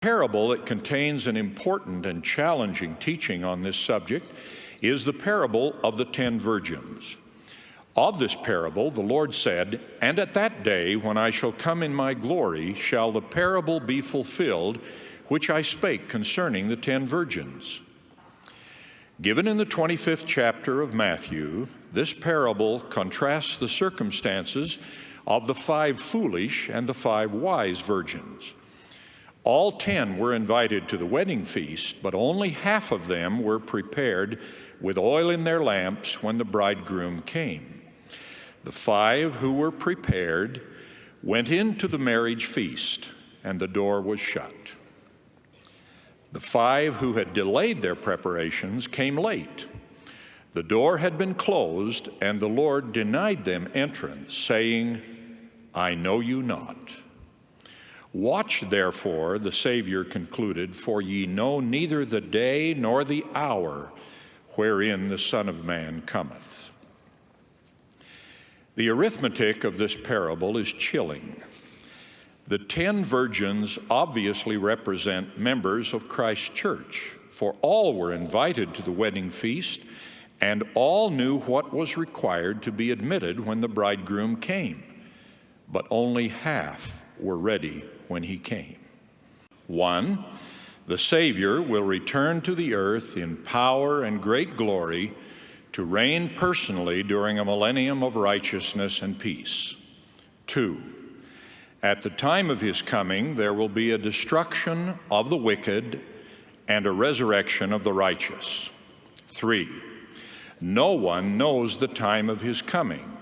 Parable that contains an important and challenging teaching on this subject is the parable of the 10 virgins. Of this parable, the Lord said, "And at that day, when I shall come in my glory, shall the parable be fulfilled, which I spake concerning the 10 virgins." Given in the 25th chapter of Matthew, this parable contrasts the circumstances of the 5 foolish and the 5 wise virgins. All 10 were invited to the wedding feast, but only half of them were prepared with oil in their lamps when the bridegroom came. The 5 who were prepared went into the marriage feast, and the door was shut. The 5 who had delayed their preparations came late. The door had been closed, and the Lord denied them entrance, saying, "I know you not." "Watch, therefore," the Savior concluded, "for ye know neither the day nor the hour wherein the Son of Man cometh." The arithmetic of this parable is chilling. The 10 virgins obviously represent members of Christ's church, for all were invited to the wedding feast, and all knew what was required to be admitted when the bridegroom came, but only half were ready when he came. 1, the Savior will return to the earth in power and great glory to reign personally during a millennium of righteousness and peace. 2, at the time of his coming, there will be a destruction of the wicked and a resurrection of the righteous. 3, no one knows the time of his coming.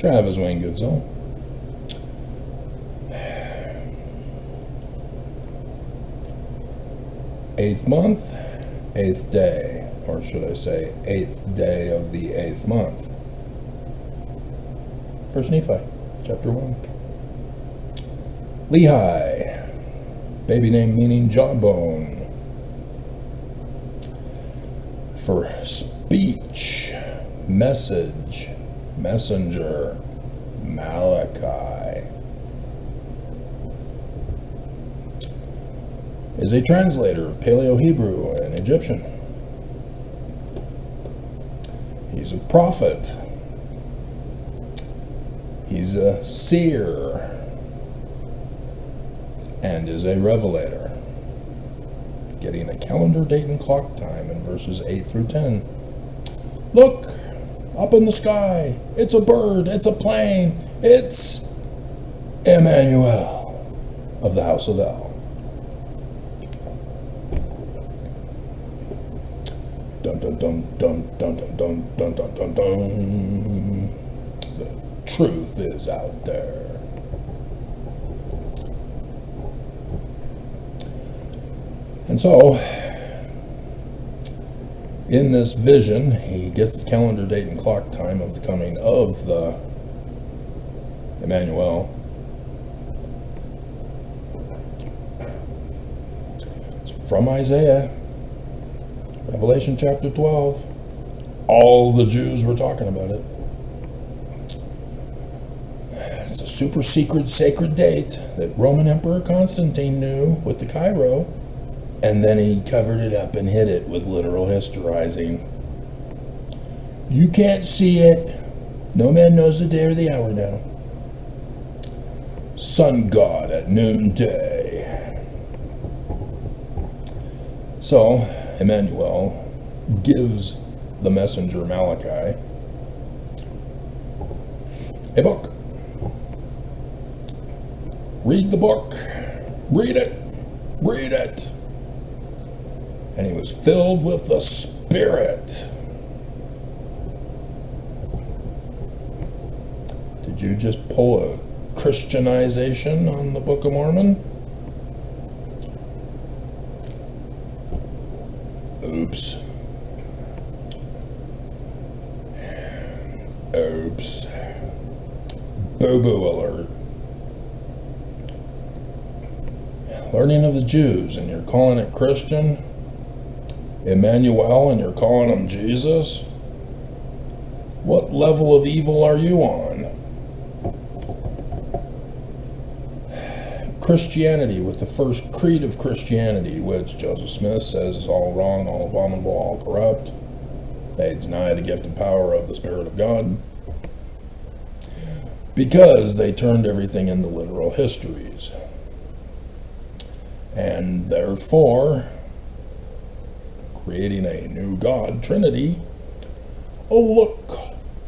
Travis Wayne Goodsell. Eighth month, eighth day, or should I say, eighth day of the eighth month. First Nephi, chapter 1. Lehi, baby name meaning jawbone. For speech, message, messenger, Malachi. Is a translator of Paleo-Hebrew and Egyptian. He's a prophet. He's a seer. And is a revelator. Getting a calendar date and clock time in verses 8 through 10. Look, up in the sky. It's a bird. It's a plane. It's Emmanuel of the house of El. Dun dun dun dun dun dun dun dun dun dun dun. The truth is out there. And so, in this vision, he gets the calendar date and clock time of the coming of the Emmanuel. It's from Isaiah. Revelation chapter 12. All the Jews were talking about it. It's a super secret sacred date that Roman Emperor Constantine knew with the Cairo, and then he covered it up and hid it with literal historizing. You can't see it. No man knows the day or the hour now. Sun God at noonday. So, Emmanuel gives the messenger Malachi a book. Read the book. Read it. Read it. And he was filled with the Spirit. Did you just pull a Christianization on the Book of Mormon? Oops. Oops. Boo-boo alert. Learning of the Jews, and you're calling it Christian? Emmanuel, and you're calling him Jesus? What level of evil are you on? Christianity, with the first creed of Christianity, which Joseph Smith says is all wrong, all abominable, all corrupt. They deny the gift and power of the Spirit of God because they turned everything into literal histories. And therefore, creating a new God, Trinity. Oh, look,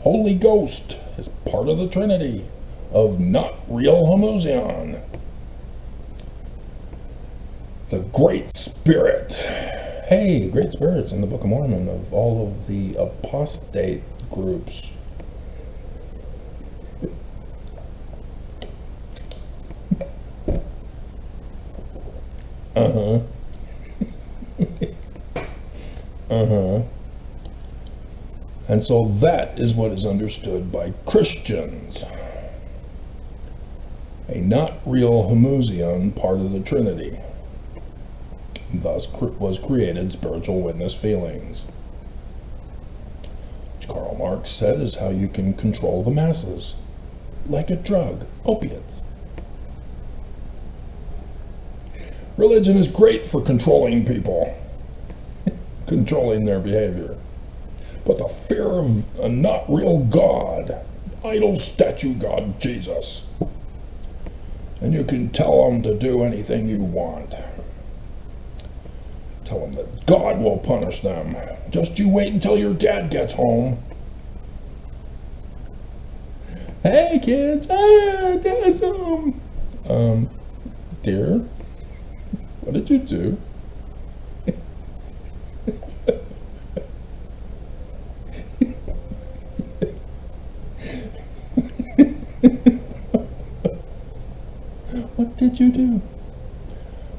Holy Ghost is part of the Trinity of not real homoousion. The Great Spirit. Hey, Great Spirit's in the Book of Mormon of all of the apostate groups. And so that is what is understood by Christians. A not real homoousion part of the Trinity. Thus was created spiritual witness feelings, which Karl Marx said is how you can control the masses, like a drug, opiates. Religion is great for controlling people, controlling their behavior. But the fear of a not real God, idol statue God Jesus, and you can tell them to do anything you want. Tell them that God will punish them. Just you wait until your dad gets home. Hey kids, Dad's home. Dear, what did you do? did you do?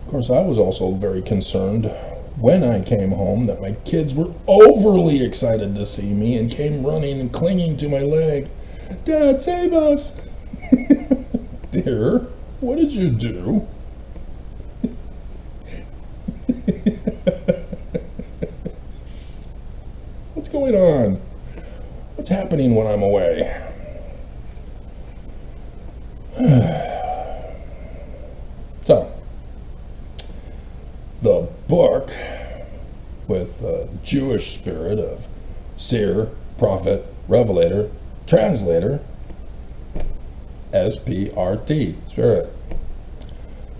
Of course, I was also very concerned when I came home that my kids were overly excited to see me and came running and clinging to my leg. Dad, save us! Dear, what did you do? What's going on? What's happening when I'm away? So, the book with the Jewish spirit of seer, prophet, revelator, translator, SPRT, spirit.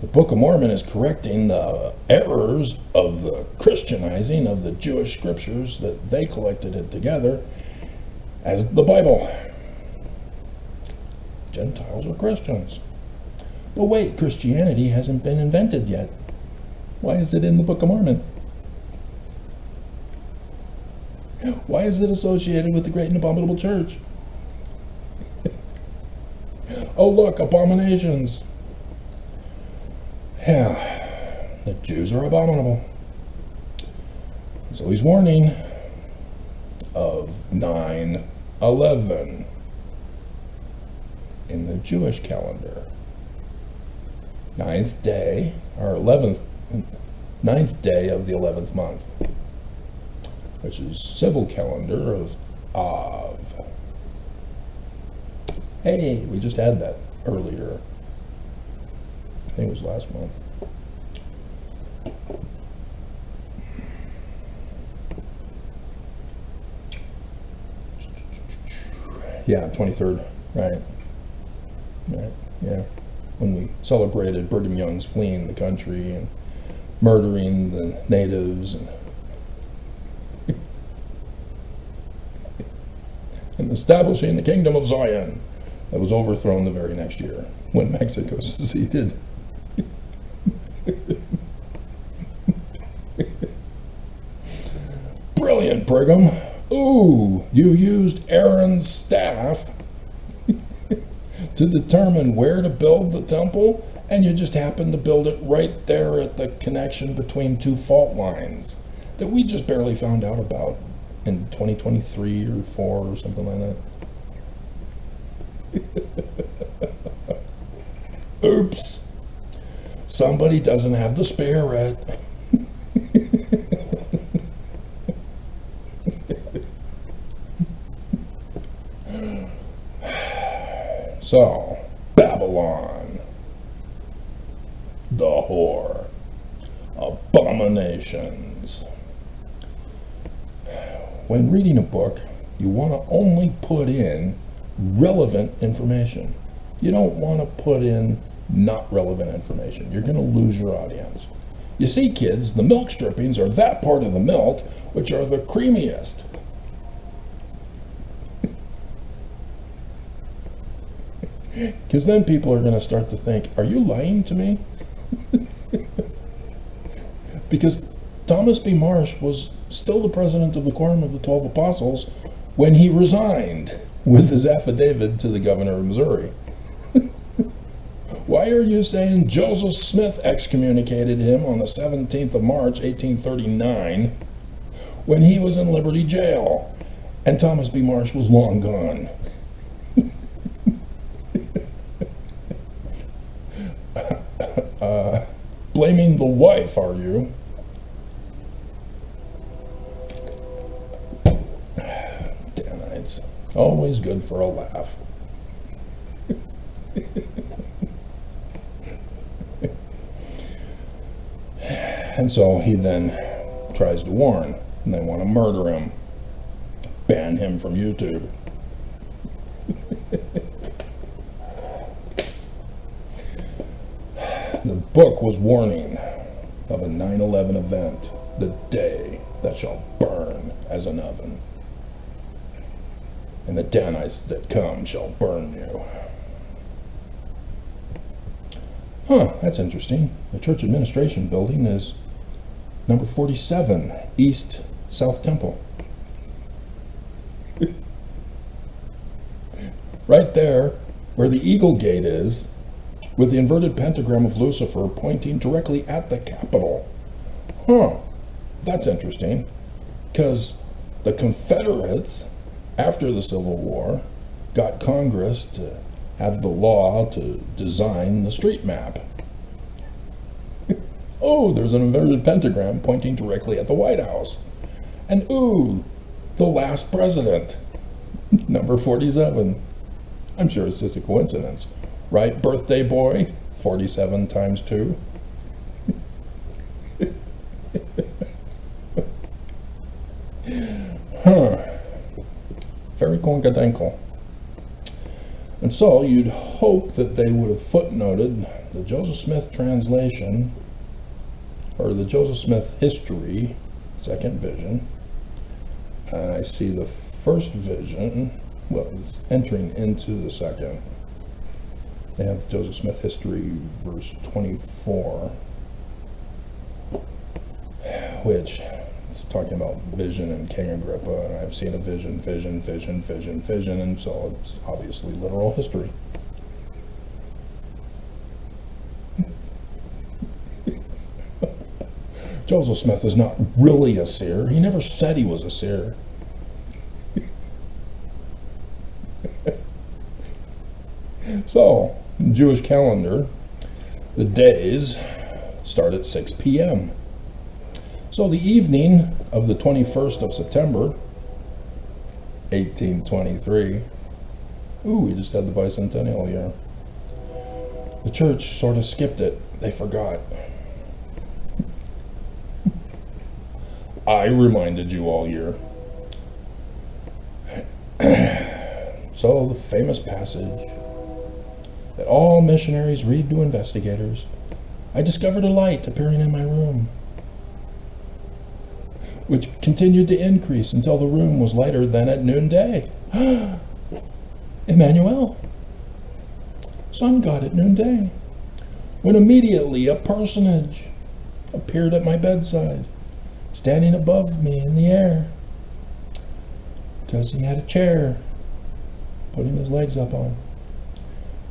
The Book of Mormon is correcting the errors of the Christianizing of the Jewish scriptures that they collected it together as the Bible. Gentiles are Christians. But wait, Christianity hasn't been invented yet. Why is it in the Book of Mormon? Why is it associated with the great and abominable church? Oh look, abominations. Yeah, the Jews are abominable. So he's warning of 9/11 in the Jewish calendar. 9th day, or 9th day of the 11th month, which is civil calendar of Av. Hey, we just had that earlier. I think it was last month. Yeah, 23rd, right. Right, yeah. When we celebrated Brigham Young's fleeing the country and murdering the natives and establishing the kingdom of Zion that was overthrown the very next year when Mexico seceded. Brilliant, Brigham. Ooh, you used Aaron's staff to determine where to build the temple, and you just happened to build it right there at the connection between two fault lines that we just barely found out about in 2023 or 4 or something like that. Oops. Somebody doesn't have the spirit. So, Babylon, the whore, abominations. When reading a book, you want to only put in relevant information. You don't want to put in not relevant information. You're going to lose your audience. You see, kids, the milk strippings are that part of the milk which are the creamiest. Because then people are going to start to think, are you lying to me? Because Thomas B. Marsh was still the president of the Quorum of the 12 Apostles when he resigned with his affidavit to the governor of Missouri. Why are you saying Joseph Smith excommunicated him on the 17th of March, 1839, when he was in Liberty Jail and Thomas B. Marsh was long gone? Blaming the wife, are you? Danites. Always good for a laugh. And so he then tries to warn, and they want to murder him, ban him from YouTube. The book was warning of a 9/11 event, the day that shall burn as an oven. And the Danites that come shall burn you. Huh, that's interesting. The church administration building is number 47, East South Temple. Right there, where the Eagle Gate is, with the inverted pentagram of Lucifer pointing directly at the Capitol. Huh, that's interesting, because the Confederates, after the Civil War, got Congress to have the law to design the street map. Oh, there's an inverted pentagram pointing directly at the White House. And ooh, the last president, number 47. I'm sure it's just a coincidence, right? Birthday boy, 47 times 2. Very coincidental. And so you'd hope that they would have footnoted the Joseph Smith translation, or the Joseph Smith history, second vision. And I see the first vision, well, it's entering into the second. They have Joseph Smith history, verse 24, which is talking about vision and King Agrippa, and I've seen a vision, and so it's obviously literal history. Joseph Smith is not really a seer. He never said he was a seer. So, Jewish calendar, the days start at 6 p.m. So the evening of the 21st of September, 1823, we just had the bicentennial year. The church sort of skipped it. They forgot. I reminded you all year. So the famous passage that all missionaries read to investigators. I discovered a light appearing in my room, which continued to increase until the room was lighter than at noonday. Emmanuel, sun god at noonday, when immediately a personage appeared at my bedside, standing above me in the air, because he had a chair, putting his legs up on.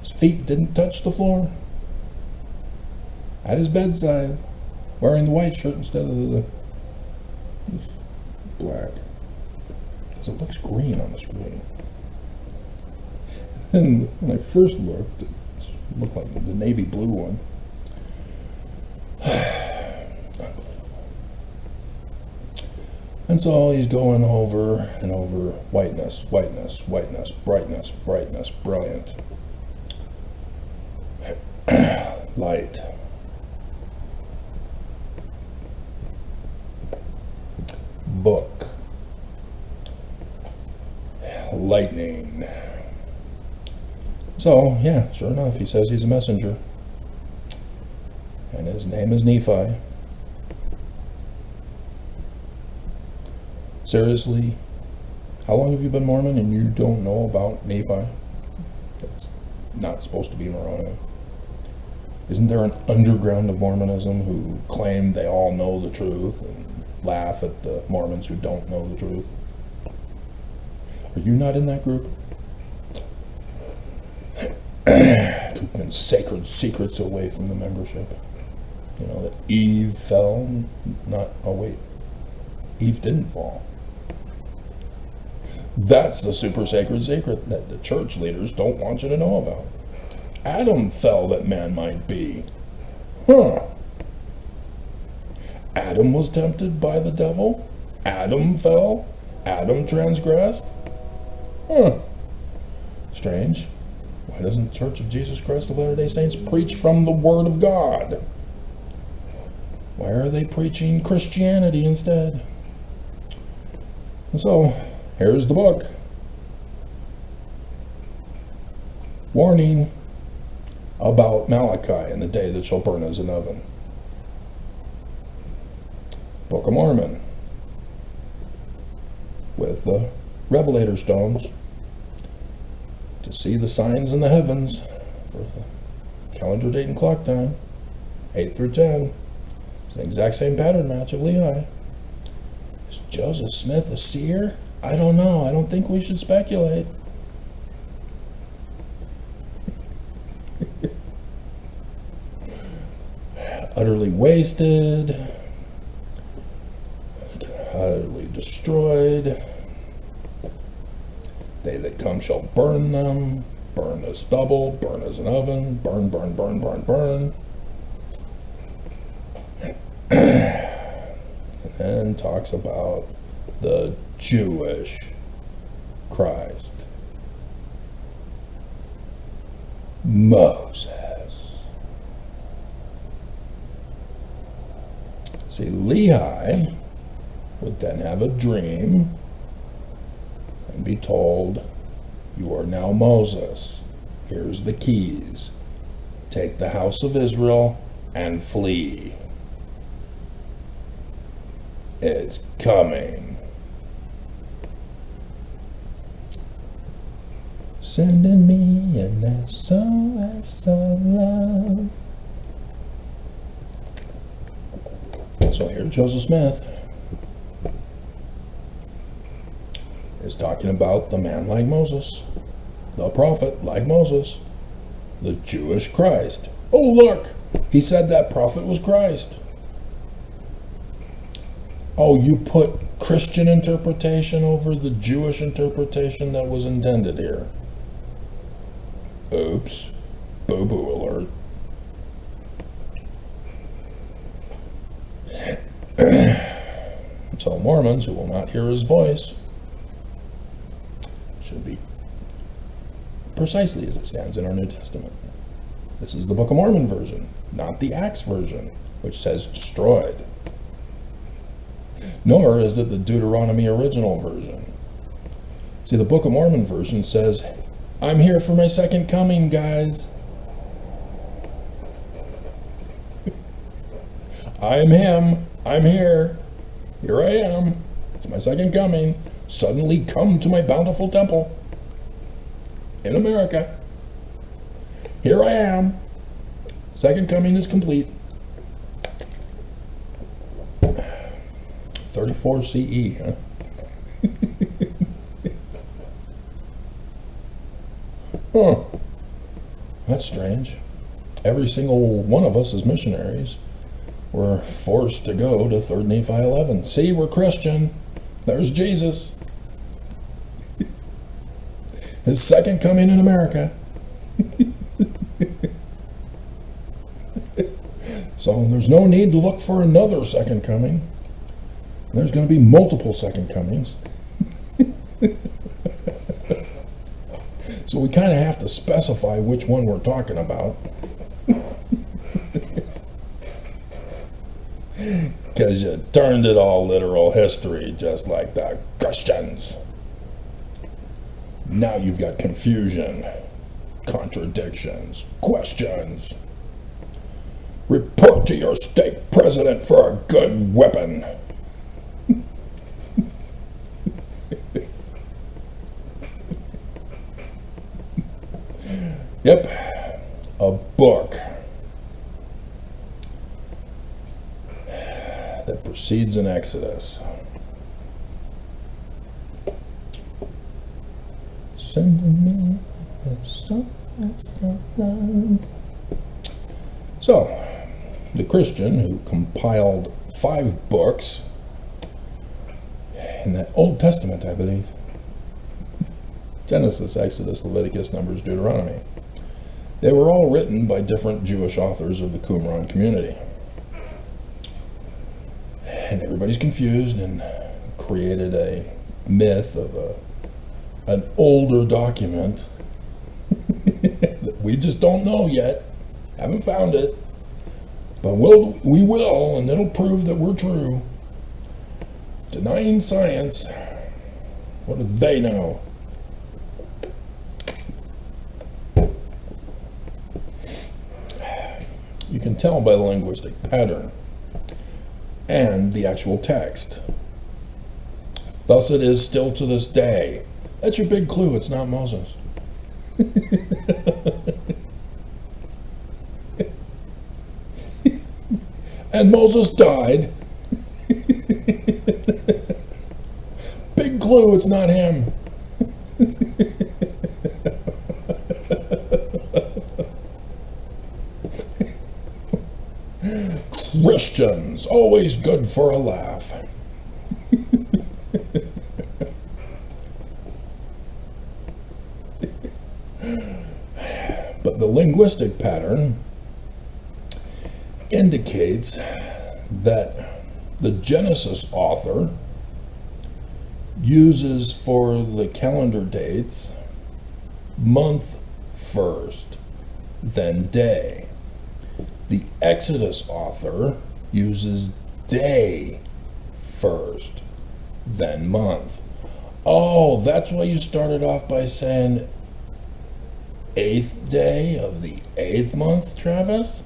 His feet didn't touch the floor. At his bedside, wearing the white shirt instead of the black, because it looks green on the screen. And when I first looked, it looked like the navy blue one. And so he's going over and over, whiteness, whiteness, whiteness, brightness, brightness, brilliant. Light. Book. Lightning. So, yeah, sure enough, he says he's a messenger. And his name is Nephi. Seriously, how long have you been Mormon and you don't know about Nephi? That's not supposed to be Moroni. Isn't there an underground of Mormonism who claim they all know the truth and laugh at the Mormons who don't know the truth? Are you not in that group? Keeping sacred secrets away from the membership. You know, that Eve fell, Eve didn't fall. That's the super sacred secret that the church leaders don't want you to know about. Adam fell that man might be. Adam was tempted by the devil. Adam fell. Adam transgressed. Strange. Why doesn't the Church of Jesus Christ of Latter-day Saints preach from the Word of God? Why are they preaching Christianity instead? And so, here's the book. Warning about Malachi and the day that shall burn as an oven. Book of Mormon with the Revelator stones to see the signs in the heavens for the calendar date and clock time, 8 through 10. It's the exact same pattern match of Lehi. Is Joseph Smith a seer? I don't know. I don't think we should speculate. utterly wasted, utterly destroyed. They that come shall burn them, burn as stubble, burn as an oven, burn, burn, burn, burn, burn. And then talks about the Jewish Christ. Moses. See, Lehi would then have a dream and be told, you are now Moses. Here's the keys. Take the house of Israel and flee. It's coming. Sending me an SOS of love. So here Joseph Smith is talking about the man like Moses, the prophet like Moses, the Jewish Christ. Oh, look, he said that prophet was Christ. Oh, you put Christian interpretation over the Jewish interpretation that was intended here. Oops, boo-boo alert. So Mormons who will not hear his voice should be precisely as it stands in our New Testament. This is the Book of Mormon version, not the Acts version, which says destroyed. Nor is it the Deuteronomy original version. See, the Book of Mormon version says, I'm here for my second coming, guys. I'm him. I'm here. Here I am. It's my second coming. Suddenly come to my bountiful temple in America. Here I am. Second coming is complete. 34 CE, huh? Huh. That's strange. Every single one of us as missionaries were forced to go to 3 Nephi 11. See, we're Christian. There's Jesus. His second coming in America. So there's no need to look for another second coming. There's going to be multiple second comings. So we kind of have to specify which one we're talking about. Because you turned it all literal history, just like the Christians. Now you've got confusion, contradictions, questions. Report to your state president for a good whipping. Yep, a book that proceeds in Exodus. Sending me the songs of love. So, the Christian who compiled 5 books in the Old Testament, I believe. Genesis, Exodus, Leviticus, Numbers, Deuteronomy. They were all written by different Jewish authors of the Qumran community. And everybody's confused and created a myth of an older document that we just don't know yet. Haven't found it. But we will, and it'll prove that we're true. Denying science, what do they know? You can tell by the linguistic pattern and the actual text. Thus it is still to this day. That's your big clue, it's not Moses. And Moses died. Big clue, it's not him. Christians, always good for a laugh. But the linguistic pattern indicates that the Genesis author uses for the calendar dates month first, then day. The Exodus author uses day first, then month. Oh, that's why you started off by saying 8th day of the 8th month, Travis?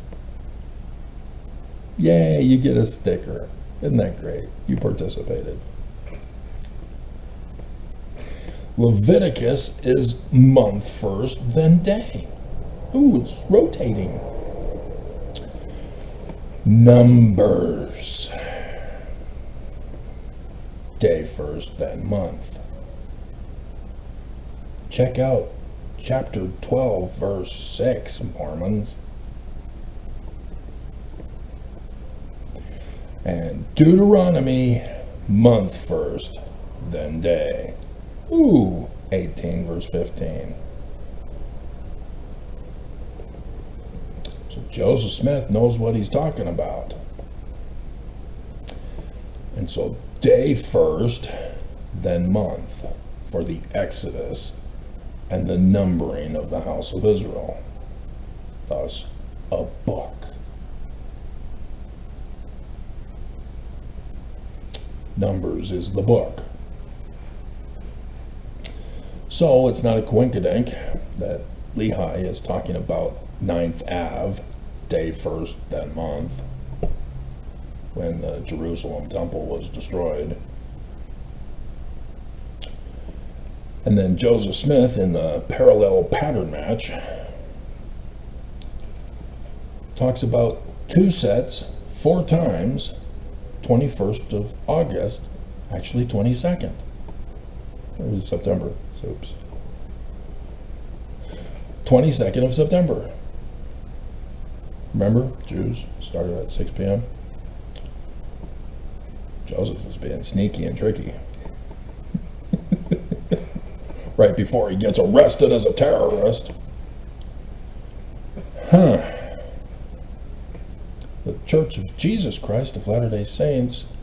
Yay, you get a sticker. Isn't that great? You participated. Leviticus is month first, then day. Ooh, it's rotating. Numbers. Day first, then month. Check out chapter 12, verse 6, Mormons. And Deuteronomy, month first, then day. Ooh, 18, verse 15. So Joseph Smith knows what he's talking about. And so day first, then month for the Exodus and the numbering of the house of Israel. Thus, a book. Numbers is the book. So it's not a coinkydink that Lehi is talking about 9th Av, day first, then month, when the Jerusalem temple was destroyed. And then Joseph Smith, in the parallel pattern match, talks about 2 sets, 4 times, 21st of August, actually 22nd. It was September. Oops. 22nd of September. Remember, Jews started at 6 p.m. Joseph was being sneaky and tricky. Right before he gets arrested as a terrorist. The Church of Jesus Christ of Latter-day Saints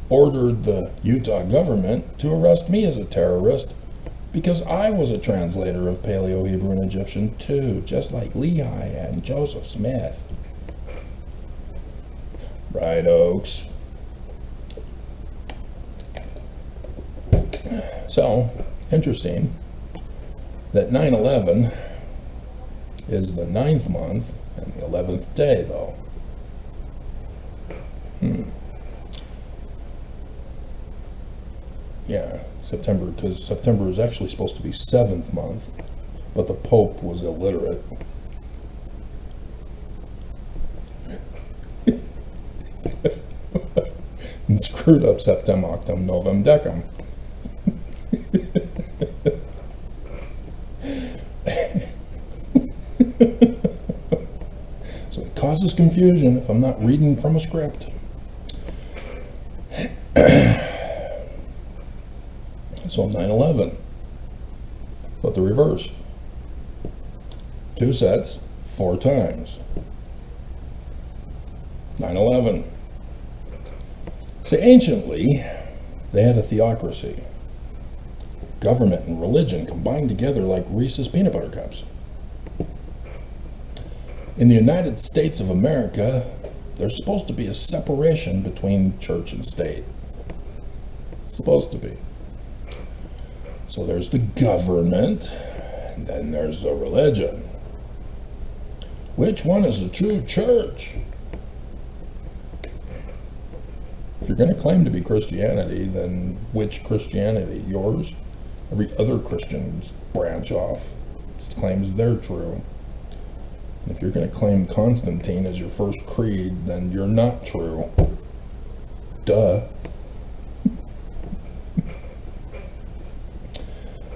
ordered the Utah government to arrest me as a terrorist because I was a translator of Paleo-Hebrew and Egyptian too, just like Lehi and Joseph Smith. Right, Oaks? So, interesting that 9/11 is the 9th month and the 11th day, though. Yeah, September, because September is actually supposed to be 7th month, but the Pope was illiterate. And screwed up Septem, Octem, Novem, Decem. So it causes confusion if I'm not reading from a script. So 9/11, but the reverse. 2 sets, 4 times. 9/11. See, anciently, they had a theocracy. Government and religion combined together like Reese's peanut butter cups. In the United States of America, there's supposed to be a separation between church and state. It's supposed to be. So there's the government, and then there's the religion. Which one is the true church? If you're going to claim to be Christianity, then which Christianity? Yours? Every other Christian branch off claims they're true. And if you're going to claim Constantine as your first creed, then you're not true. Duh.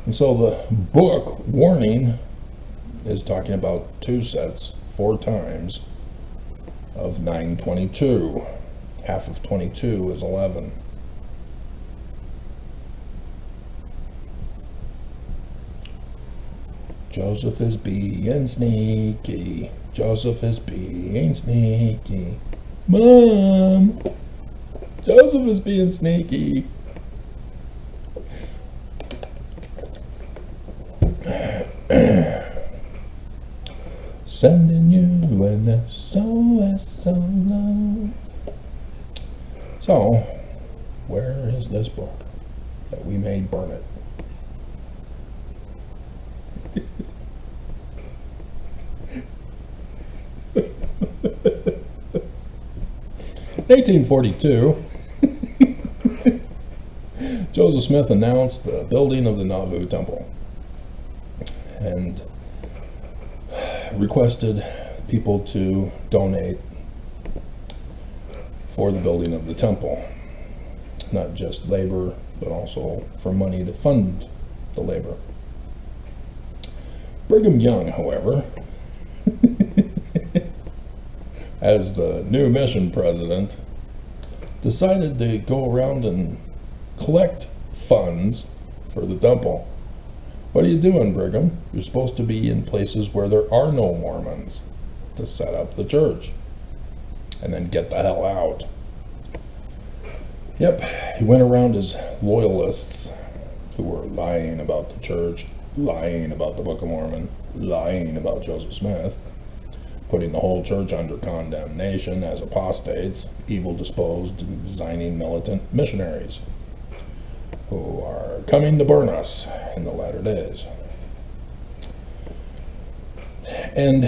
And so the book warning is talking about 2 sets, 4 times, of 922. Half of 22 is 11. Joseph is being sneaky. Joseph is being sneaky. Mom! Joseph is being sneaky. Sending you an SOS of love. So, where is this book that we may burn it? 1842, Joseph Smith announced the building of the Nauvoo Temple and requested people to donate for the building of the temple. Not just labor, but also for money to fund the labor. Brigham Young, however, as the new mission president, decided to go around and collect funds for the temple. What are you doing, Brigham? You're supposed to be in places where there are no Mormons to set up the church and then get the hell out. Yep, he went around his loyalists who were lying about the church, lying about the Book of Mormon, lying about Joseph Smith, putting the whole church under condemnation as apostates, evil-disposed, and designing militant missionaries who are coming to burn us in the latter days. And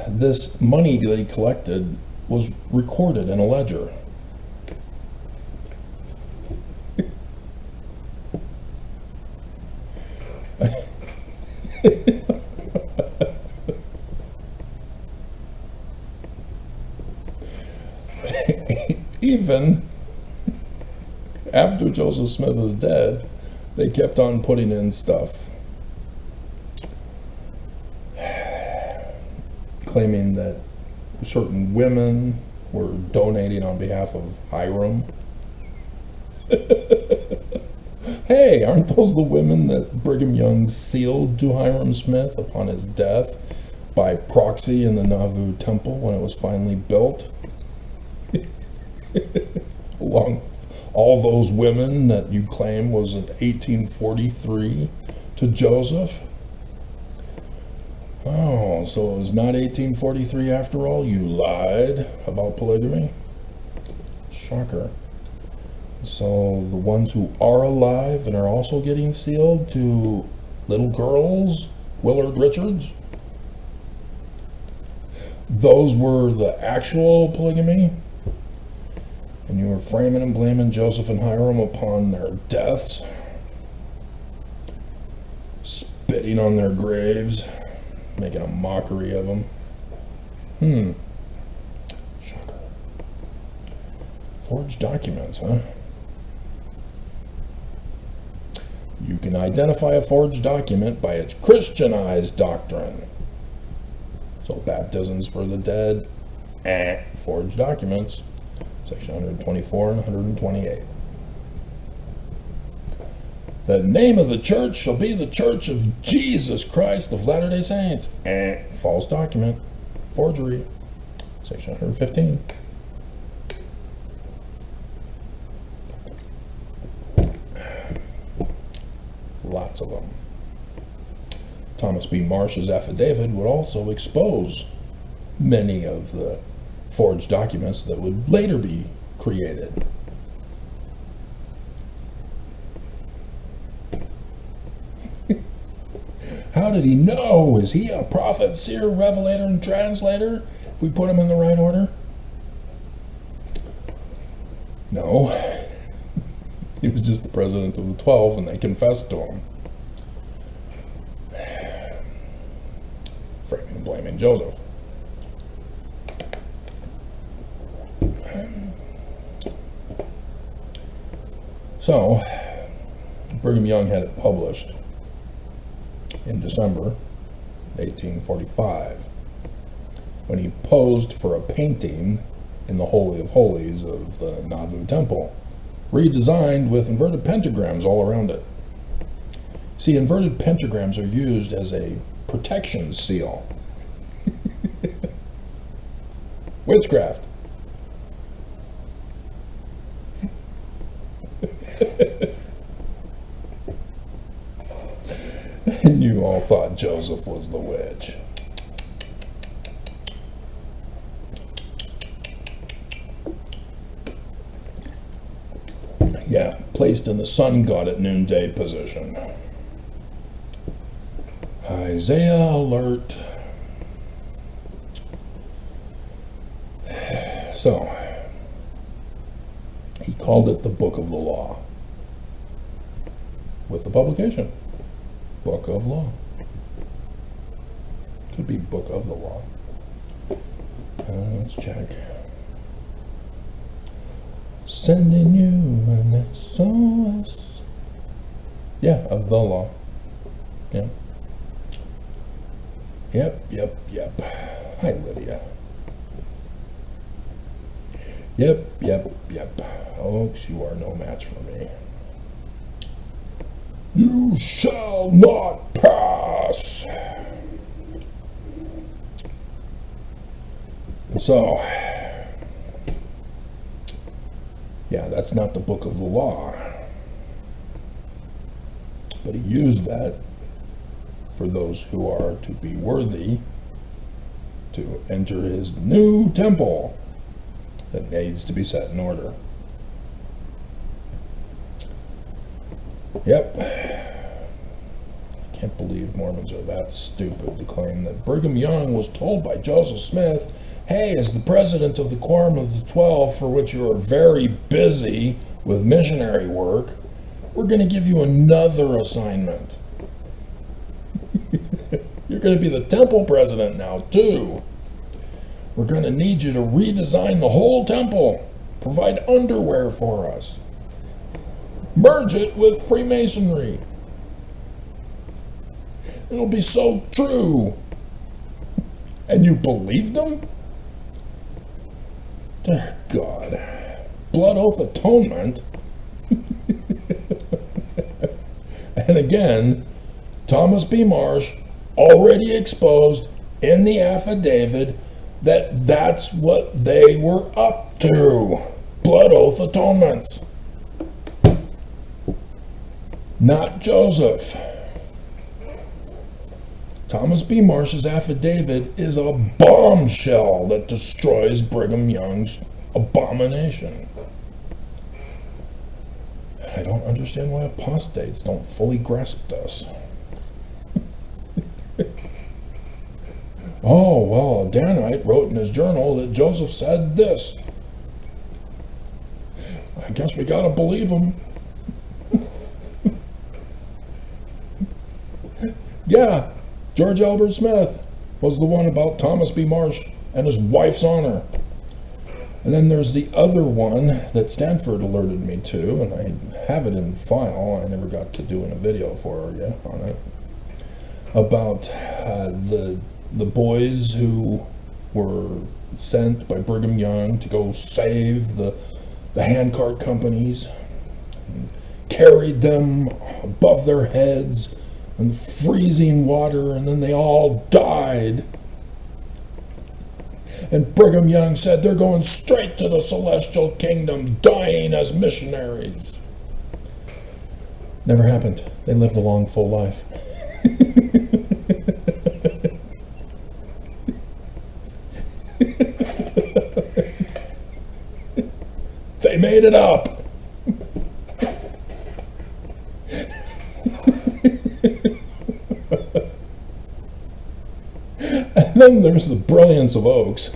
this money that he collected was recorded in a ledger. Even after Joseph Smith is dead, they kept on putting in stuff claiming that certain women were donating on behalf of Hiram. Hey, aren't those the women that Brigham Young sealed to Hiram Smith upon his death by proxy in the Nauvoo Temple when it was finally built? Along all those women that you claim was in 1843 to Joseph? Oh, so it was not 1843 after all? You lied about polygamy? Shocker. So the ones who are alive and are also getting sealed to little girls, Willard Richards? Those were the actual polygamy? And you were framing and blaming Joseph and Hiram upon their deaths, spitting on their graves, making a mockery of them. Shocker. Forged documents, huh? You can identify a forged document by its Christianized doctrine. So baptisms for the dead, forged documents. Section 124 and 128. The name of the church shall be the Church of Jesus Christ of Latter-day Saints. False document. Forgery. Section 115. Lots of them. Thomas B. Marsh's affidavit would also expose many of the forged documents that would later be created. How did he know? Is he a prophet, seer, revelator, and translator? If we put him in the right order? No. He was just the president of the 12, and they confessed to him. Framing and blaming Joseph. So, Brigham Young had it published in December 1845, when he posed for a painting in the Holy of Holies of the Nauvoo Temple, redesigned with inverted pentagrams all around it. See, inverted pentagrams are used as a protection seal. Witchcraft. And you all thought Joseph was the witch. Yeah, placed in the sun god at noonday position. Isaiah alert. So, he called it the Book of the Law. With the publication. Book of Law. Could be Book of the Law. Let's check. Sending you an SOS. Yeah, of the law. Yeah. Yep. Hi, Lydia. Yep. Oaks, you are no match for me. You shall not pass. So, yeah, that's not the Book of the Law. But he used that for those who are to be worthy to enter his new temple that needs to be set in order. Yep. I can't believe Mormons are that stupid to claim that Brigham Young was told by Joseph Smith, hey, as the president of the Quorum of the 12, for which you are very busy with missionary work, we're going to give you another assignment. You're going to be the temple president now, too. We're going to need you to redesign the whole temple, provide underwear for us, merge it with Freemasonry. It'll be so true. And you believed them? Dear God. Blood oath atonement? And again, Thomas B. Marsh already exposed in the affidavit that that's what they were up to. Blood oath atonements. Not Joseph. Thomas B. Marsh's affidavit is a bombshell that destroys Brigham Young's abomination. I don't understand why apostates don't fully grasp this. Oh, well, a Danite wrote in his journal that Joseph said this. I guess we gotta believe him. Yeah, George Albert Smith was the one about Thomas B. Marsh and his wife's honor. And then there's the other one that Stanford alerted me to, and I have it in file. I never got to doing a video for you on it, about the boys who were sent by Brigham Young to go save the handcart companies, and carried them above their heads in freezing water, and then they all died. And Brigham Young said they're going straight to the celestial kingdom, dying as missionaries. Never happened. They lived a long, full life. They made it up. And then there's the brilliance of Oakes.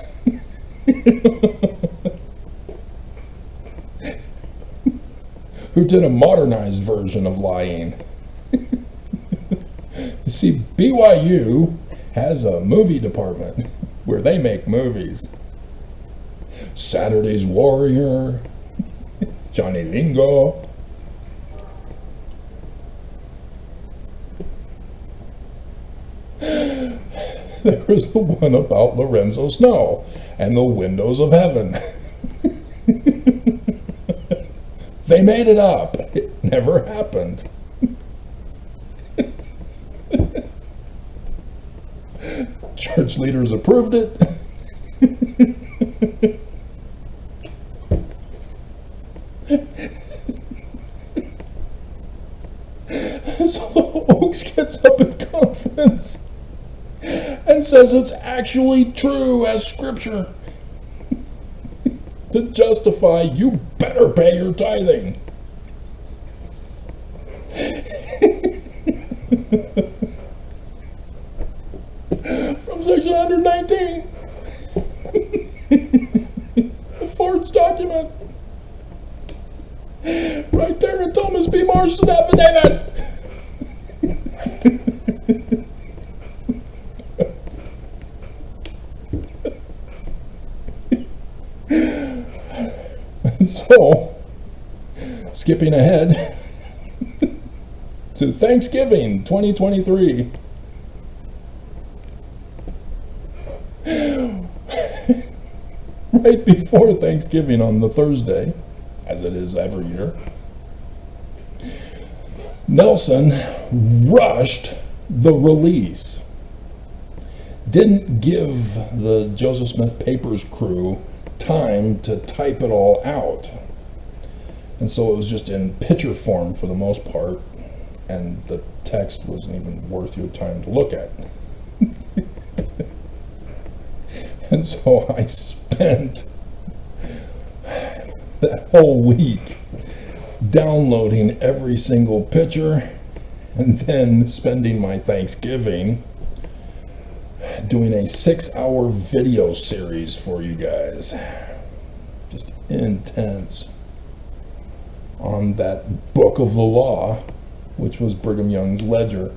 Who did a modernized version of lying. You see, BYU has a movie department where they make movies. Saturday's Warrior, Johnny Lingo. There is the one about Lorenzo Snow and the windows of heaven. They made it up. It never happened. Church leaders approved it. So the Oaks gets up at conference and says it's actually true as scripture. To justify, you better pay your tithing. From section 119. A forged document. Right there in Thomas B. Marsh's affidavit. So, skipping ahead to Thanksgiving 2023. Right before Thanksgiving on the Thursday, as it is every year, Nelson rushed the release. Didn't give the Joseph Smith Papers crew time to type it all out. And so it was just in picture form for the most part, and the text wasn't even worth your time to look at. And so I spent that whole week downloading every single picture and then spending my Thanksgiving doing a 6-hour video series for you guys. Just intense. On that book of the law, which was Brigham Young's ledger.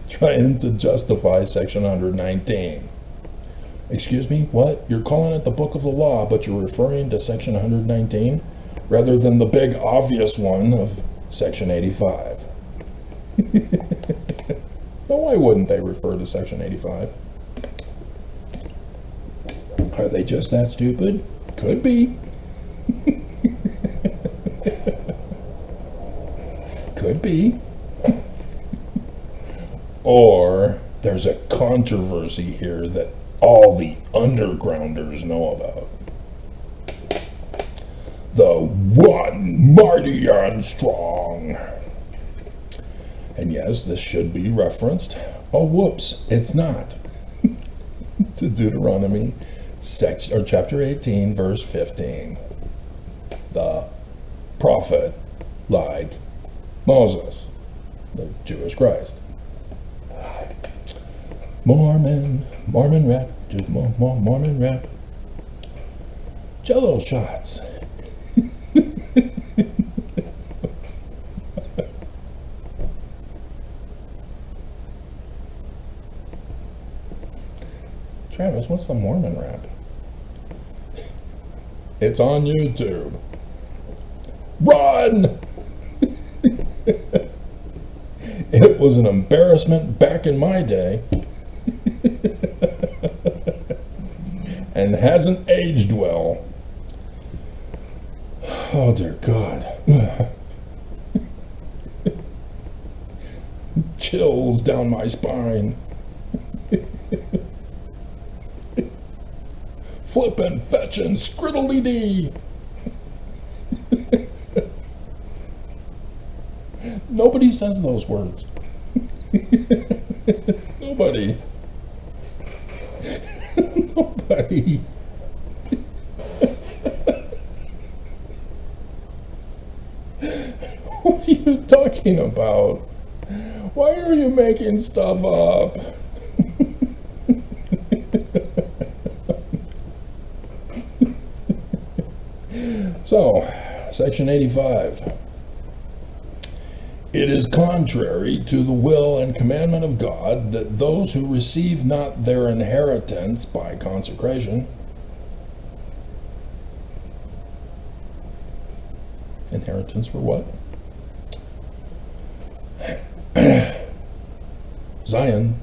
Trying to justify section 119. Excuse me, what? You're calling it the book of the law, but you're referring to section 119 rather than the big obvious one of section 85. Well, why wouldn't they refer to section 85? Are they just that stupid? Could be. Could be. Or there's a controversy here that all the undergrounders know about. The one mighty and strong. And yes, this should be referenced. Oh, whoops, it's not. To Deuteronomy chapter 18, verse 15. The prophet like Moses, the Jewish Christ. Mormon rap, Mormon rap. Jello shots. Travis, what's the Mormon rap? It's on YouTube. Run! It was an embarrassment back in my day. And hasn't aged well. Oh, dear God. Chills down my spine. Flippin', fetchin', scriddly-dee. Nobody says those words. Nobody. Nobody. What are you talking about? Why are you making stuff up? So, section 85. It is contrary to the will and commandment of God that those who receive not their inheritance by consecration. Inheritance for what? Zion.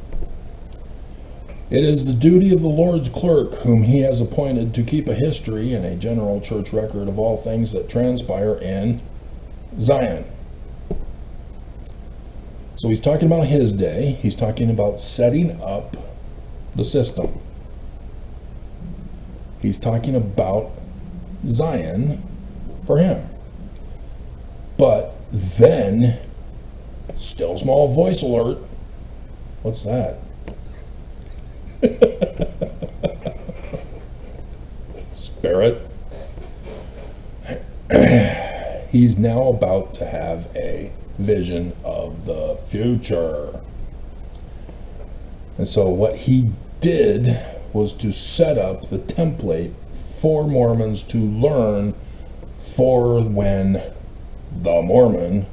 It is the duty of the Lord's clerk, whom he has appointed, to keep a history and a general church record of all things that transpire in Zion. So he's talking about his day. He's talking about setting up the system. He's talking about Zion for him. But then, still small voice alert. What's that? Spirit. He's now about to have a vision of the future. And so what he did was to set up the template for Mormons to learn for when the Mormon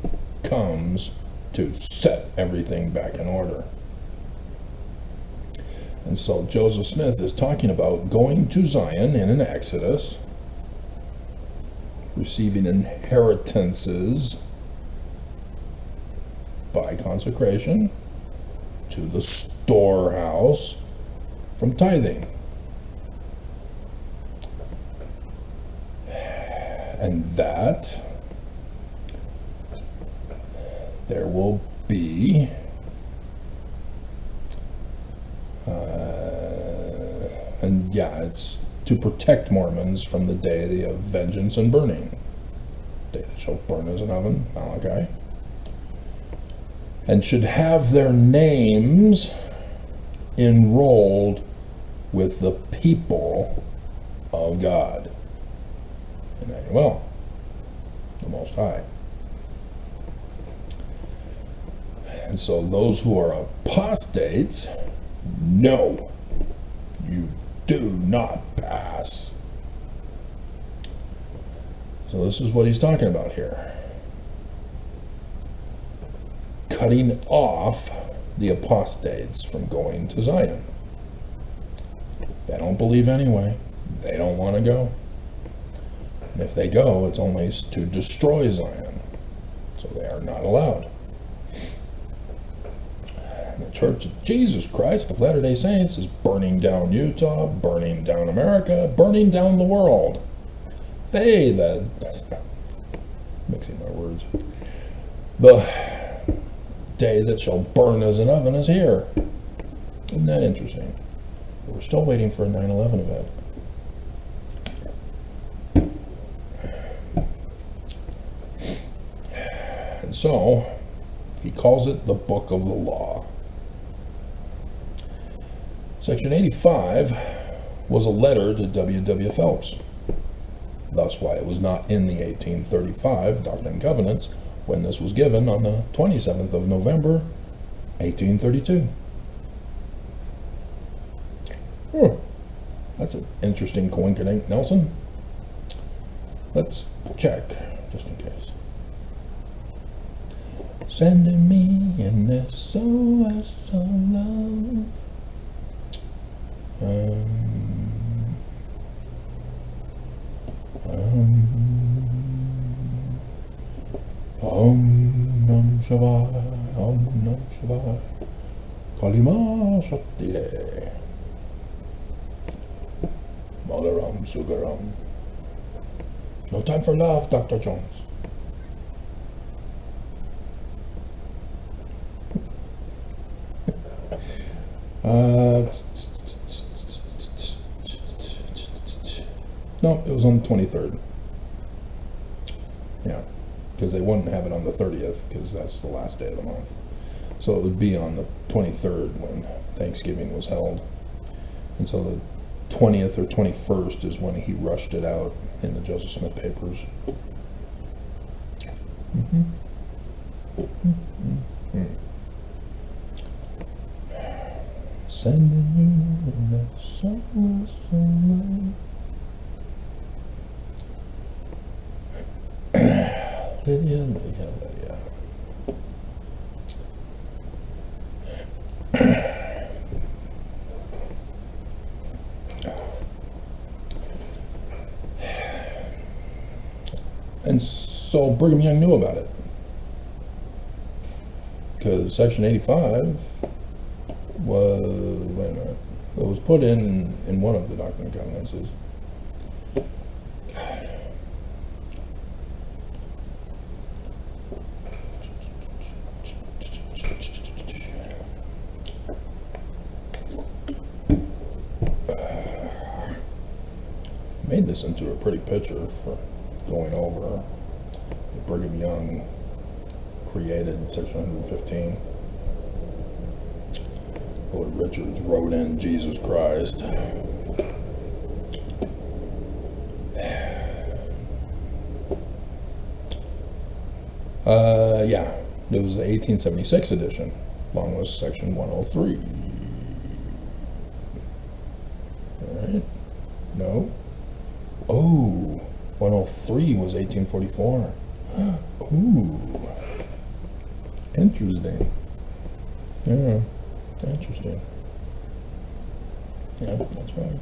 comes to set everything back in order. And so Joseph Smith is talking about going to Zion in an Exodus, receiving inheritances by consecration to the storehouse from tithing. And that there will be and yeah, it's to protect Mormons from the day of vengeance and burning. Day that shall burn as an oven, Malachi. And should have their names enrolled with the people of God. Emmanuel, the Most High. And so those who are apostates, no, you do not pass. So this is what he's talking about here. Cutting off the apostates from going to Zion. They don't believe anyway. They don't want to go. And if they go, it's only to destroy Zion. So they are not allowed. And the Church of Jesus Christ of Latter-day Saints is burning down Utah, burning down America, burning down the world. Mixing my words. The day that shall burn as an oven is here. Isn't that interesting? We're still waiting for a 9/11 event. And so, he calls it the Book of the Law. Section 85 was a letter to W. W. Phelps. Thus why it was not in the 1835 Doctrine and Covenants when this was given on the 27th of November, 1832. That's an interesting coinkydink, Nelson. Let's check, just in case. Sending me an SOS of love. Nam Shivaya, Kalima Shattire, Mother Sugaram. No time for love, Dr. Jones. No, it was on the 23rd. Yeah, because they wouldn't have it on the 30th, because that's the last day of the month. So it would be on the 23rd when Thanksgiving was held. And so the 20th or 21st is when he rushed it out in the Joseph Smith papers. Sending you an SOS of love. Lydia. And so Brigham Young knew about it, because Section 85 wait a minute. It was put in one of the Doctrine and Covenants. Made this into a pretty picture for going over. Brigham Young created Section 115. Lloyd Richards wrote in Jesus Christ. Yeah, it was the 1876 edition, along with Section 103. All right. No. Oh, 103 was 1844. Ooh. Interesting. Yeah, interesting. Yeah, that's right.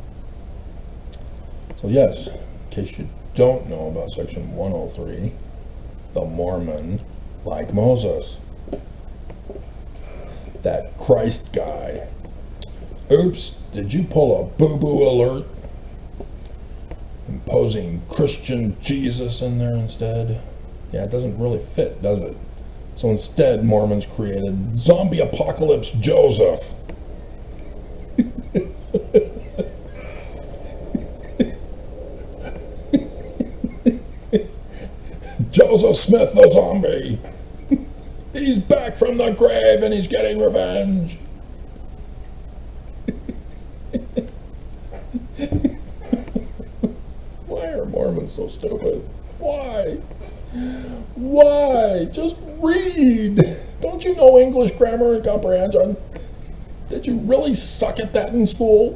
So yes, in case you don't know about Section 103, the Mormon, like Moses, that Christ guy. Oops, did you pull a boo-boo alert? Imposing Christian Jesus in there instead? Yeah, it doesn't really fit, does it? So instead, Mormons created Zombie Apocalypse Joseph. Joseph Smith the zombie. He's back from the grave and he's getting revenge. Why are Mormons so stupid? Why? Why? Just read. Don't you know English grammar and comprehension? Did you really suck at that in school?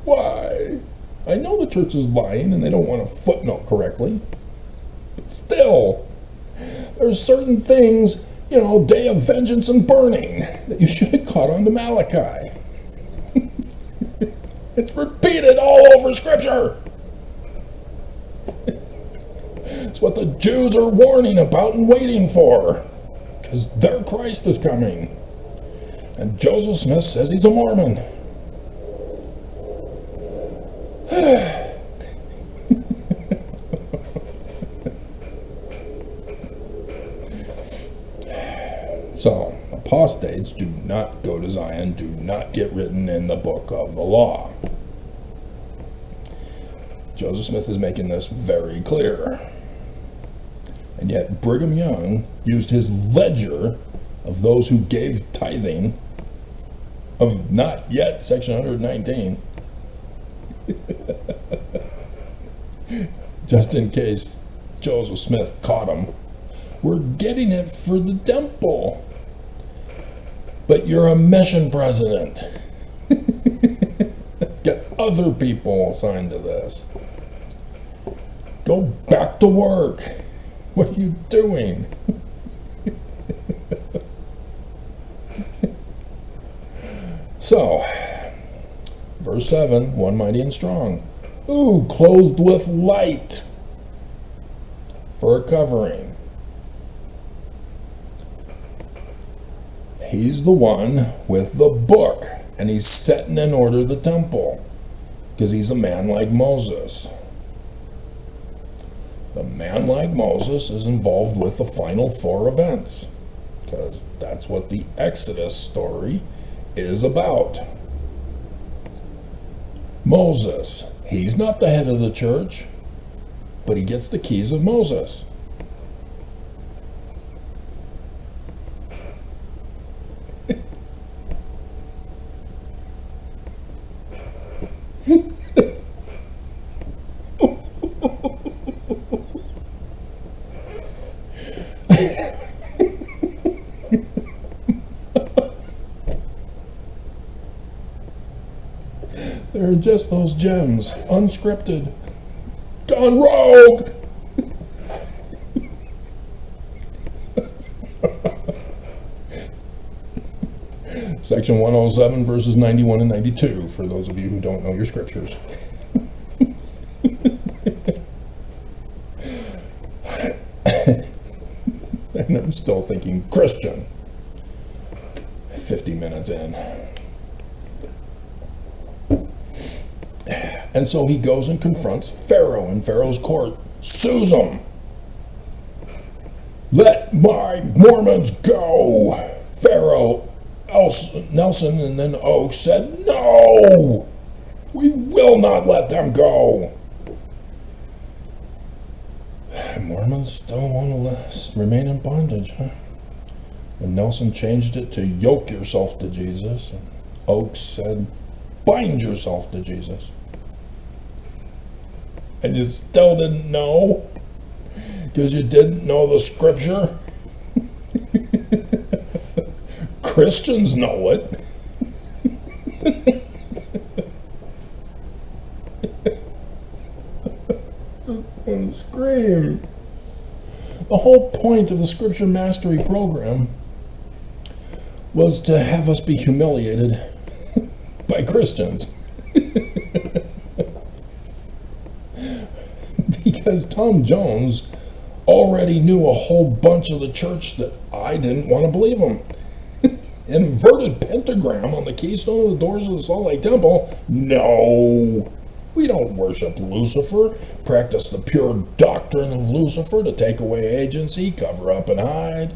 Why? I know the church is lying and they don't want to footnote correctly. But still, there's certain things, day of vengeance and burning, that you should have caught on to Malachi. It's repeated all over Scripture. It's what the Jews are warning about and waiting for, because their Christ is coming. And Joseph Smith says he's a Mormon. So, apostates do not go to Zion, do not get written in the book of the law. Joseph Smith is making this very clear. And yet Brigham Young used his ledger of those who gave tithing of not yet Section 119 just in case Joseph Smith caught him. We're getting it for the temple. But you're a mission president. Get other people assigned to this. Go back to work. What are you doing? So, verse 7, one mighty and strong. Ooh, clothed with light for a covering. He's the one with the book, and he's setting in order the temple, because he's a man like Moses. The man like Moses is involved with the final 4 events, because that's what the Exodus story is about. Moses, he's not the head of the church, but he gets the keys of Moses. They're just those gems, unscripted, gone rogue. Section 107, verses 91 and 92, for those of you who don't know your scriptures. And I'm still thinking Christian. 50 minutes in. And so he goes and confronts Pharaoh in Pharaoh's court, sues him. Let my Mormons go. Pharaoh, Nelson, and then Oakes said, no, we will not let them go. Mormons still want to remain in bondage, huh? When Nelson changed it to yoke yourself to Jesus, and Oakes said, bind yourself to Jesus. And you still didn't know? Because you didn't know the scripture? Christians know it. Just want to scream. The whole point of the Scripture Mastery program was to have us be humiliated by Christians. Because Tom Jones already knew a whole bunch of the church that I didn't want to believe him. An inverted pentagram on the keystone of the doors of the Salt Lake Temple? No. We don't worship Lucifer, practice the pure doctrine of Lucifer to take away agency, cover up and hide.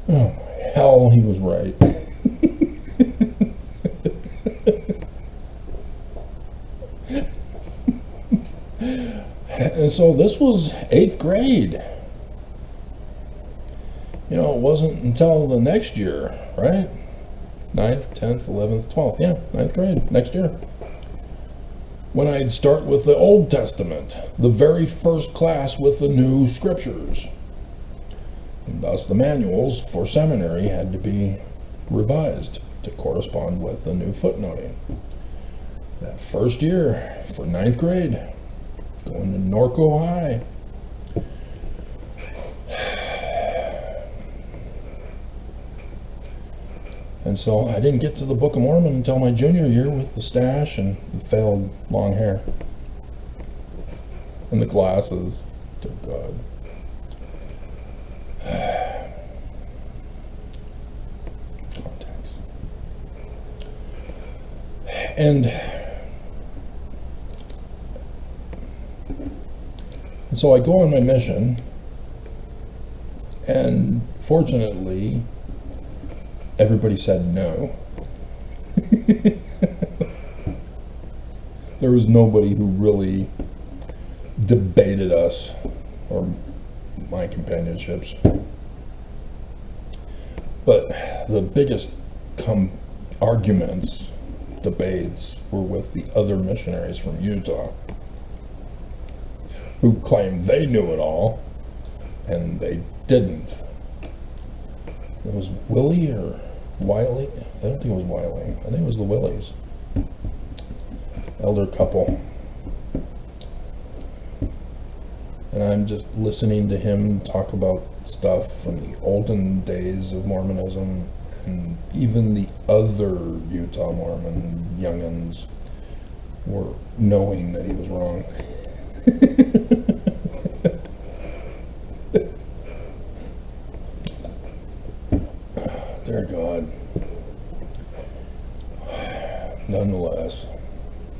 Oh, hell, he was right. And so this was 8th grade. You know, it wasn't until the next year, right? 9th, 10th, 11th, 12th, yeah, 9th grade, next year. When I'd start with the Old Testament, the very first class with the new scriptures. And thus the manuals for seminary had to be revised to correspond with the new footnoting. That first year for 9th grade, going to Norco High. And so I didn't get to the Book of Mormon until my junior year with the stash and the failed long hair. And the glasses. Dear God. Contacts. And so I go on my mission, and fortunately, everybody said no. There was nobody who really debated us or my companionships. But the biggest arguments, debates, were with the other missionaries from Utah, who claimed they knew it all, and they didn't. It was Willie or Wiley? I don't think it was Wiley. I think it was the Willies. Elder couple. And I'm just listening to him talk about stuff from the olden days of Mormonism, and even the other Utah Mormon young'uns were knowing that he was wrong. Dear God. Nonetheless,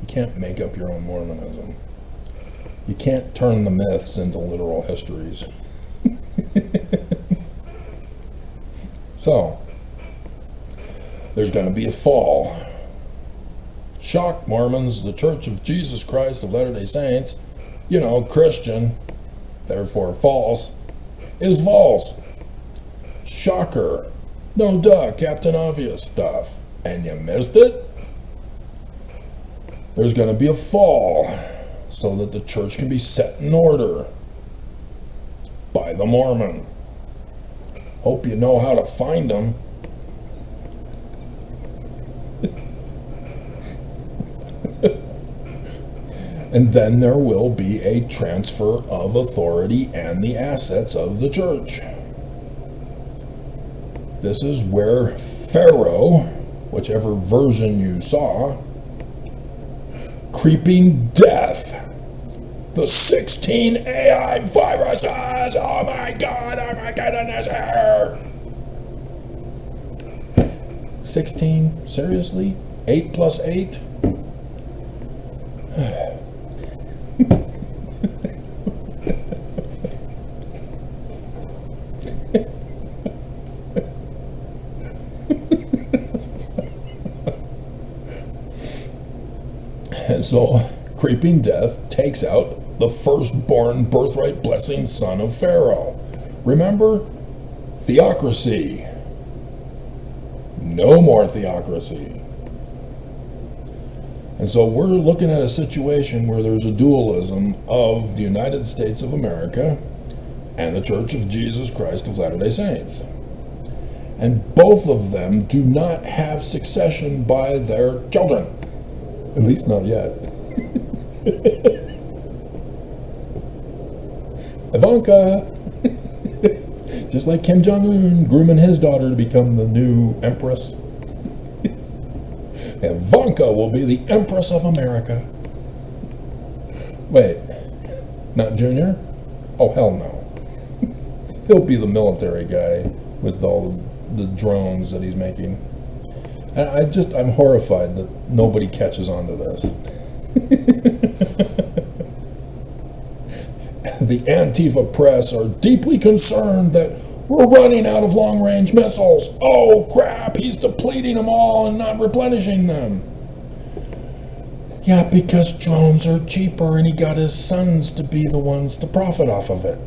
you can't make up your own Mormonism. You can't turn the myths into literal histories. So, there's going to be a fall. Shock, Mormons, the Church of Jesus Christ of Latter-day Saints, you know, Christian, therefore false, is false. Shocker. No duh, Captain Obvious stuff. And you missed it? There's going to be a fall so that the church can be set in order by the Mormon. Hope you know how to find them. And then there will be a transfer of authority and the assets of the church. This is where Pharaoh, whichever version you saw, creeping death, The 16 AI viruses! Oh my goodness! 16? Seriously? 8 plus 8? And so, creeping death takes out the firstborn birthright blessing son of Pharaoh. Remember? Theocracy. No more theocracy. And so we're looking at a situation where there's a dualism of the United States of America and the Church of Jesus Christ of Latter-day Saints. And both of them do not have succession by their children. At least not yet. Ivanka! Just like Kim Jong-un grooming his daughter to become the new empress. Ivanka will be the Empress of America. Wait, not Junior? Oh, hell no. He'll be the military guy with all the drones that he's making. And I'm horrified that nobody catches on to this. The Antifa press are deeply concerned that we're running out of long-range missiles. Oh crap, he's depleting them all and not replenishing them. Yeah, because drones are cheaper and he got his sons to be the ones to profit off of it.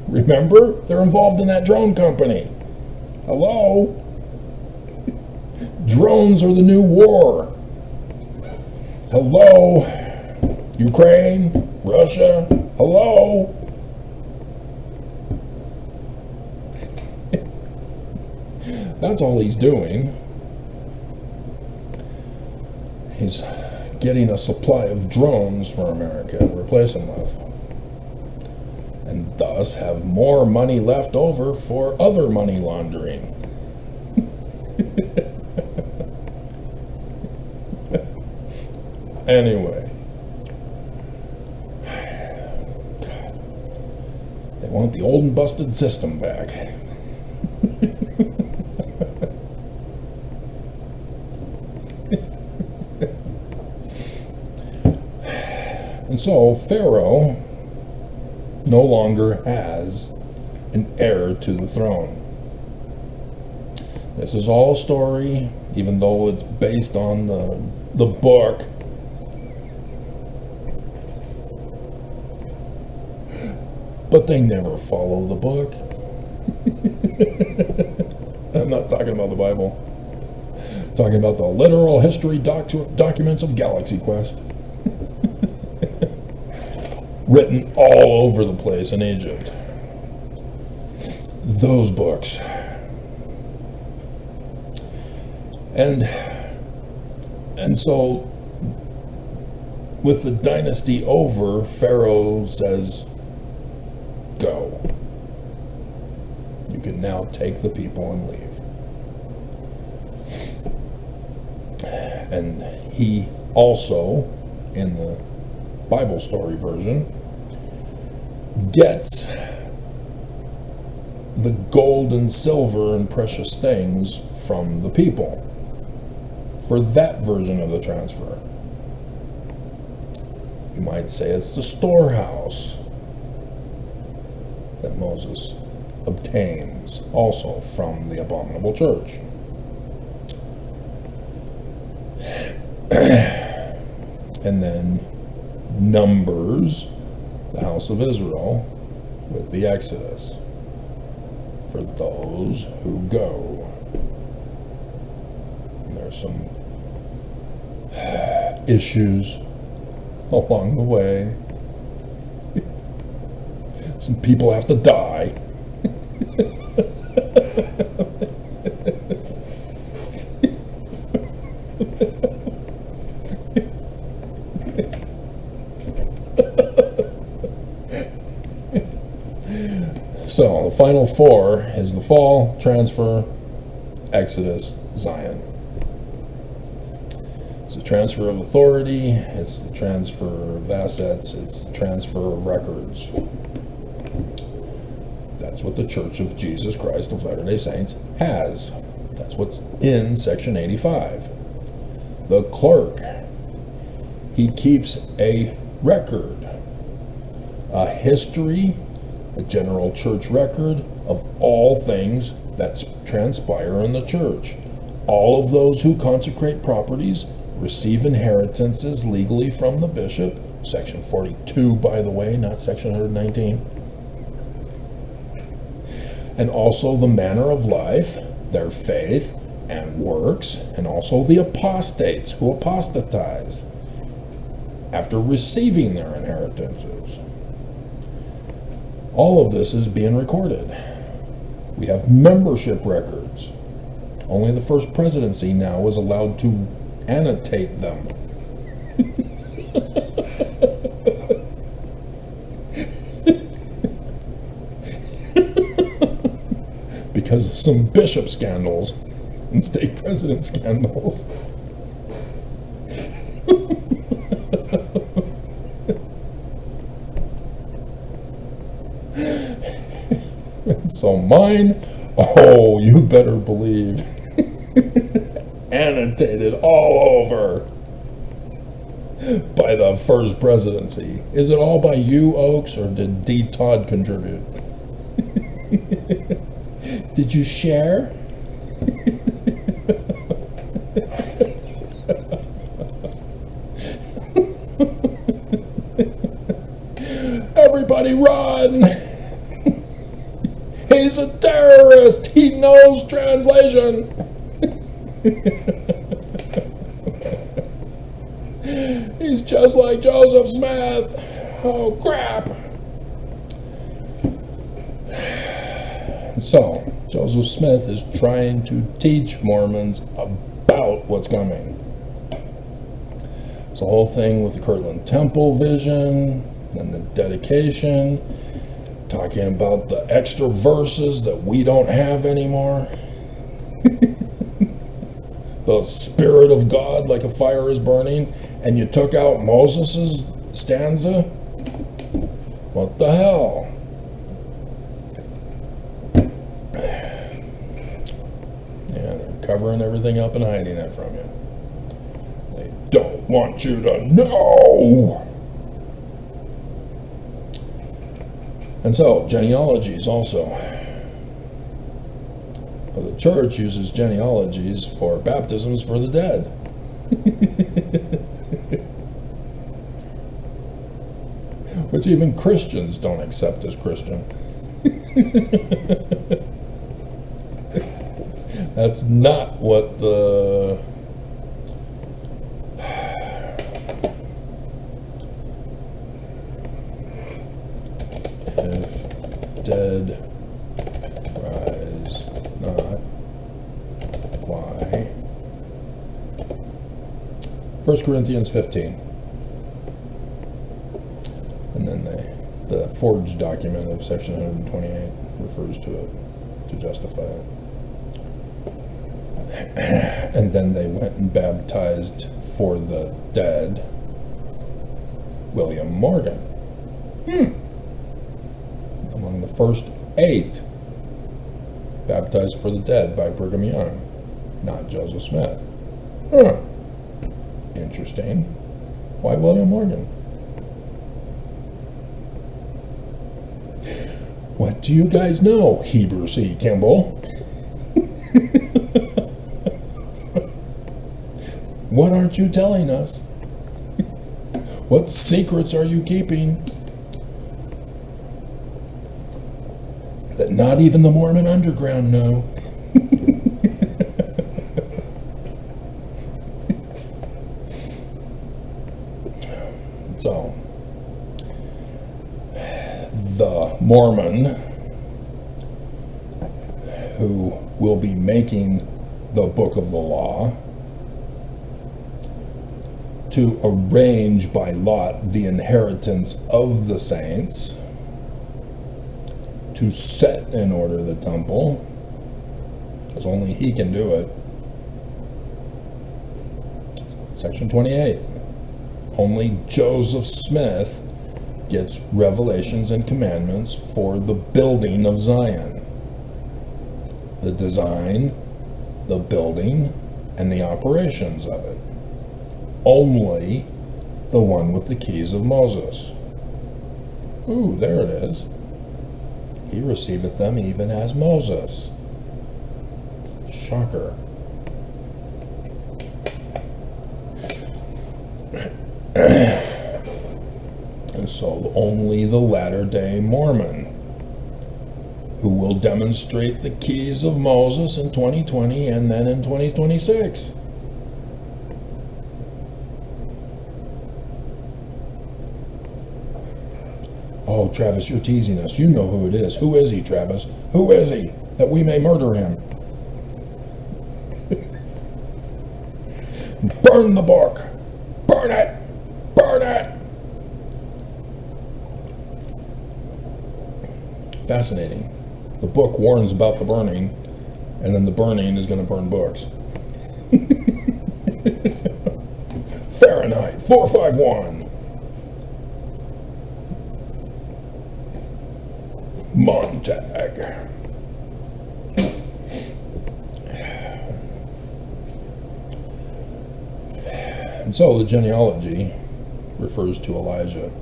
Remember? They're involved in that drone company. Hello? Drones are the new war. Hello? Ukraine? Russia? Hello? That's all he's doing. He's getting a supply of drones for America to replace them with. And thus have more money left over for other money laundering. Anyway. God. They want the old and busted system back. And so Pharaoh no longer has an heir to the throne. This is all a story, even though it's based on the book. But they never follow the book. I'm not talking about the Bible. I'm talking about the literal history documents of Galaxy Quest. Written all over the place in Egypt. Those books. And so, with the dynasty over, Pharaoh says, go. You can now take the people and leave. And he also, in the Bible story version, gets the gold and silver and precious things from the people for that version of the transfer. You might say it's the storehouse that Moses obtains also from the abominable church. And then numbers the house of Israel with the Exodus for those who go. And there's some issues along the way. Some people have to die. So, the final four is the fall, transfer, Exodus, Zion. It's a transfer of authority, it's the transfer of assets, it's the transfer of records. That's what the Church of Jesus Christ of Latter-day Saints has. That's what's in Section 85. The clerk, he keeps a record, a history, a general church record of all things that transpire in the church. All of those who consecrate properties receive inheritances legally from the bishop. Section 42, by the way, not Section 119. And also the manner of life, their faith and works, and also the apostates who apostatize after receiving their inheritances. All of this is being recorded. We have membership records. Only the First Presidency now is allowed to annotate them. Because of some bishop scandals and stake president scandals. And so mine, oh, you better believe, annotated all over by the First Presidency. Is it all by you, Oaks, or did D. Todd contribute? Did you share? Everybody run! He's a terrorist! He knows translation! He's just like Joseph Smith! Oh, crap! So, Joseph Smith is trying to teach Mormons about what's coming. It's the whole thing with the Kirtland Temple vision and the dedication, talking about the extra verses that we don't have anymore. The Spirit of God like a fire is burning, and you took out Moses' stanza? What the hell? Covering everything up and hiding it from you. They don't want you to know. And so, genealogies also. Well, the church uses genealogies for baptisms for the dead. Which even Christians don't accept as Christian. That's not what the if dead rise not, why? 1 Corinthians 15. And then the forged document of section 128 refers to it to justify it. And then they went and baptized for the dead William Morgan. Among the first 8 baptized for the dead by Brigham Young, not Joseph Smith. Interesting. Why William Morgan? What do you guys know, Heber C. Kimball? What aren't you telling us? What secrets are you keeping that not even the Mormon underground know? So, the Mormon who will be making the Book of the Law to arrange by lot the inheritance of the saints, to set in order the temple, because only he can do it. Section 28. Only Joseph Smith gets revelations and commandments for the building of Zion. The design, the building, and the operations of it. Only the one with the keys of Moses. Ooh, there it is. He receiveth them even as Moses. Shocker. And so only the latter-day Mormon, who will demonstrate the keys of Moses in 2020 and then in 2026. Oh, Travis, you're teasing us. You know who it is. Who is he, Travis? Who is he? That we may murder him. Burn the book. Burn it. Burn it. Fascinating. The book warns about the burning, and then the burning is going to burn books. Fahrenheit 451. Montag. And so the genealogy refers to Elijah.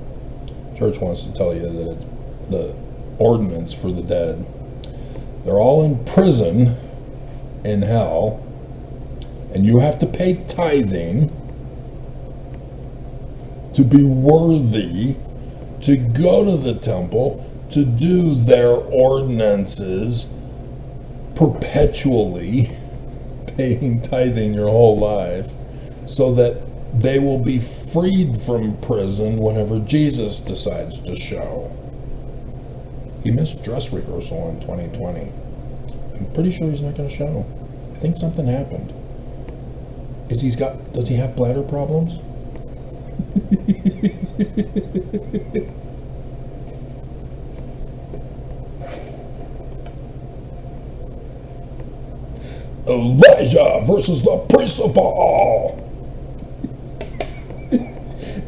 Church wants to tell you that it's the ordinance for the dead. They're all in prison in hell, and you have to pay tithing to be worthy to go to the temple to do their ordinances perpetually, paying tithing your whole life, so that they will be freed from prison whenever Jesus decides to show. He missed dress rehearsal in 2020. I'm pretty sure he's not going to show. I think something happened. Does he have bladder problems? Elijah versus the priests of Baal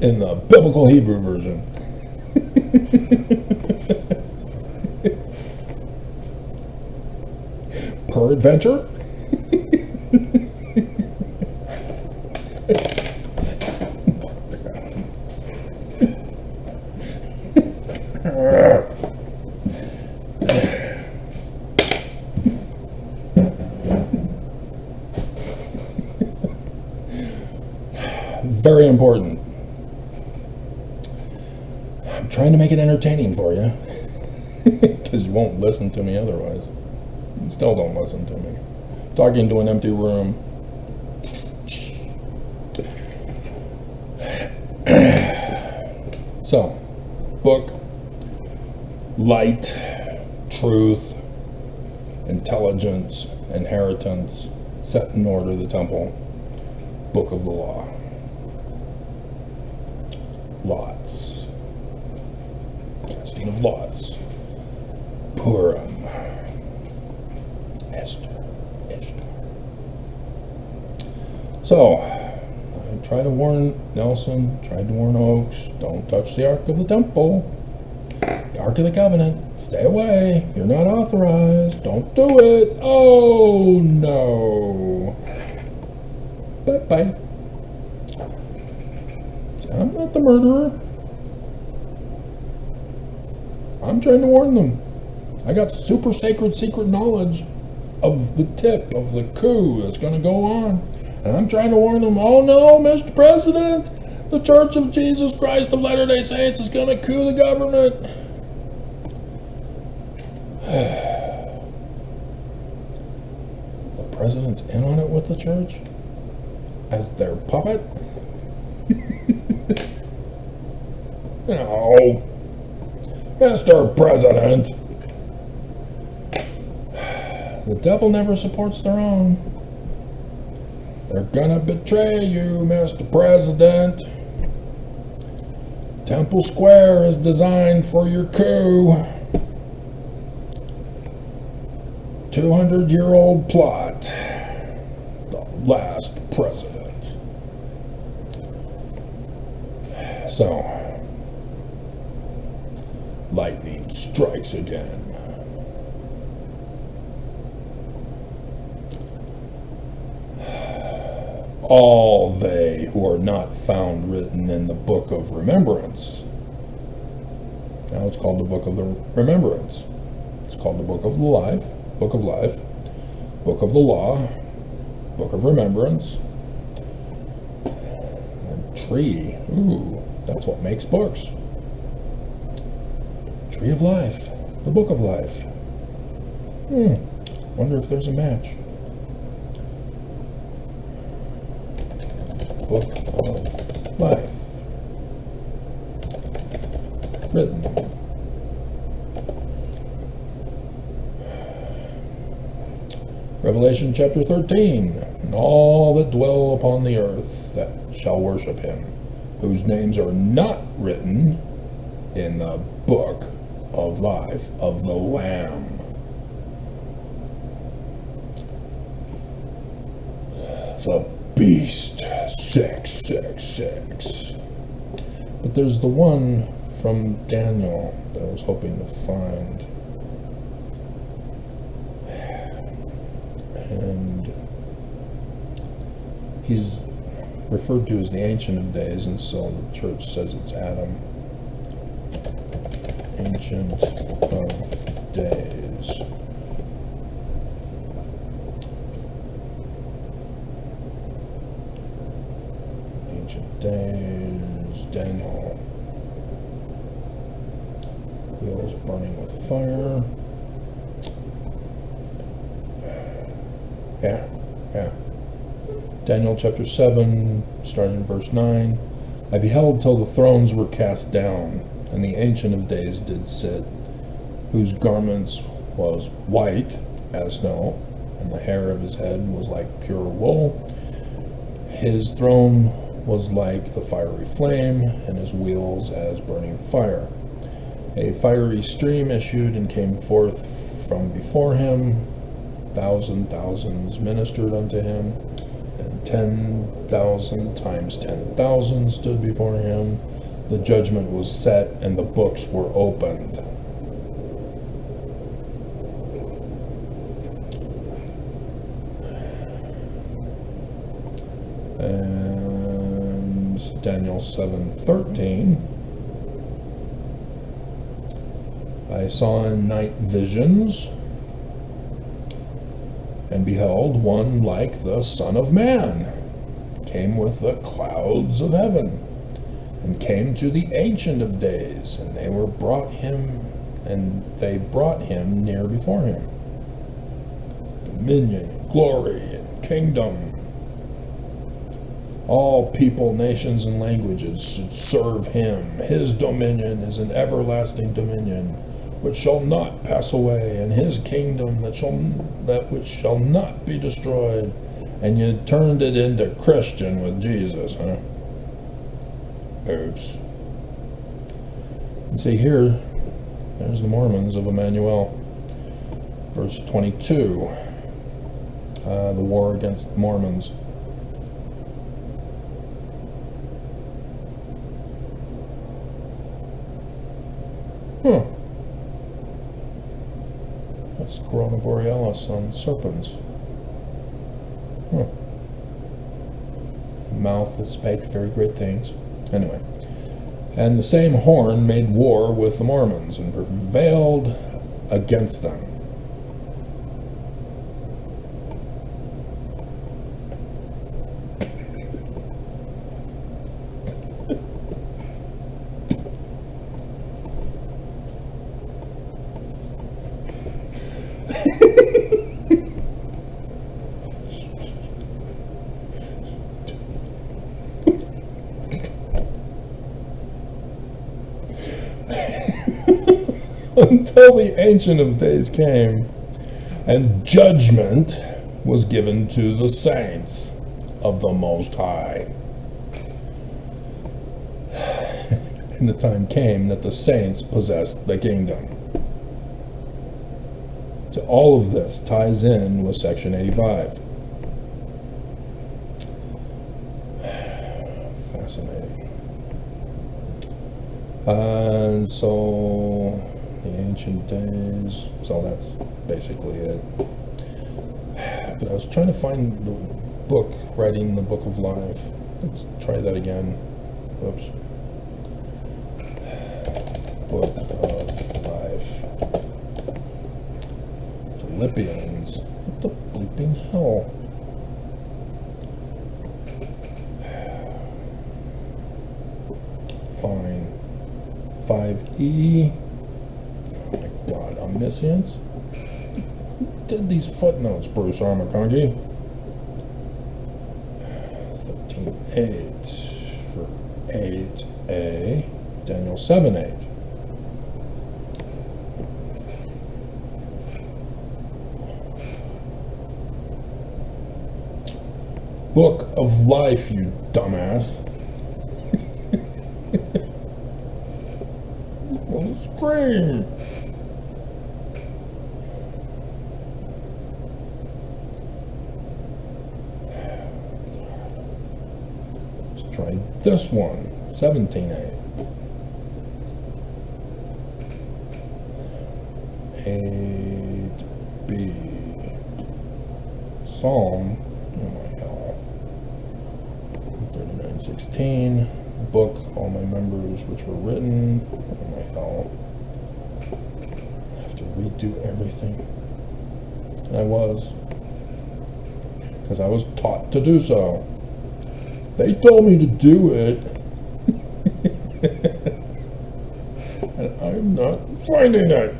in the biblical Hebrew version. Peradventure? Very important. I'm trying to make it entertaining for you, because you won't listen to me otherwise. You still don't listen to me. Talking to an empty room. So, book, light, truth, intelligence, inheritance, set in order the temple, book of the law. Lots. Casting of lots. Purim. Esther. So, I tried to warn Nelson, tried to warn Oaks, don't touch the Ark of the Temple. The Ark of the Covenant. Stay away. You're not authorized. Don't do it. Oh, no. Bye-bye. I'm not the murderer. I'm trying to warn them. I got super sacred secret knowledge of the tip of the coup that's going to go on. And I'm trying to warn them, oh no, Mr. President, the Church of Jesus Christ of Latter-day Saints is going to coup the government. The president's in on it with the church? As their puppet? No, Mr. President. The devil never supports their own. They're gonna betray you, Mr. President. Temple Square is designed for your coup. 200-year-old plot. The last president. So, lightning strikes again. All they who are not found written in the book of remembrance. Now it's called the book of the remembrance. It's called the book of the life, book of life, book of the law, book of remembrance. And tree, ooh, that's what makes books. Tree of life, the book of life. Wonder if there's a match. Book of life. Written. Revelation chapter 13. And all that dwell upon the earth that shall worship him, whose names are not written in the book of life of the Lamb. The beast 666. But there's the one from Daniel that I was hoping to find. And he's referred to as the Ancient of Days, and so the church says it's Adam. Ancient of Days. Ancient Days, Daniel. Wheels burning with fire. Yeah. Daniel chapter 7, starting in verse 9. I beheld till the thrones were cast down, and the Ancient of Days did sit, whose garments was white as snow, and the hair of his head was like pure wool. His throne was like the fiery flame, and his wheels as burning fire. A fiery stream issued and came forth from before him. Thousands ministered unto him, and 10,000 times 10,000 stood before him. The judgment was set, and the books were opened. And Daniel 7:13. I saw in night visions, and behold, one like the Son of Man came with the clouds of heaven, and came to the Ancient of Days, and they brought him near before him. Dominion, and glory, and kingdom. All people, nations, and languages should serve him. His dominion is an everlasting dominion, which shall not pass away, and his kingdom that which shall not be destroyed. And you turned it into Christian with Jesus, huh? Oops. And see here, there's the Mormons of Emmanuel. Verse 22, the war against Mormons. That's Corona Borealis on serpents. Mouth that spake very great things. Anyway. And the same horn made war with the Mormons and prevailed against them. Until the Ancient of Days came, and judgment was given to the saints of the Most High. And the time came that the saints possessed the kingdom. So all of this ties in with section 85. Fascinating. And so, the ancient days, so that's basically it. But I was trying to find the book, writing the Book of Life. Let's try that again. Whoops. Book of Life. Philippians. What the bleeping hell? Fine. 5E. Oh my god, omniscience? Who did these footnotes, Bruce Armacongi? 13.8 for 8A. Daniel 7.8. Book of Life, you dumbass. I want to scream. Let's try this one. 17A. 8B. Psalm. Oh my hell. 39:16. Book, all my members which were written. Oh my hell. I have to redo everything. And I was. Because I was taught to do so. They told me to do it. And I'm not finding it.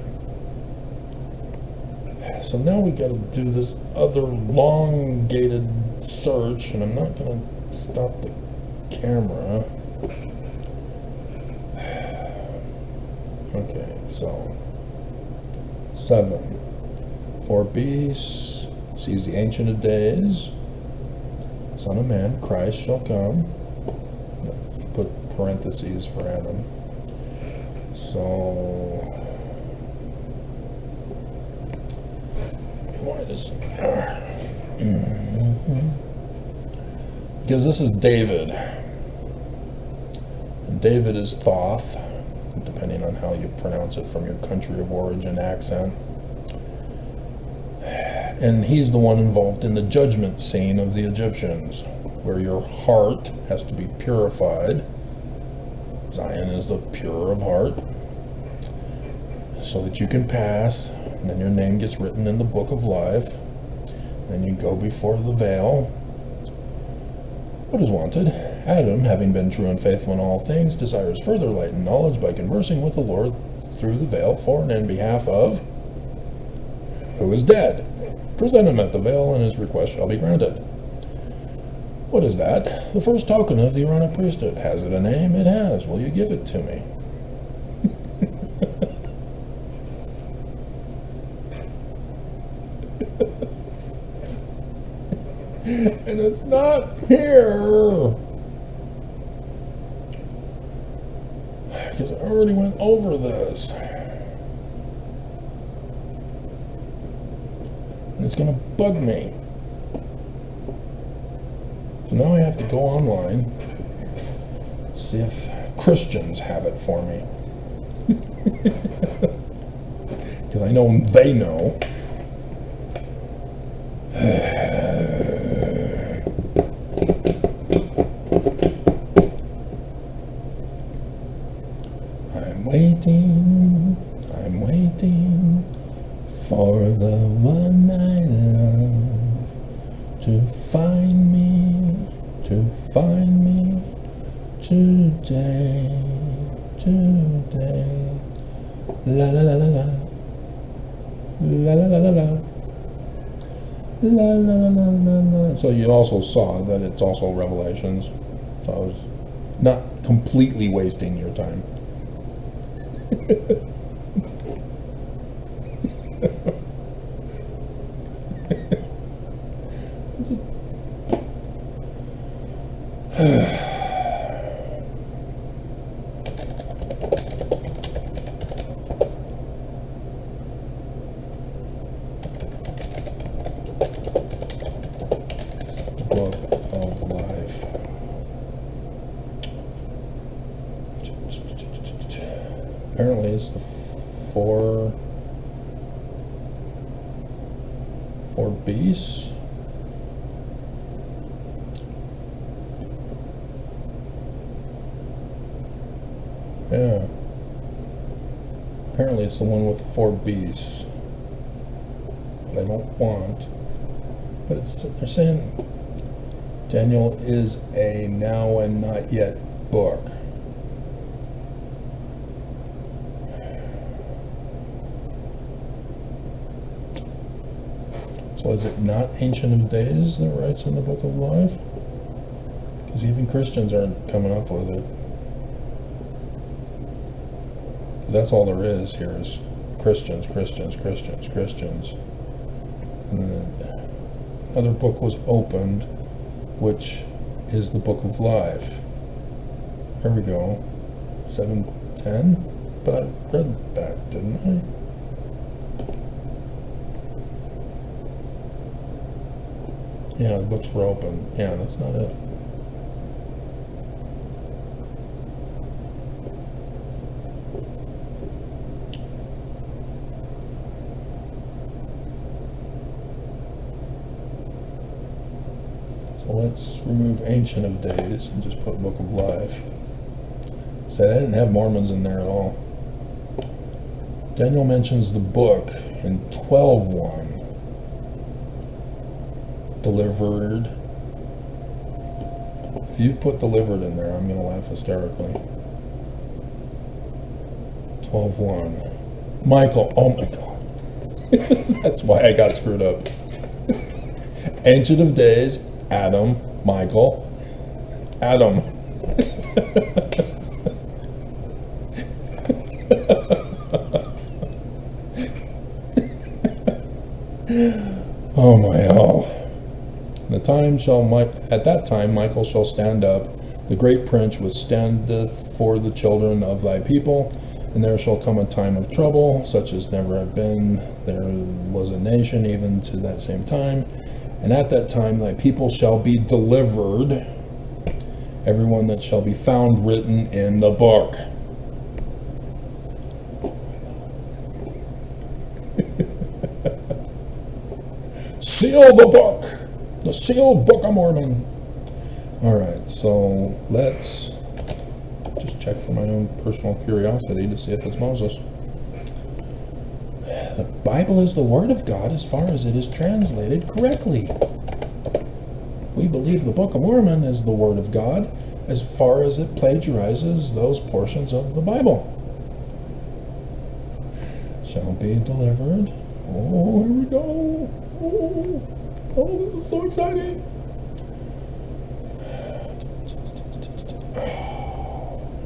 So now we gotta do this other elongated search, and I'm not gonna stop the camera. Okay, so 7. 4B sees the Ancient of Days, Son of Man, Christ shall come. He put parentheses for Adam. So why does because this is David, and David is Thoth, depending on how you pronounce it from your country of origin accent. And he's the one involved in the judgment scene of the Egyptians, where your heart has to be purified. Zion is the pure of heart, so that you can pass, and then your name gets written in the Book of Life. Then you go before the veil. What is wanted? Adam, having been true and faithful in all things, desires further light and knowledge by conversing with the Lord through the veil for and in behalf of who is dead. Present him at the veil, and his request shall be granted. What is that? The first token of the Aaronic priesthood. Has it a name? It has. Will you give it to me? And it's not here. Because I already went over this. And it's going to bug me. So now I have to go online, see if Christians have it for me. Because I know they know. I'm waiting for the one I love to find me today. La la la la la. La la la la la. La la la la la la. So you also saw that it's also Revelations. So I was not completely wasting your time. Book of Life. it's the four beasts. Yeah. Apparently it's the one with the 4 beasts. But I don't want. But they're saying Daniel is a now and not yet book. So is it not Ancient of Days that writes in the Book of Life? Because even Christians aren't coming up with it. Because that's all there is here is Christians. And then another book was opened, which is the Book of Life. There we go. 7:10? But I read that, didn't I? Yeah, the books were open. Yeah, that's not it. So let's remove Ancient of Days and just put Book of Life. So they didn't have Mormons in there at all. Daniel mentions the book in 12:1. Delivered. If you put delivered in there, I'm going to laugh hysterically. 12:1. Michael. Oh my God. That's why I got screwed up. Ancient of Days. Adam. Michael. Adam. Oh my all. At that time Michael shall stand up, the great prince which standeth for the children of thy people, and there shall come a time of trouble, such as never had been. There was a nation even to that same time, and at that time thy people shall be delivered, everyone that shall be found written in the book. Seal the book. The sealed Book of Mormon. Alright, so let's just check for my own personal curiosity to see if it's Moses. The Bible is the Word of God as far as it is translated correctly. We believe the Book of Mormon is the Word of God as far as it plagiarizes those portions of the Bible. Shall be delivered. Oh, here we go. Oh, this is so exciting.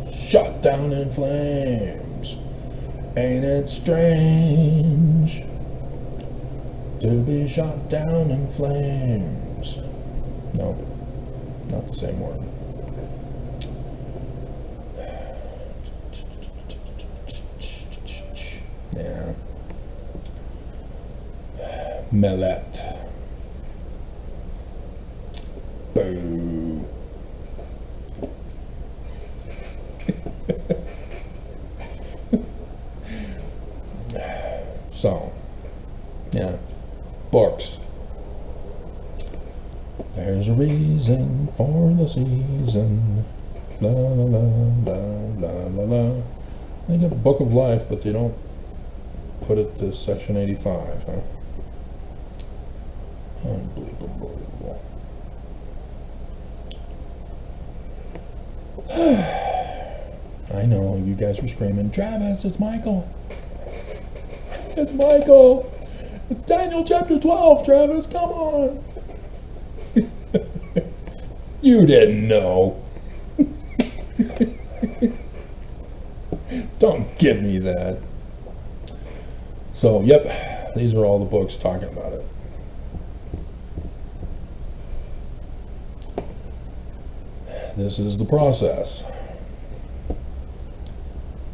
Shot down in flames. Ain't it strange to be shot down in flames? Nope, not the same word. Yeah. Millet. Boo. So, yeah, books. There's a reason for the season. La la la la la la la. They get Book of Life, but they don't put it to section 85, huh? Unbelievable. I know, you guys were screaming, Travis, it's Michael. It's Michael. It's Daniel chapter 12, Travis, come on. You didn't know. Don't give me that. So, yep, these are all the books talking about it. This is the process.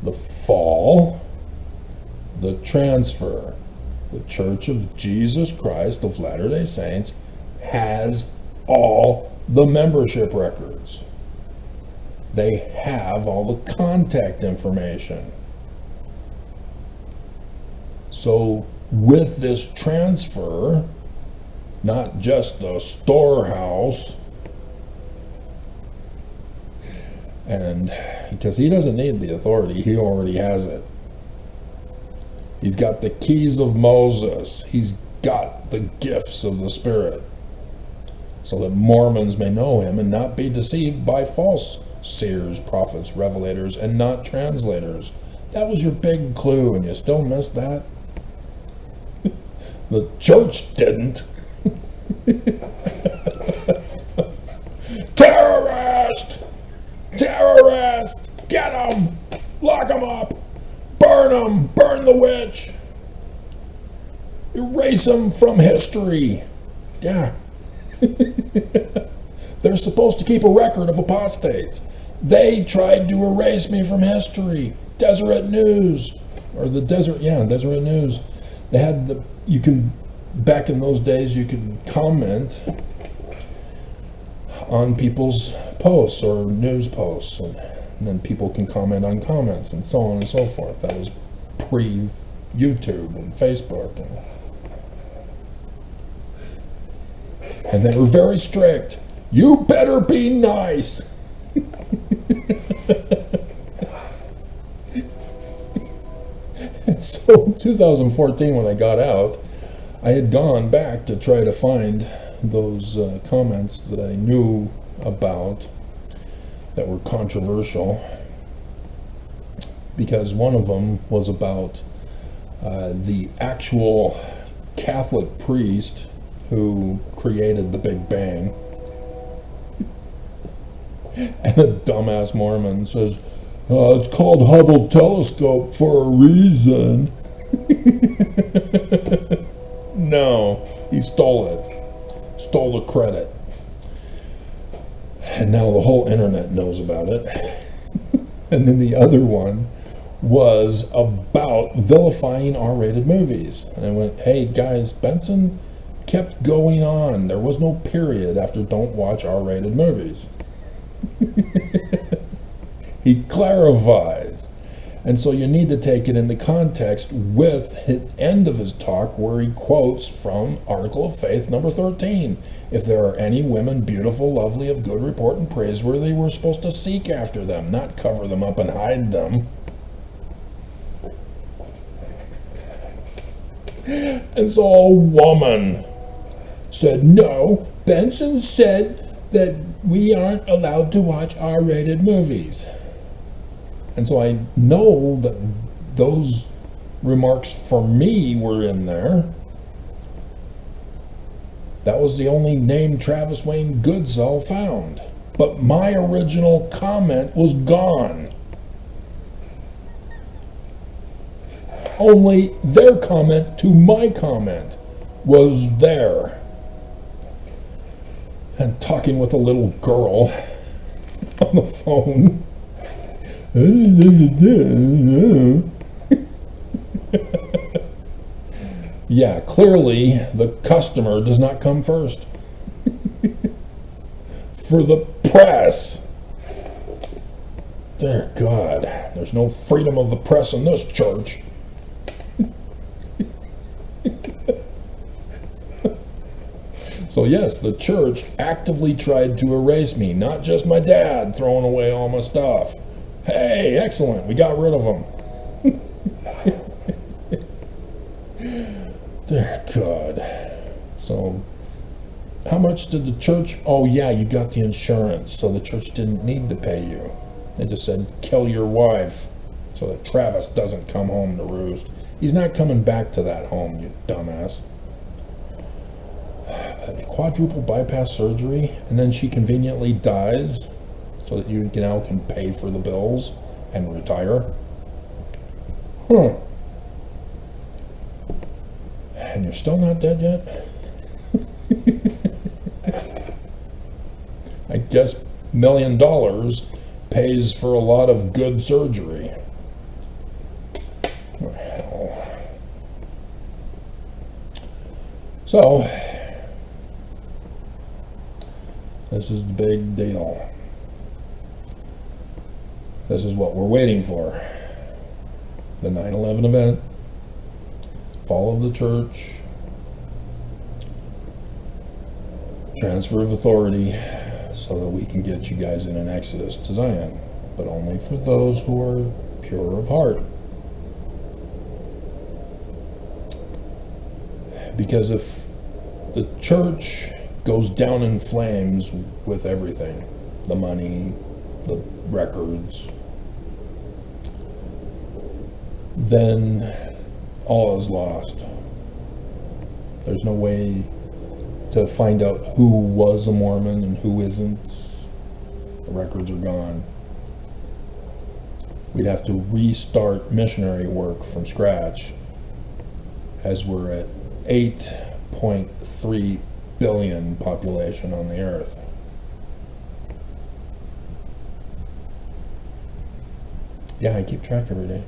The fall, the transfer. The Church of Jesus Christ of Latter-day Saints has all the membership records. They have all the contact information. So with this transfer, not just the storehouse, and because he doesn't need the authority, he already has it. He's got the keys of Moses. He's got the gifts of the Spirit, so that Mormons may know him and not be deceived by false seers, prophets, revelators, and not translators. That was your big clue, and you still missed that? The church didn't. Terrorist! Terrorist! Get them! Lock them up! Burn them! Burn the witch! Erase them from history! Yeah. They're supposed to keep a record of apostates. They tried to erase me from history. Deseret News, or the Deseret News. They had back in those days, you could comment on people's posts or news posts, and then people can comment on comments and so on and so forth. That was pre-YouTube and Facebook. And they were very strict. You better be nice. And so in 2014, when I got out, I had gone back to try to find those comments that I knew about that were controversial, because one of them was about the actual Catholic priest who created the Big Bang. And a dumbass Mormon says, it's called Hubble telescope for a reason. No, he stole it. Stole the credit. And now the whole internet knows about it. And then the other one was about vilifying R-rated movies. And I went, hey guys, Benson kept going on. There was no period after don't watch R-rated movies. He clarifies. And so you need to take it into context with the end of his talk, where he quotes from Article of Faith number 13. If there are any women beautiful, lovely, of good report and praiseworthy, we're supposed to seek after them, not cover them up and hide them. And so a woman said, no, Benson said that we aren't allowed to watch R-rated movies. And so I know that those remarks for me were in there. That was the only name Travis Wayne Goodsell found. But my original comment was gone. Only their comment to my comment was there. And talking with a little girl on the phone. Yeah, clearly the customer does not come first. For the press. Dear God, there's no freedom of the press in this church. So yes, the church actively tried to erase me, not just my dad throwing away all my stuff. Hey, excellent, we got rid of him. Dear God. So, how much did the church... Oh yeah, you got the insurance, so the church didn't need to pay you. They just said, kill your wife, so that Travis doesn't come home to roost. He's not coming back to that home, you dumbass. Quadruple bypass surgery, and then she conveniently dies so that you now can pay for the bills and retire. Huh. And you're still not dead yet? I guess $1 million pays for a lot of good surgery. Oh, hell. So, this is the big deal. This is what we're waiting for. The 9/11 event. fall of the church, transfer of authority, so that we can get you guys in an exodus to Zion, but only for those who are pure of heart. Because if the church goes down in flames with everything, the money, the records, then all is lost. There's no way to find out who was a Mormon and who isn't. The records are gone. We'd have to restart missionary work from scratch, as we're at 8.3 billion population on the earth. Yeah, I keep track every day.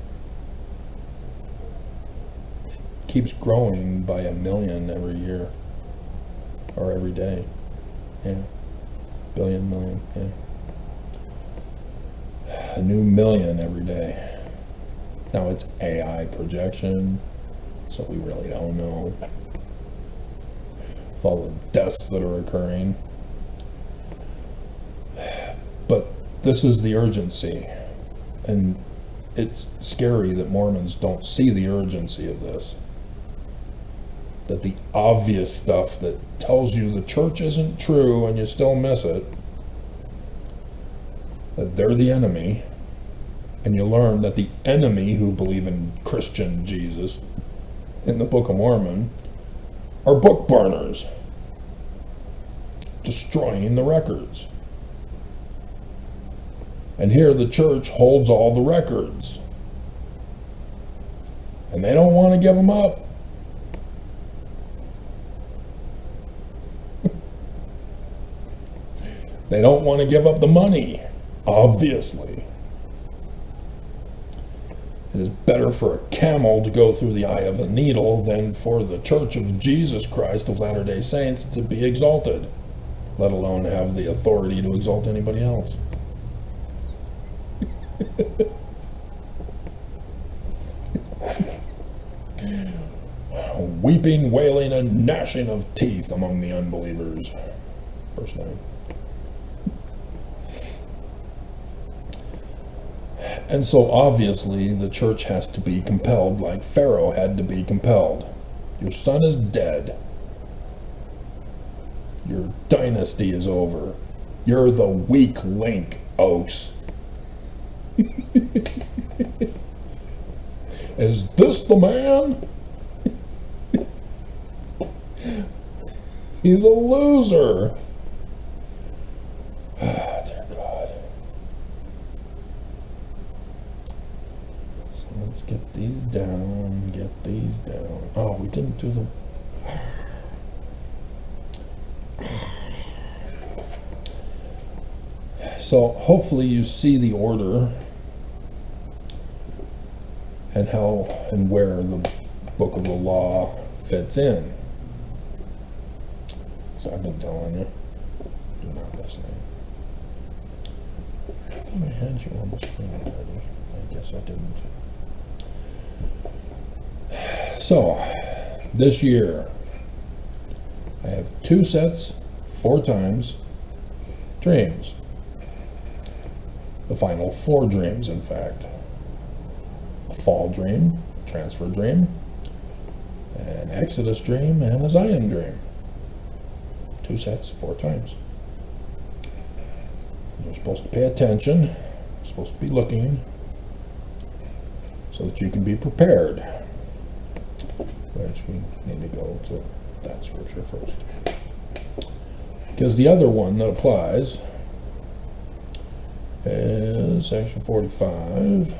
It keeps growing by 1 million every year. Or every day. Yeah. Billion, million, yeah. A new million every day. Now it's AI projection, so we really don't know. With all the deaths that are occurring. But this is the urgency. And it's scary that Mormons don't see the urgency of this. That the obvious stuff that tells you the church isn't true and you still miss it, that they're the enemy, and you learn that the enemy who believe in Christian Jesus in the Book of Mormon are book burners, destroying the records. And here the church holds all the records, and they don't want to give them up. They don't want to give up the money, obviously. It is better for a camel to go through the eye of a needle than for the Church of Jesus Christ of Latter-day Saints to be exalted, let alone have the authority to exalt anybody else. Weeping, wailing, and gnashing of teeth among the unbelievers. Verse 9. And so obviously the church has to be compelled, like Pharaoh had to be compelled. Your son is dead. Your dynasty is over. You're the weak link, Oaks. Is this the man? He's a loser. Ah, dear God. So let's get these down, get these down. Oh, we didn't do the... So hopefully you see the order and how and where the book of the law fits in. So I've been telling you, you're not listening. I thought I had you on the screen already. I guess I didn't. So, this year, I have 2 sets, 4 times, dreams. The final 4 dreams, in fact. A fall dream, transfer dream, an Exodus dream, and a Zion dream. 2 sets, 4 times. You're supposed to pay attention. You're supposed to be looking so that you can be prepared. Which we need to go to that scripture first. Because the other one that applies is section 45.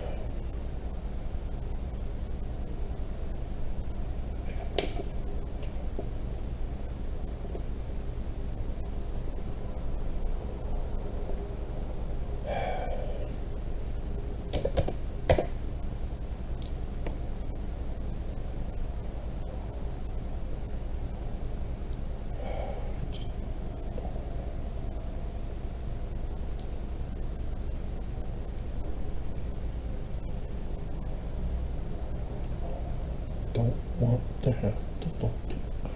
don't want to have to look it up.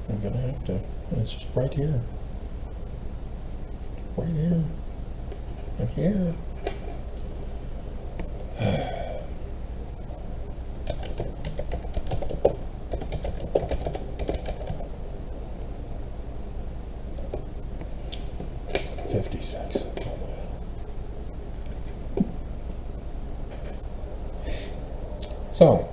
I'm gonna have to. It's just right here. Right here. I'm here. 56. So,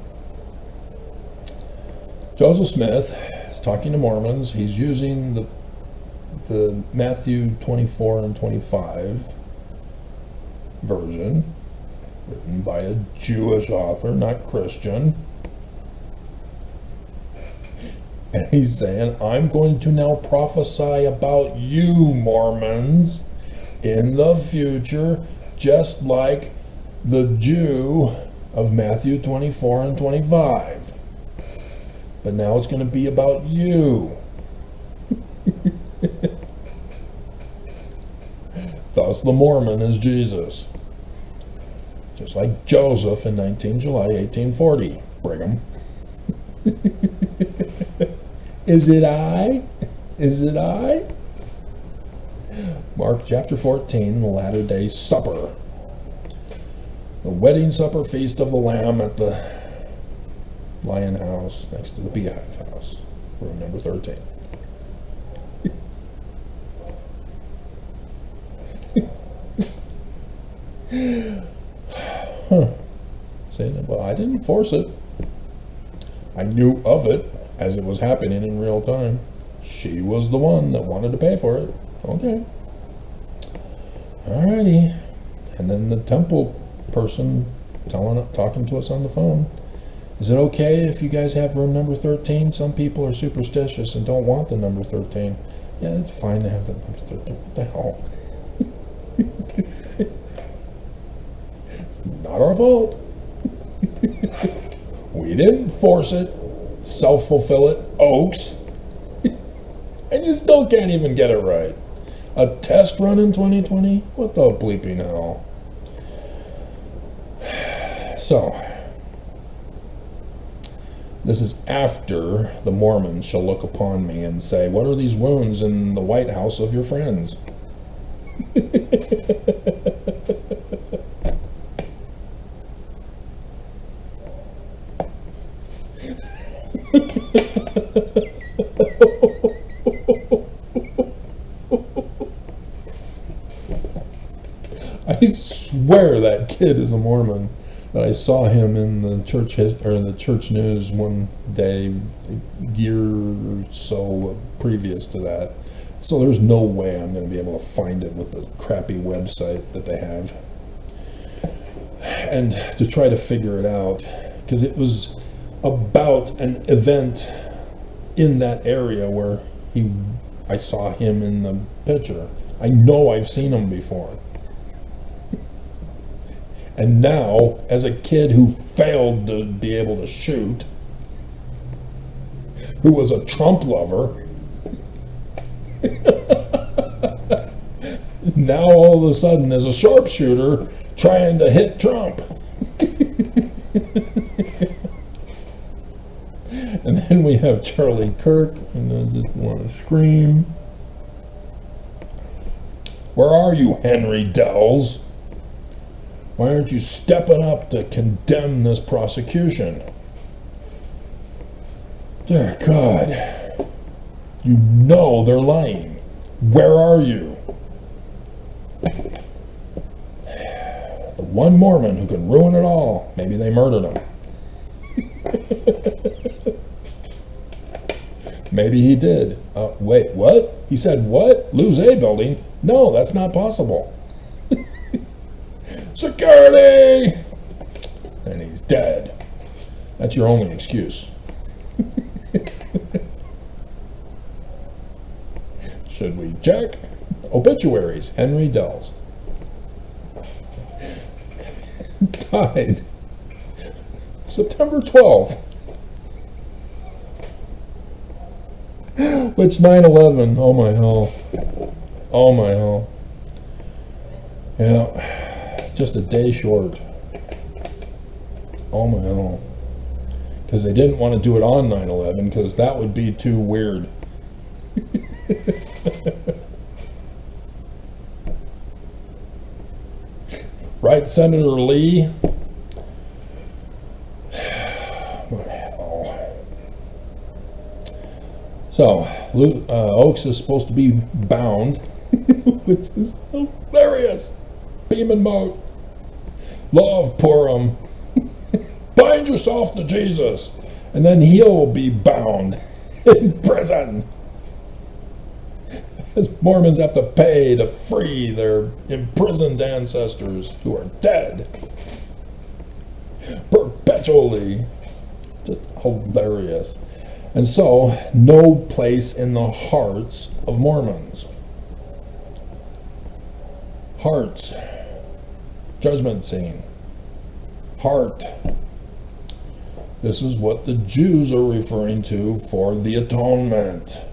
Joseph Smith is talking to Mormons. He's using the Matthew 24 and 25 version, written by a Jewish author, not Christian. And he's saying, I'm going to now prophesy about you, Mormons, in the future, just like the Jew of Matthew 24 and 25. But now it's going to be about you. Thus the Mormon is Jesus. Just like Joseph in 19 July 1840. Brigham. Is it I? Is it I? Mark chapter 14, the Latter-day Supper. The wedding supper feast of the Lamb at the Lion House next to the Beehive House, room number 13. Saying, well, I didn't force it. I knew of it as it was happening in real time. She was the one that wanted to pay for it. Okay. Alrighty. And then the temple person talking to us on the phone. Is it okay if you guys have room number 13? Some people are superstitious and don't want the number 13. Yeah, it's fine to have the number 13. What the hell? It's not our fault. We didn't force it. Self-fulfill it, Oaks. And you still can't even get it right. A test run in 2020? What the bleeping hell? So, this is after the Mormons shall look upon me and say, what are these wounds in the White House of your friends? I swear that kid is a Mormon. That I saw him in the church news one day, a year or so previous to that. So there's no way I'm going to be able to find it with the crappy website that they have, and to try to figure it out, because it was about an event in that area where I saw him in the picture. I know I've seen him before. And now, as a kid who failed to be able to shoot, who was a Trump lover, now all of a sudden is a sharpshooter trying to hit Trump. And then we have Charlie Kirk, and I just want to scream. Where are you, Henry Dells? Why aren't you stepping up to condemn this prosecution? Dear God, you know they're lying. Where are you? The one Mormon who can ruin it all. Maybe they murdered him. Maybe he did. Wait, what? He said what? Lose a building? No, that's not possible. Security! And he's dead. That's your only excuse. Should we check? Obituaries. Henry Dells. Died September 12th. Which 9/11? Oh my hell. Oh my hell. Yeah. Just a day short. Oh my God. Because they didn't want to do it on 9/11 because that would be too weird. Right, Senator Lee? What the hell? So, Oaks is supposed to be bound, which is hilarious. Beam mode. Law of Purim. Bind yourself to Jesus, and then he'll be bound in prison. As Mormons have to pay to free their imprisoned ancestors who are dead. Perpetually. Just hilarious. And so, no place in the hearts of Mormons. Hearts. Judgment scene. Heart. This is what the Jews are referring to for the atonement.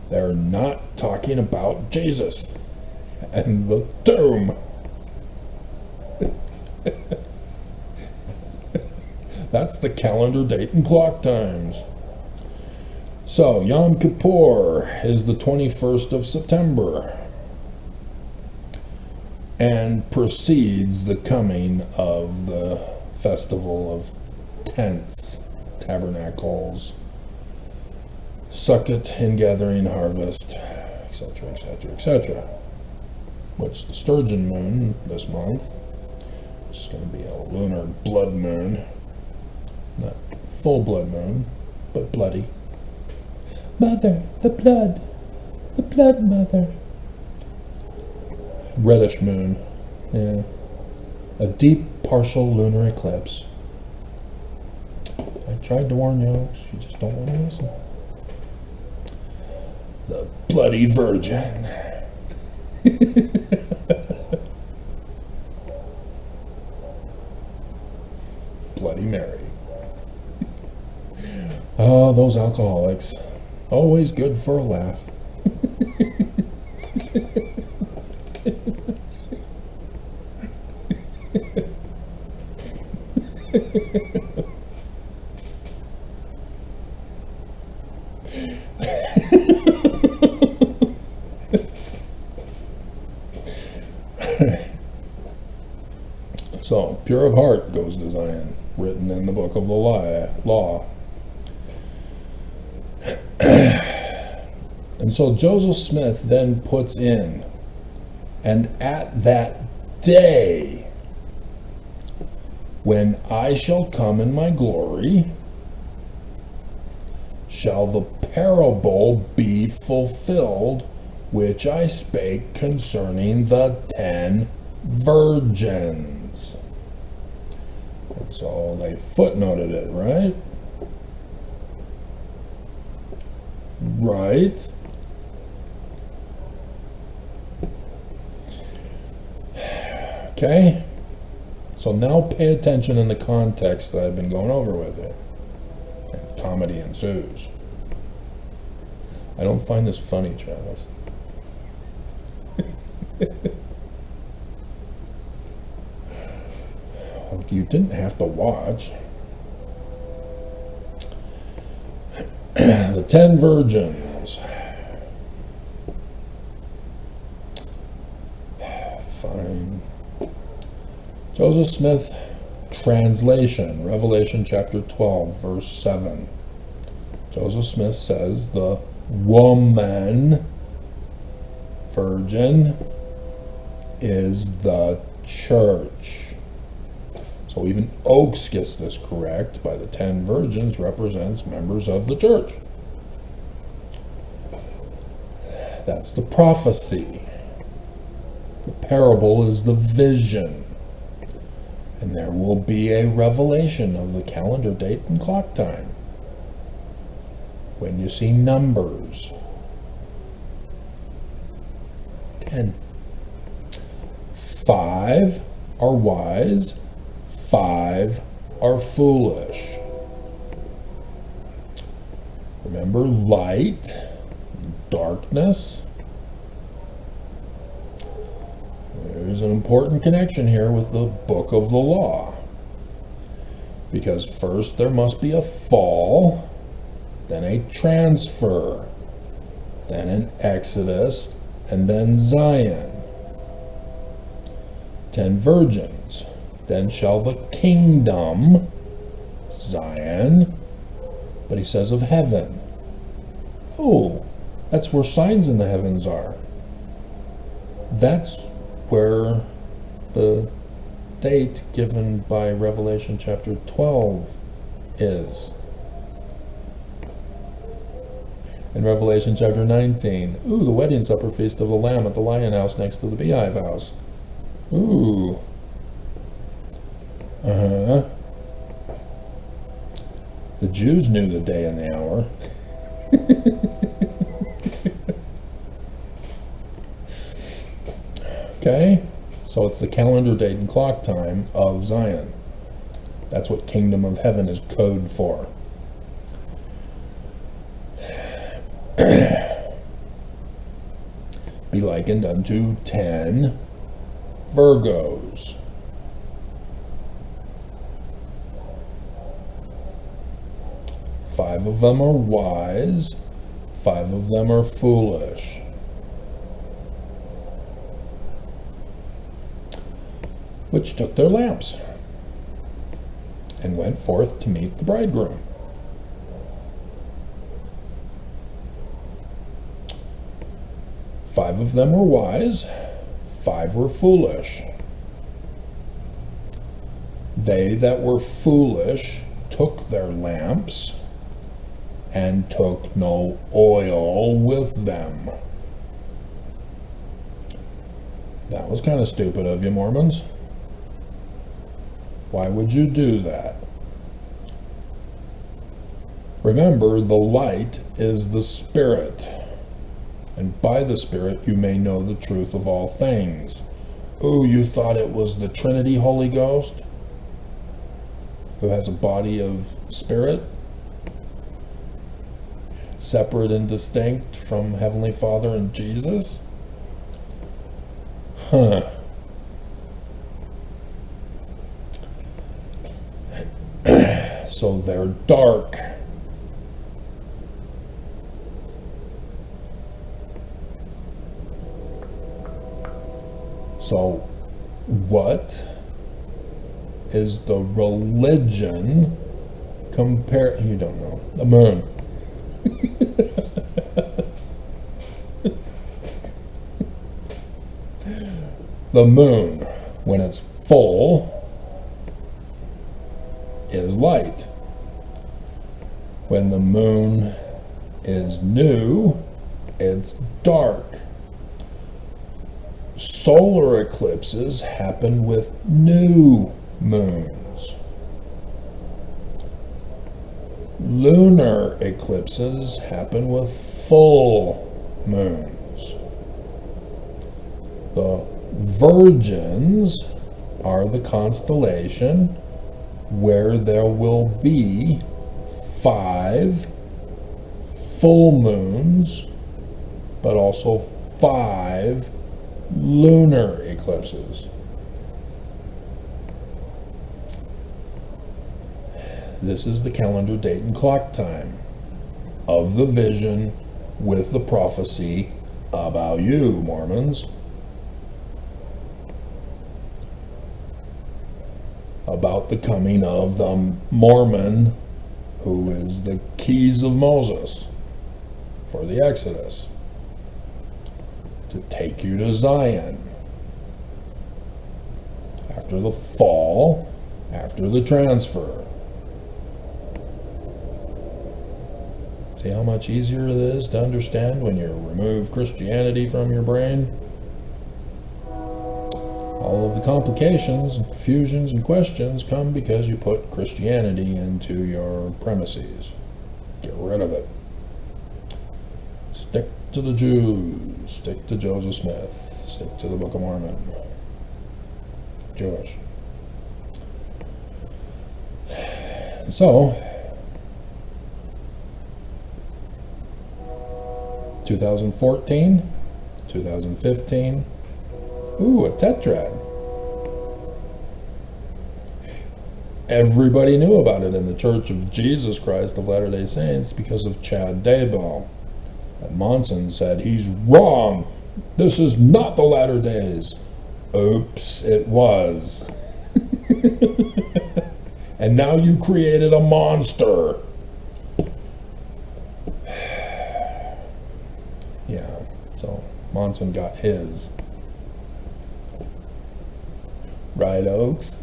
They're not talking about Jesus and the tomb. That's the calendar date and clock times. So, Yom Kippur is the 21st of September and precedes the coming of the Festival of Tents, Tabernacles, Sukkot, Ingathering, Harvest, etc., etc., etc. Which the Sturgeon moon this month, which is going to be a lunar blood moon, not full blood moon, but bloody. Mother, the blood mother. Reddish moon, yeah. A deep partial lunar eclipse. I tried to warn you, Oaks. You just don't want to listen. The Bloody Virgin. Bloody Mary. Oh, those alcoholics. Always good for a laugh. So, pure of heart goes to Zion, written in the book of the law. And so Joseph Smith then puts in, and at that day, when I shall come in my glory, shall the parable be fulfilled which I spake concerning the 10 virgins. And so they footnoted it, right? Right. Okay. So now pay attention in the context that I've been going over with it. And comedy ensues. I don't find this funny, Travis. You didn't have to watch. The 10 virgins. Fine. Joseph Smith translation, Revelation chapter 12, verse 7. Joseph Smith says the woman virgin is the church. So even Oaks gets this correct by the 10 virgins represents members of the church. That's the prophecy. The parable is the vision. And there will be a revelation of the calendar date and clock time. When you see numbers. 10. 5 are wise. 5 are foolish. Remember light, darkness. There there's an important connection here with the book of the law. Because first there must be a fall, then a transfer, then an exodus, and then Zion. 10 virgins, then shall the kingdom, Zion, but he says of heaven. Oh, that's where signs in the heavens are. That's where the date given by Revelation chapter 12 is. In Revelation chapter 19, the wedding supper feast of the Lamb at the Lion House next to the Beehive House. Ooh. The Jews knew the day and the hour. Okay, so it's the calendar date and clock time of Zion. That's what kingdom of heaven is code for. Be likened unto 10 Virgos. Five of them are wise, 5 of them are foolish. Which took their lamps and went forth to meet the bridegroom. Five of them were wise, 5 were foolish. They that were foolish took their lamps and took no oil with them. That was kind of stupid of you, Mormons. Why would you do that? Remember, the light is the Spirit, and by the Spirit you may know the truth of all things. Oh, you thought it was the Trinity Holy Ghost, who has a body of Spirit, separate and distinct from Heavenly Father and Jesus? So they're dark. So what is the religion you don't know. The moon. The moon, when it's full, is light. When the moon is new, it's dark. Solar eclipses happen with new moons. Lunar eclipses happen with full moons. The virgins are the constellation where there will be 5 full moons, but also 5 lunar eclipses. This is the calendar date and clock time of the vision with the prophecy about you, Mormons. About the coming of the Mormon, who is the keys of Moses for the Exodus, to take you to Zion after the fall, after the transfer. See how much easier it is to understand when you remove Christianity from your brain? All of the complications and confusions and questions come because you put Christianity into your premises. Get rid of it. Stick to the Jews. Stick to Joseph Smith. Stick to the Book of Mormon. Jewish. So, 2014, 2015, Ooh, a tetrad. Everybody knew about it in the Church of Jesus Christ of Latter-day Saints because of Chad Daybell. And Monson said, he's wrong. This is not the Latter Days. Oops, it was. And now you created a monster. Yeah, so Monson got his. Right, Oaks?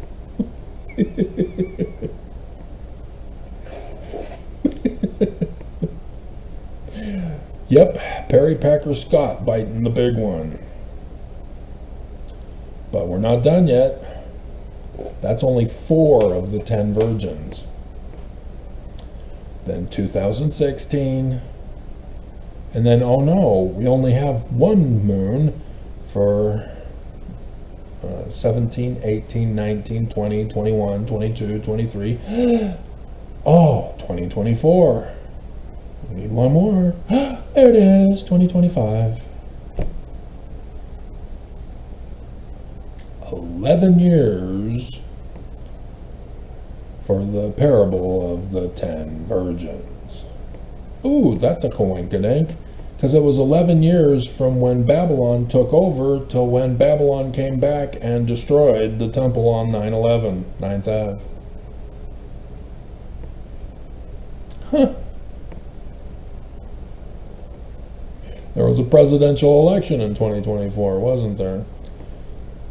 Yep, Perry Packer Scott biting the big one. But we're not done yet. That's only 4 of the 10 virgins. Then 2016. And then, oh no, we only have 1 moon for 17, 18, 19, 20, 21, 22, 23. Oh, 2024. We need 1 more. There it is, 2025. 11 years for the parable of the 10 virgins. Ooh, that's a coinkydink, because it was 11 years from when Babylon took over till when Babylon came back and destroyed the temple on 9/11, 9th Ave. Huh. There was a presidential election in 2024, wasn't there?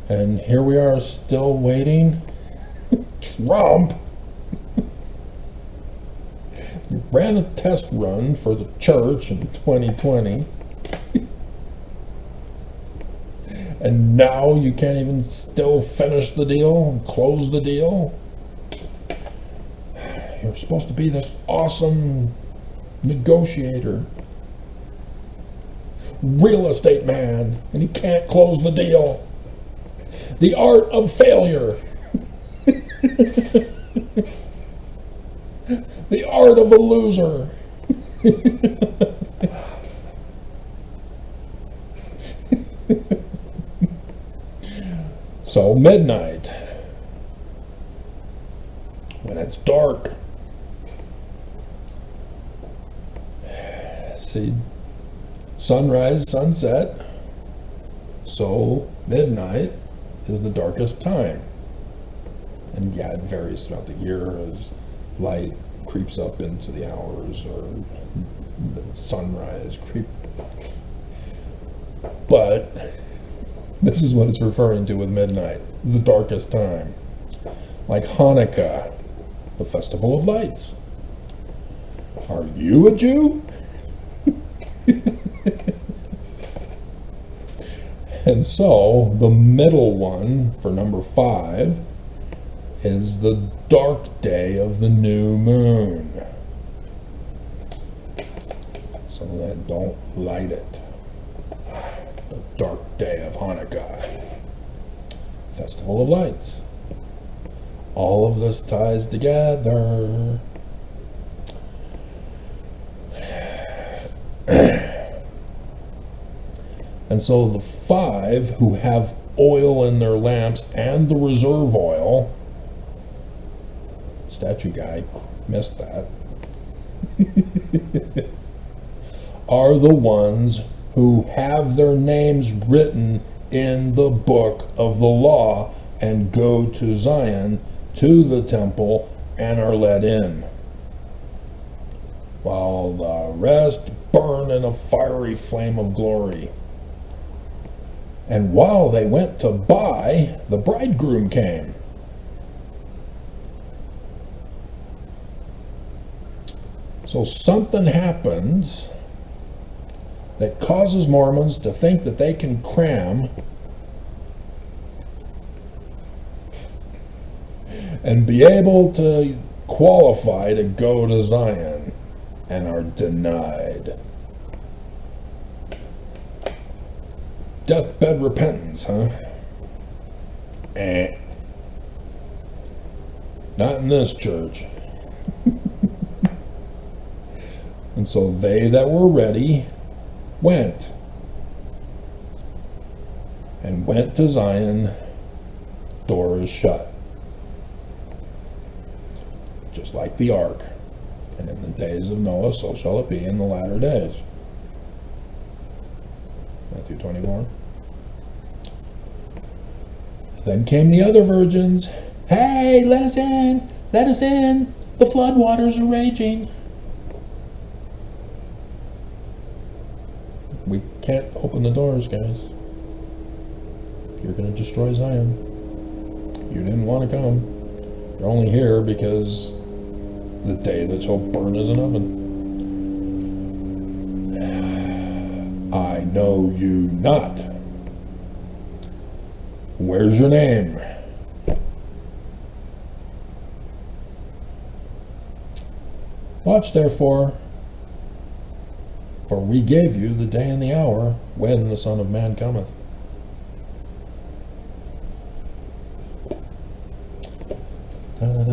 And here we are still waiting. Trump ran a test run for the church in 2020. And now you can't even still finish the deal and close the deal. You're supposed to be this awesome negotiator, real estate man, and he can't close the deal. The art of failure. The art of a loser. So midnight, when it's dark, see, sunrise, sunset, so midnight is the darkest time. And yeah, it varies throughout the year as light creeps up into the hours or the sunrise creep. But this is what it's referring to with midnight, the darkest time. Like Hanukkah, the festival of lights. Are you a Jew? And so the middle one for number 5 is the dark day of the new moon. So that don't light it. The dark day of Hanukkah. Festival of Lights. All of this ties together. And so the 5 who have oil in their lamps and the reserve oil, statue guy missed that, are the ones who have their names written in the book of the law and go to Zion, to the temple, and are let in, while the rest burn in a fiery flame of glory. And while they went to buy, the bridegroom came. So something happens that causes Mormons to think that they can cram and be able to qualify to go to Zion, and are denied. Deathbed repentance, huh? Not in this church. And so they that were ready went. And and went to Zion, door is shut. Just like the ark. And in the days of Noah, so shall it be in the latter days. Matthew 24. Then came the other virgins. Hey, let us in! Let us in! The flood waters are raging. We can't open the doors, guys. You're going to destroy Zion. You didn't want to come. You're only here because the day that shall burn as an oven. I know you not. Where's your name? Watch therefore, for we gave you the day and the hour when the Son of Man cometh. And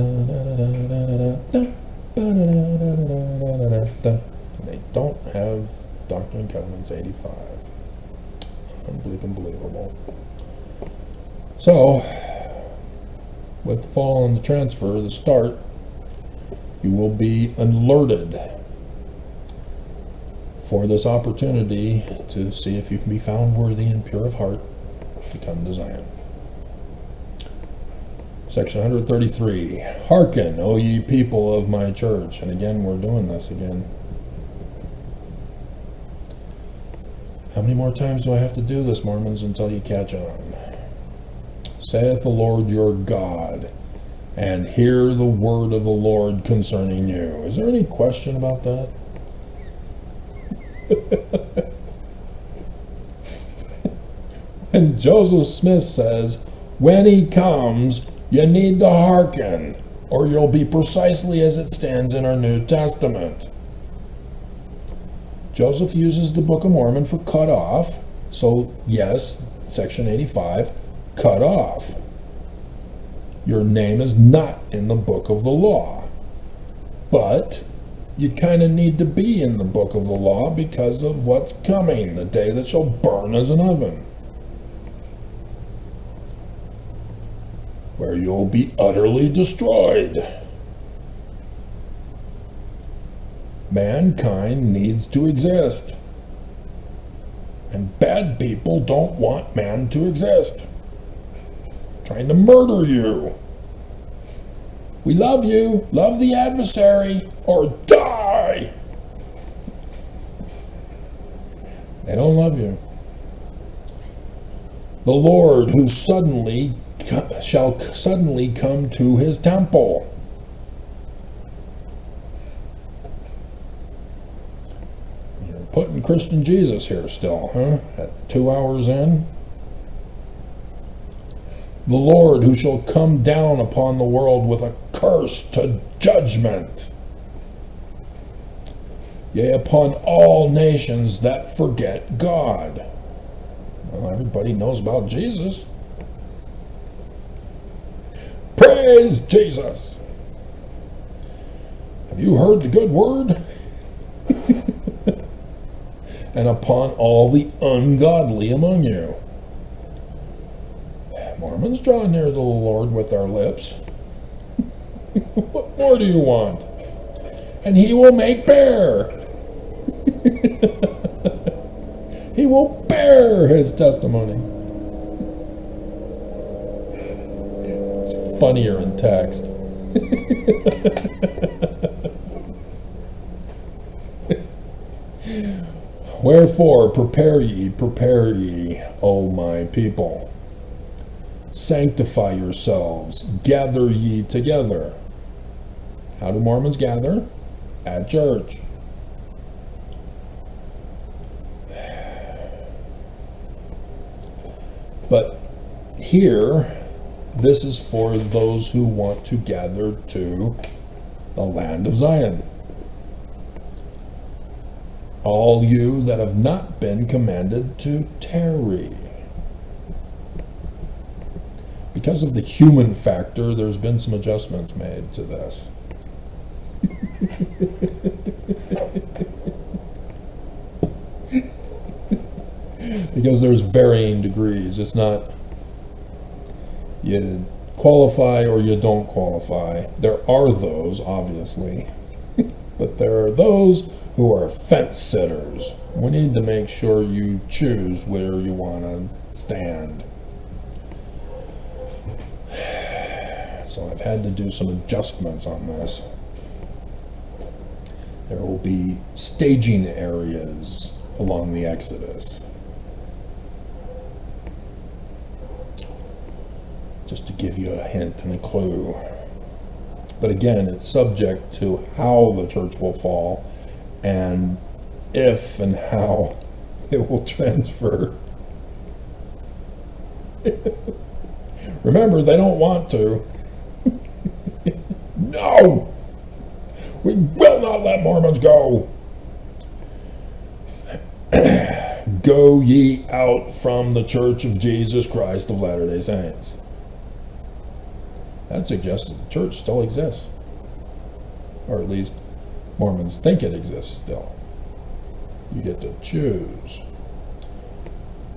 they don't have Doctrine and Covenants 85. Unbelievable. So, with the fall and the transfer, the start, you will be alerted for this opportunity to see if you can be found worthy and pure of heart to come to Zion. Section 133. Hearken, O ye people of my church. And again, we're doing this again. How many more times do I have to do this, Mormons, until you catch on? Saith the Lord your God, and hear the word of the Lord concerning you. Is there any question about that? And Joseph Smith says, when he comes, you need to hearken, or you'll be precisely as it stands in our New Testament. Joseph uses the Book of Mormon for cut off, so yes, section 85, cut off. Your name is not in the book of the law, but you kind of need to be in the book of the law because of what's coming, the day that shall burn as an oven, where you'll be utterly destroyed. Mankind needs to exist, and bad people don't want man to exist. Trying to murder you. We love you, love the adversary, or die. They don't love you. The Lord who shall suddenly come to his temple. You're putting Christian Jesus here still, huh? At 2 hours in. The Lord who shall come down upon the world with a curse to judgment. Yea, upon all nations that forget God. Well, everybody knows about Jesus. Praise Jesus! Have you heard the good word? And upon all the ungodly among you. Mormons draw near to the Lord with their lips. What more do you want? And he will make bare. He will bear his testimony. It's funnier in text. Wherefore prepare ye, O my people. Sanctify yourselves, gather ye together. How do Mormons gather? At church. But here, this is for those who want to gather to the land of Zion. All you that have not been commanded to tarry. Because of the human factor, there's been some adjustments made to this. because there's varying degrees. It's not you qualify or you don't qualify. There are those, obviously, but there are those who are fence sitters. We need to make sure you choose where you want to stand. So I've had to do some adjustments on this. There will be staging areas along the Exodus. Just to give you a hint and a clue. But again, it's subject to how the church will fall and if and how it will transfer. Remember, they don't want to. No! We will not let Mormons go! Go ye out from the Church of Jesus Christ of Latter-day Saints. That suggests that the church still exists. Or at least Mormons think it exists still. You get to choose.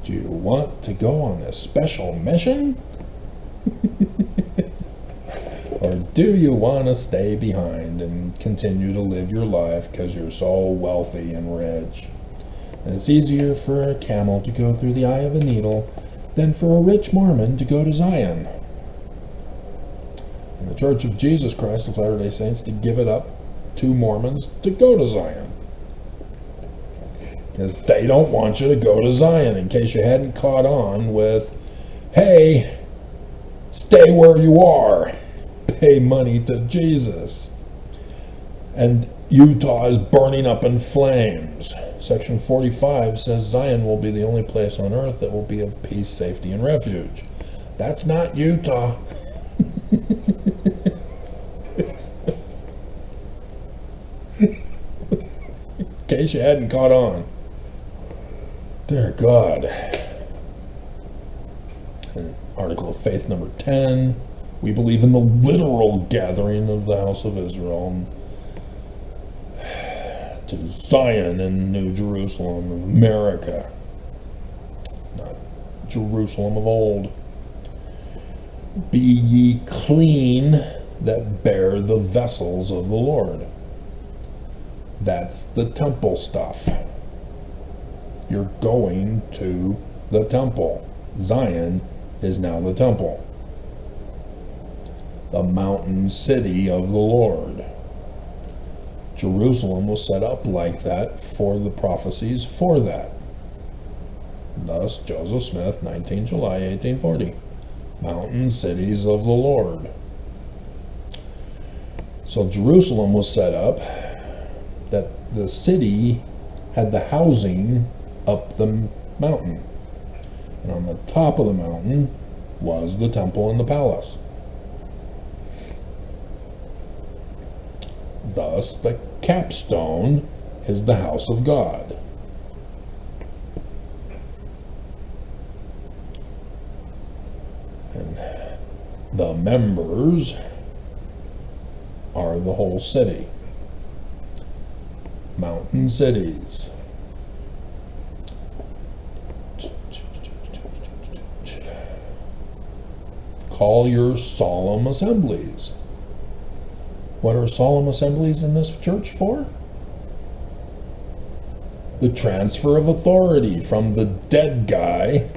Do you want to go on a special mission? Or do you want to stay behind and continue to live your life because you're so wealthy and rich? And it's easier for a camel to go through the eye of a needle than for a rich Mormon to go to Zion. And the Church of Jesus Christ of Latter-day Saints to give it up to Mormons to go to Zion. Because they don't want you to go to Zion, in case you hadn't caught on with, hey, stay where you are. Pay money to Jesus. And Utah is burning up in flames. Section 45 says Zion will be the only place on earth that will be of peace, safety, and refuge. That's not Utah. In case you hadn't caught on. Dear God. And Article of Faith number 10. We believe in the literal gathering of the house of Israel to Zion in New Jerusalem of America, not Jerusalem of old. Be ye clean that bear the vessels of the Lord. That's the temple stuff. You're going to the temple. Zion is now the temple. The mountain city of the Lord. Jerusalem was set up like that for the prophecies for that. Thus, Joseph Smith, 19 July 1840. Mountain cities of the Lord. So Jerusalem was set up that the city had the housing up the mountain. And on the top of the mountain was the temple and the palace. Thus, the capstone is the house of God. And the members are the whole city. Mountain cities. Call your solemn assemblies. What are solemn assemblies in this church for? The transfer of authority from the dead guy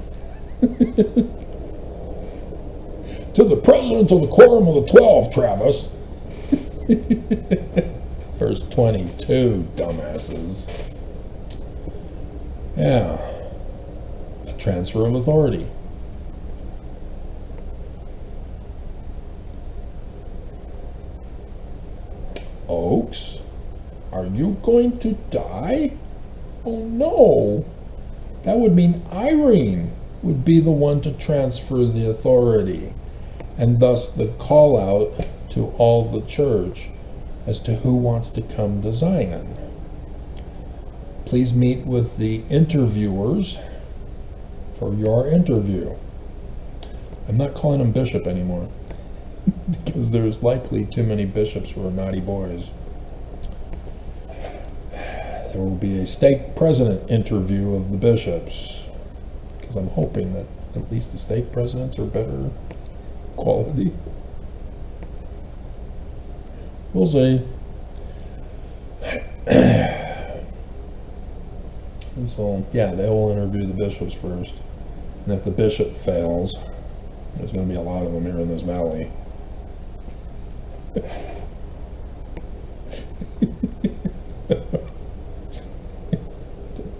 to the president of the Quorum of the 12, Travis. Verse 22, dumbasses. Yeah. A transfer of authority. Oaks, are you going to die? Oh no! That would mean Irene would be the one to transfer the authority, and thus the call out to all the church as to who wants to come to Zion. Please meet with the interviewers for your interview. I'm not calling them bishop anymore. Because there's likely too many bishops who are naughty boys. There will be a stake president interview of the bishops. because I'm hoping that at least the stake presidents are better quality. We'll see. So, yeah, they will interview the bishops first. And if the bishop fails, there's going to be a lot of them here in this valley.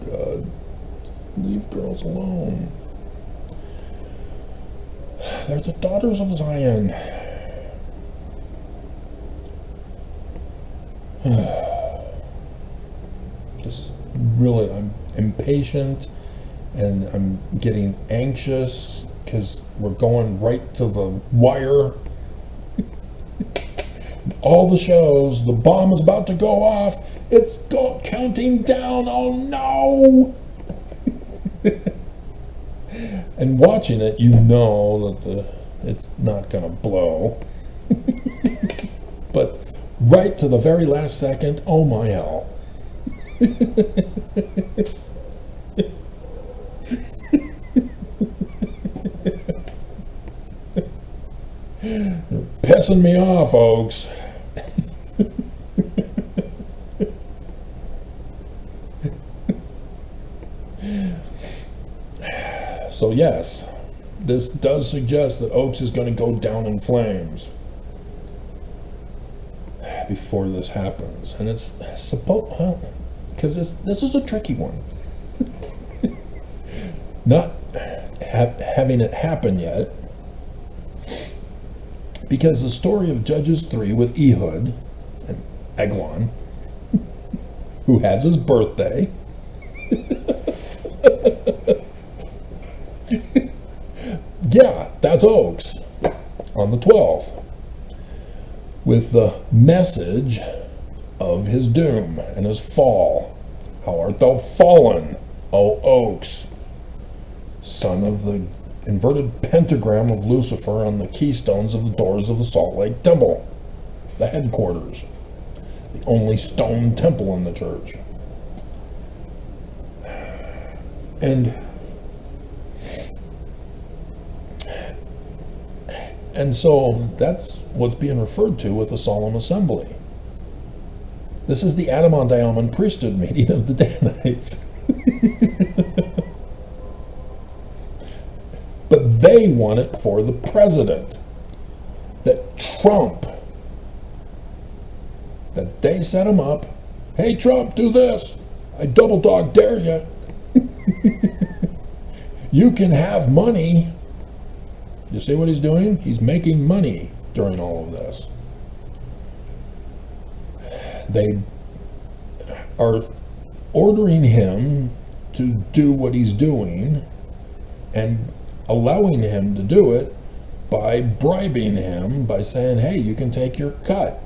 God, leave girls alone. They're the daughters of Zion. This is really, I'm impatient and I'm getting anxious because we're going right to the wire. All the shows, the bomb is about to go off. It's counting down. Oh no! And watching it, you know that it's not going to blow. But right to the very last second, oh my hell. You're pissing me off, folks. So yes, this does suggest that Oaks is going to go down in flames before this happens, and it's because this is a tricky one. Not having it happen yet, because the story of Judges 3 with Ehud and Eglon, who has his birthday, yeah, that's Oaks on the 12th, with the message of his doom and his fall. How art thou fallen, O Oaks, son of the inverted pentagram of Lucifer on the keystones of the doors of the Salt Lake Temple, the headquarters, the only stone temple in the church. And so that's what's being referred to with the solemn assembly. This is the Adamant priesthood meeting of the Danites. But they want it for the president. That Trump, that they set him up. Hey Trump, do this. I double dog dare you. You can have money. You see what he's doing? He's making money during all of this. They are ordering him to do what he's doing and allowing him to do it by bribing him, by saying, hey, you can take your cut.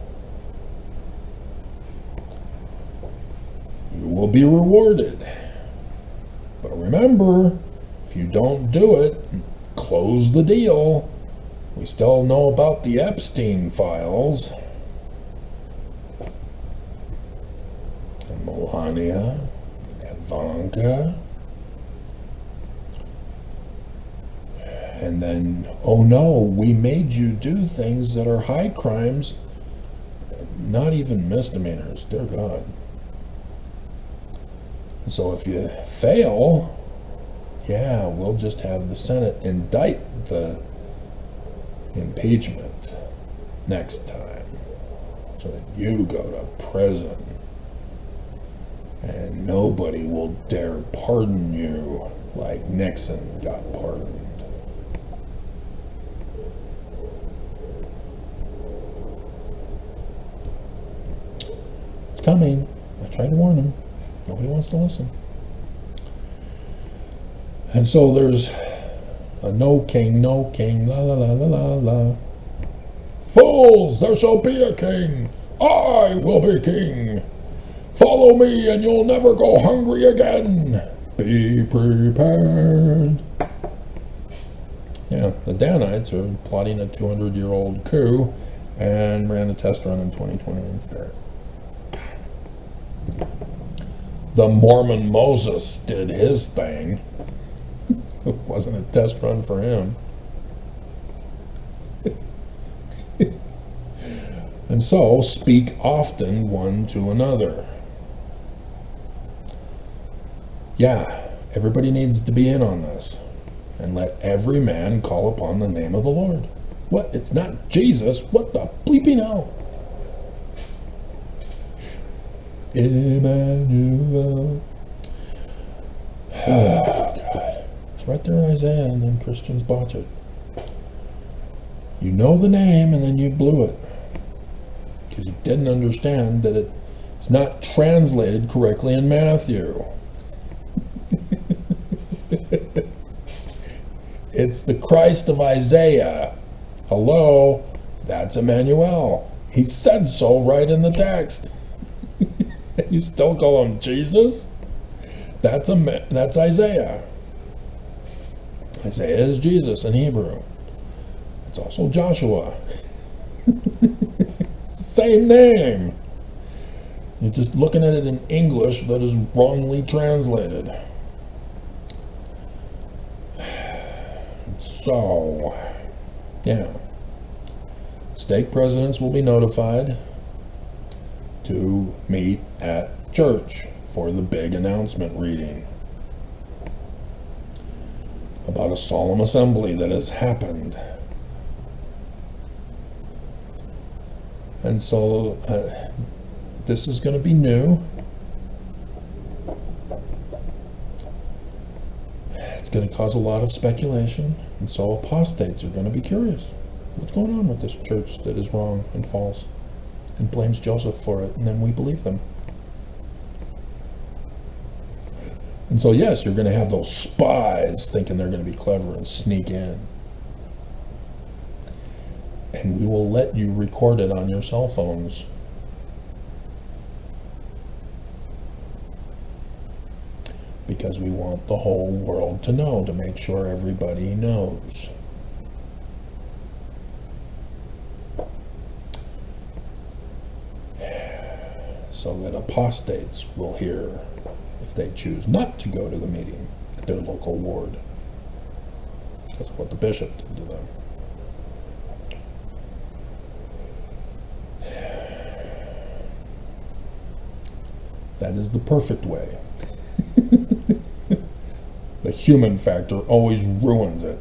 You will be rewarded. But remember, if you don't do it, close the deal. We still know about the Epstein files. And Melania, Ivanka. And then, oh no, we made you do things that are high crimes, not even misdemeanors, dear God. And so if you fail, yeah, we'll just have the Senate indict the impeachment next time so that you go to prison and nobody will dare pardon you like Nixon got pardoned. It's coming. I tried to warn him. Nobody wants to listen. And so there's a no king, la la la la la la. Fools, there shall be a king. I will be king. Follow me and you'll never go hungry again. Be prepared. Yeah, the Danites are plotting a 200-year-old coup and ran a test run in 2020 instead. The Mormon Moses did his thing. wasn't a test run for him. And so, speak often one to another. Yeah, everybody needs to be in on this. And let every man call upon the name of the Lord. What? It's not Jesus? What the bleeping hell? Emmanuel. Oh, God. It's right there in Isaiah, and then Christians botch it. You know the name, and then you blew it. Because you didn't understand that it's not translated correctly in Matthew. It's the Christ of Isaiah. Hello, that's Emmanuel. He said so right in the text. You still call him Jesus? That's Isaiah. Isaiah is Jesus in Hebrew. It's also Joshua. Same name. You're just looking at it in English that is wrongly translated. So, yeah. Stake presidents will be notified to meet at church for the big announcement reading about a solemn assembly that has happened. And so this is going to be new. It's going to cause a lot of speculation, and so apostates are going to be curious. What's going on with this church that is wrong and false and blames Joseph for it, and then we believe them? And so yes, you're going to have those spies thinking they're going to be clever and sneak in. And we will let you record it on your cell phones. Because we want the whole world to know, to make sure everybody knows. So that apostates will hear if they choose not to go to the meeting at their local ward. That's what the bishop did to them. That is the perfect way. The human factor always ruins it.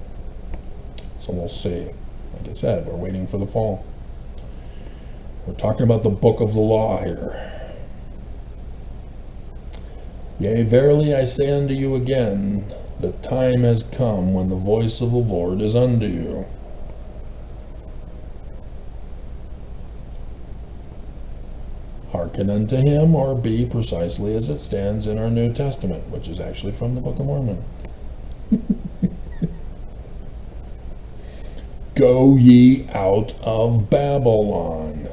So we'll see. Like I said, we're waiting for the fall. We're talking about the book of the law here. Yea, verily I say unto you again, the time has come when the voice of the Lord is unto you. Hearken unto him, or be precisely as it stands in our New Testament, which is actually from the Book of Mormon. Go ye out of Babylon.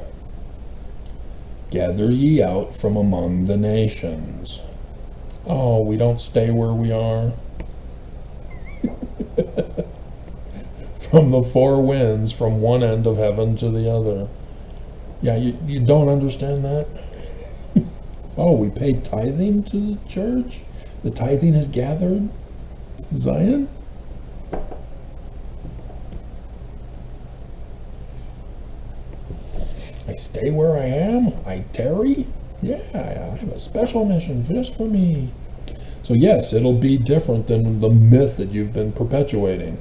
Gather ye out from among the nations. Oh, we don't stay where we are. From the four winds, from one end of heaven to the other. Yeah, you don't understand that? Oh, we pay tithing to the church? The tithing has gathered to Zion? I stay where I am? I tarry? Yeah, I have a special mission just for me. So yes, it'll be different than the myth that you've been perpetuating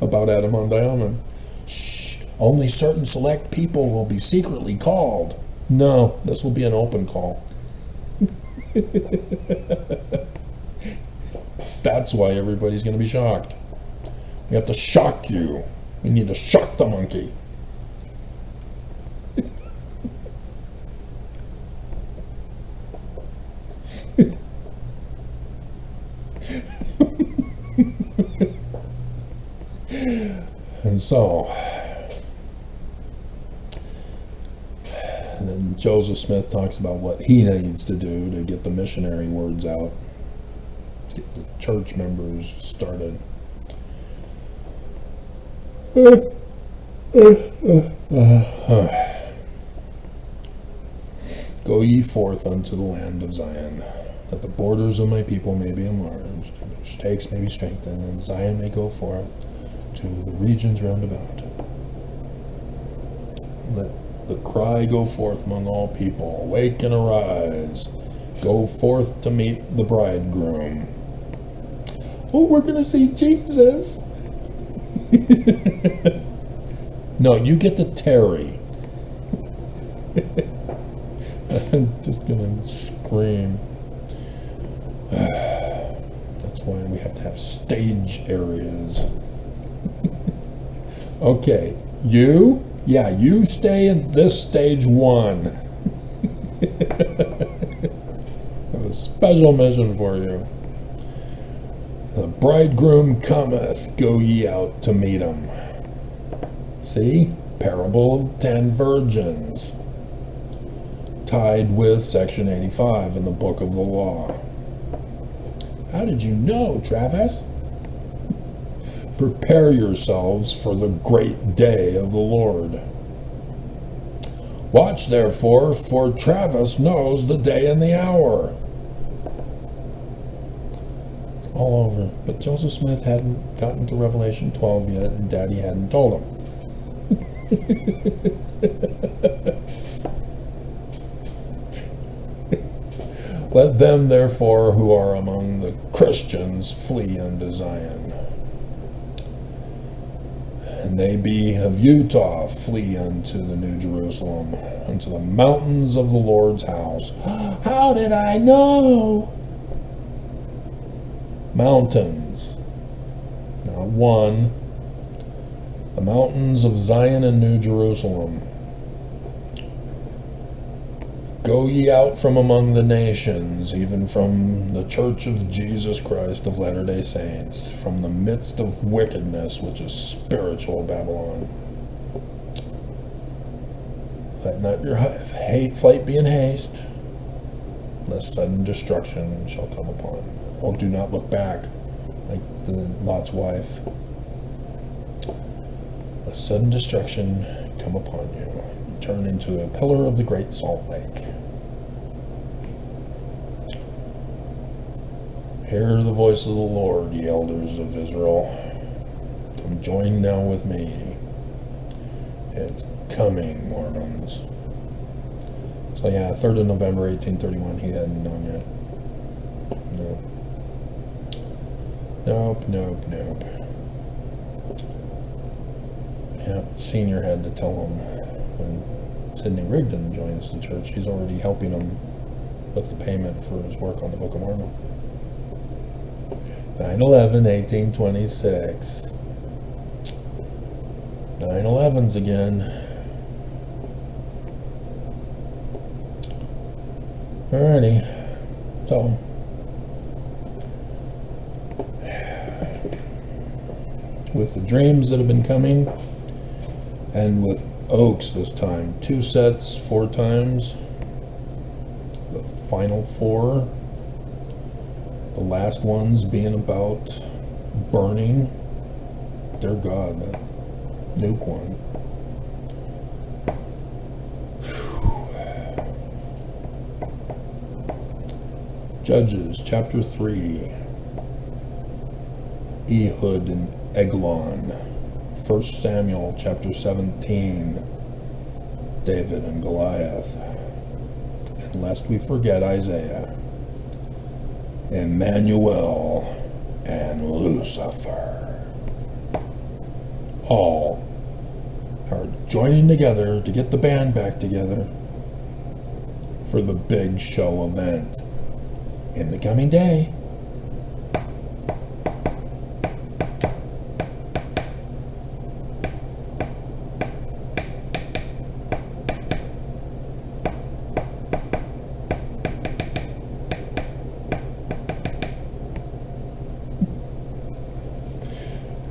about Adam on Diamond. Shh, only certain select people will be secretly called. No, this will be an open call. That's why everybody's going to be shocked. We have to shock you. We need to shock the monkey. And so, and then Joseph Smith talks about what he needs to do to get the missionary words out, to get the church members started. Go ye forth unto the land of Zion. that the borders of my people may be enlarged, and their stakes may be strengthened, and Zion may go forth to the regions round about. Let the cry go forth among all people, awake and arise, go forth to meet the bridegroom. Oh, we're going to see Jesus. No, you get to tarry. I'm just going to scream. That's why we have to have stage areas. Okay, you stay in this stage 1. I have a special mission for you. The bridegroom cometh, go ye out to meet him. See? Parable of 10 virgins. Tied with section 85 in the book of the law. How did you know, Travis? Prepare yourselves for the great day of the Lord. Watch therefore, for Travis knows the day and the hour. It's all over. But Joseph Smith hadn't gotten to Revelation 12 yet, and Daddy hadn't told him. Let them therefore who are among the Christians flee unto Zion. And they be of Utah, flee unto the New Jerusalem, unto the mountains of the Lord's house. How did I know? Mountains. Now one, the mountains of Zion and New Jerusalem. Go ye out from among the nations, even from the church of Jesus Christ of Latter-day Saints, from the midst of wickedness, which is spiritual Babylon. Let not your flight be in haste, lest sudden destruction shall come upon. Oh, do not look back, like the Lot's wife. Lest sudden destruction come upon you. Turn into a pillar of the great salt lake. Hear the voice of the Lord, ye elders of Israel. Come join now with me. It's coming, Mormons. So yeah, 3rd of November, 1831, he hadn't known yet. Nope. Yeah, Senior had to tell him when Sidney Rigdon joins the church, he's already helping him with the payment for his work on the Book of Mormon. 9/11/1826. 9/11s again. Alrighty, so with the dreams that have been coming, and with Oaks this time, 2 sets, 4 times, the final 4, the last ones being about burning. Dear God, that nuke one. Judges chapter 3, Ehud and Eglon. 1 Samuel chapter 17, David and Goliath. And lest we forget Isaiah, Emmanuel and Lucifer. All are joining together to get the band back together for the big show event in the coming day.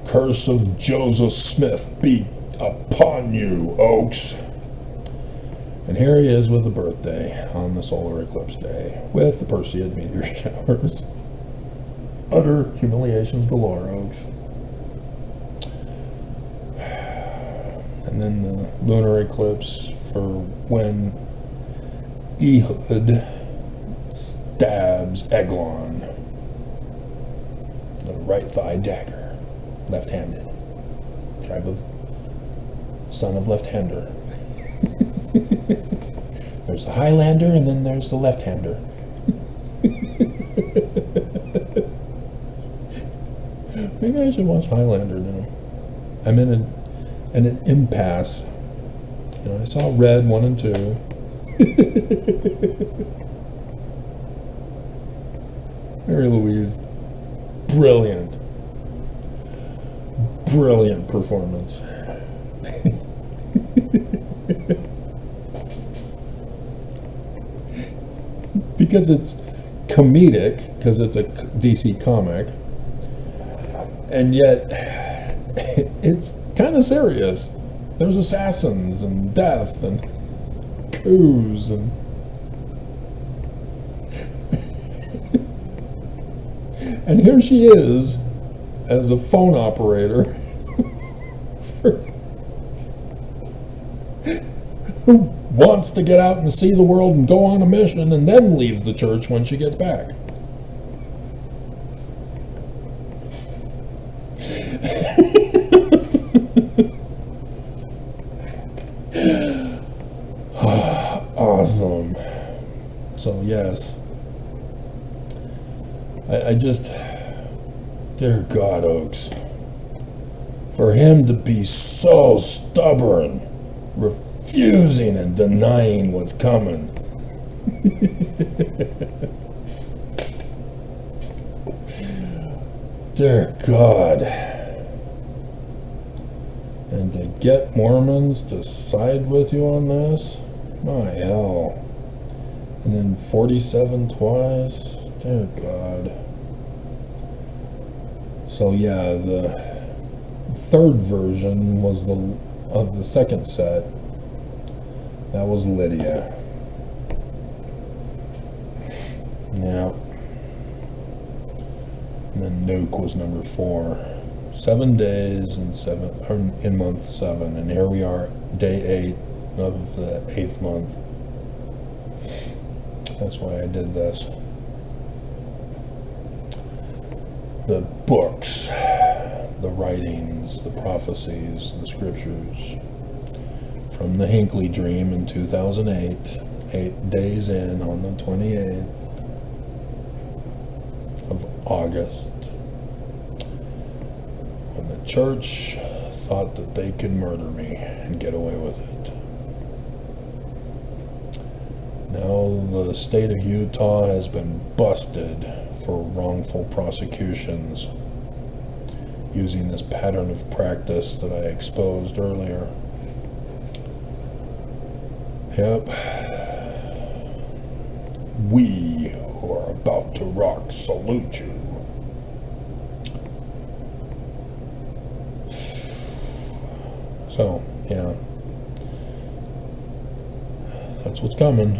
Curse of Joseph Smith be upon you, Oaks. And here he is with the birthday on the solar eclipse day, with the Perseid meteor showers. Utter humiliations galore, Oaks. And then the lunar eclipse for when Ehud stabbed grabs Eglon, the right thigh dagger, left-handed. Tribe of son of left-hander. There's the Highlander, and then there's the left-hander. Maybe I should watch Highlander now. I'm in an impasse. You know, I saw Red 1 and 2. Mary Louise, brilliant performance. Because it's comedic, because it's a DC comic, and yet it's kind of serious. There's assassins and death and coups and and here she is as a phone operator who wants to get out and see the world and go on a mission and then leave the church when she gets back. Awesome. So yes, I just, dear God, Oaks, for him to be so stubborn, refusing and denying what's coming. Dear God. And to get Mormons to side with you on this? My hell. And then 47 twice? Dear God. So yeah, the third version was of the second set. That was Lydia. Yeah. And then Nuke was number 4. 7 days in month 7, and here we are, day 8 of the 8th month. That's why I did this. The books, the writings, the prophecies, the scriptures from the Hinckley dream in 2008, 8 days in on the 28th of August, when the church thought that they could murder me and get away with it. Now the state of Utah has been busted for wrongful prosecutions using this pattern of practice that I exposed earlier. Yep. We who are about to rock salute you. So, yeah. That's what's coming.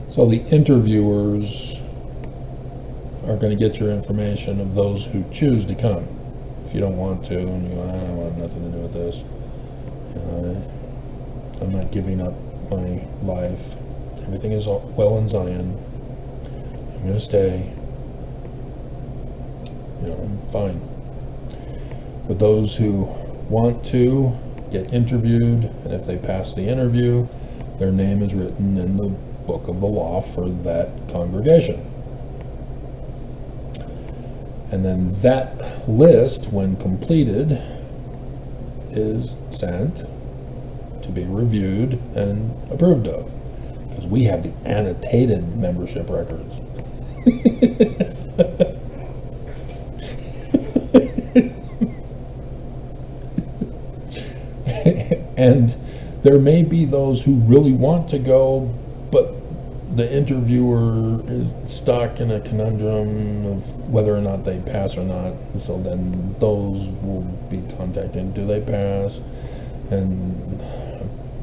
So the interviewers are going to get your information of those who choose to come. If you don't want to, and you go, I want nothing to do with this. I'm not giving up my life. Everything is well in Zion. I'm going to stay. I'm fine. But those who want to get interviewed, and if they pass the interview, their name is written in the book of the law for that congregation. And then that list, when completed, is sent to be reviewed and approved of, because we have the annotated membership records. And there may be those who really want to go, but the interviewer is stuck in a conundrum of whether or not they pass or not. And so then those will be contacted. Do they pass? And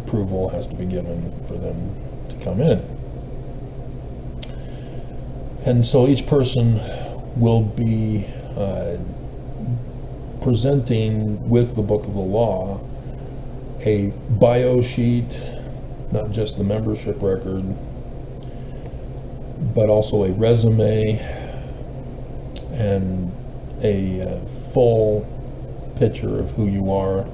approval has to be given for them to come in. And so each person will be presenting with the book of the law a bio sheet, not just the membership record, but also a resume and a full picture of who you are,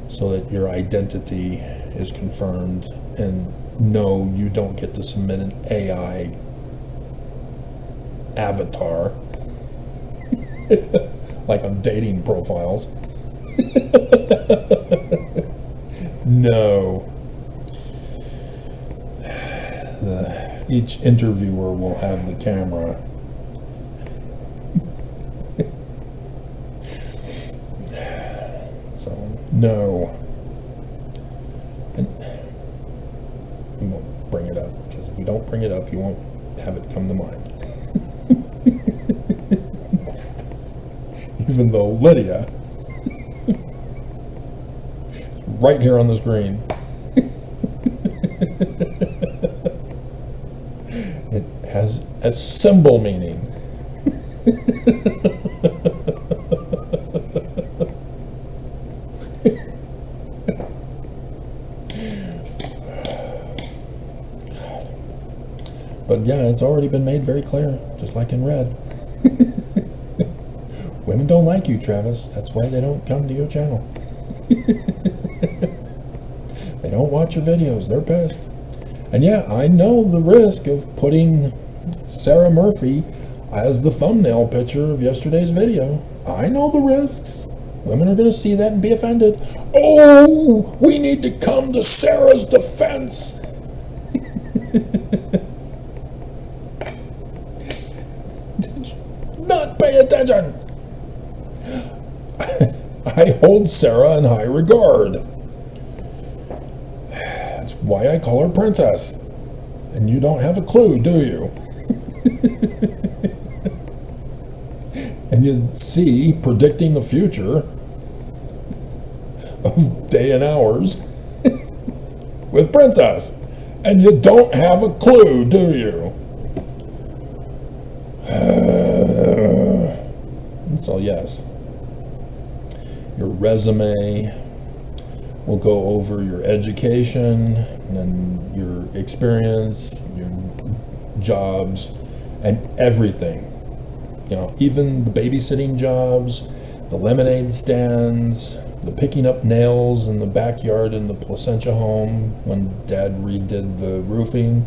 so that your identity is confirmed. And no, you don't get to submit an AI avatar like on dating profiles. No. Each interviewer will have the camera. So, no. And we won't bring it up, because if we don't bring it up, you won't have it come to mind. Even though Lydia, right here on the screen, it has a symbol meaning. But yeah, it's already been made very clear, just like in red. Women don't like you, Travis. That's why they don't come to your channel. They don't watch your videos. They're pissed. And yeah, I know the risk of putting Sarah Murphy as the thumbnail picture of yesterday's video. I know the risks. Women are going to see that and be offended. Oh, we need to come to Sarah's defense. Did you not pay attention? I hold Sarah in high regard. That's why I call her Princess. And you don't have a clue, do you? And you see, predicting the future of day and hours with Princess. And you don't have a clue, do you? So yes. Your resume will go over your education and your experience, your jobs, and everything. You know, even the babysitting jobs, the lemonade stands, the picking up nails in the backyard in the Placentia home when Dad redid the roofing,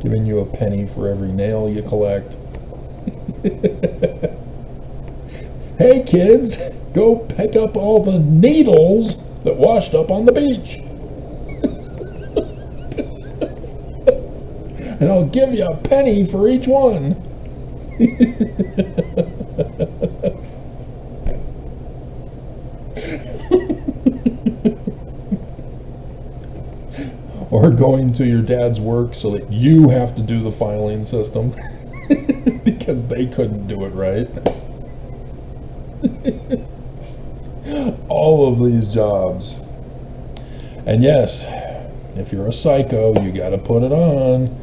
giving you a penny for every nail you collect. Hey kids, go pick up all the needles that washed up on the beach. And I'll give you a penny for each one. Or going to your dad's work so that you have to do the filing system because they couldn't do it right. All of these jobs. And yes, if you're a psycho, you got to put it on,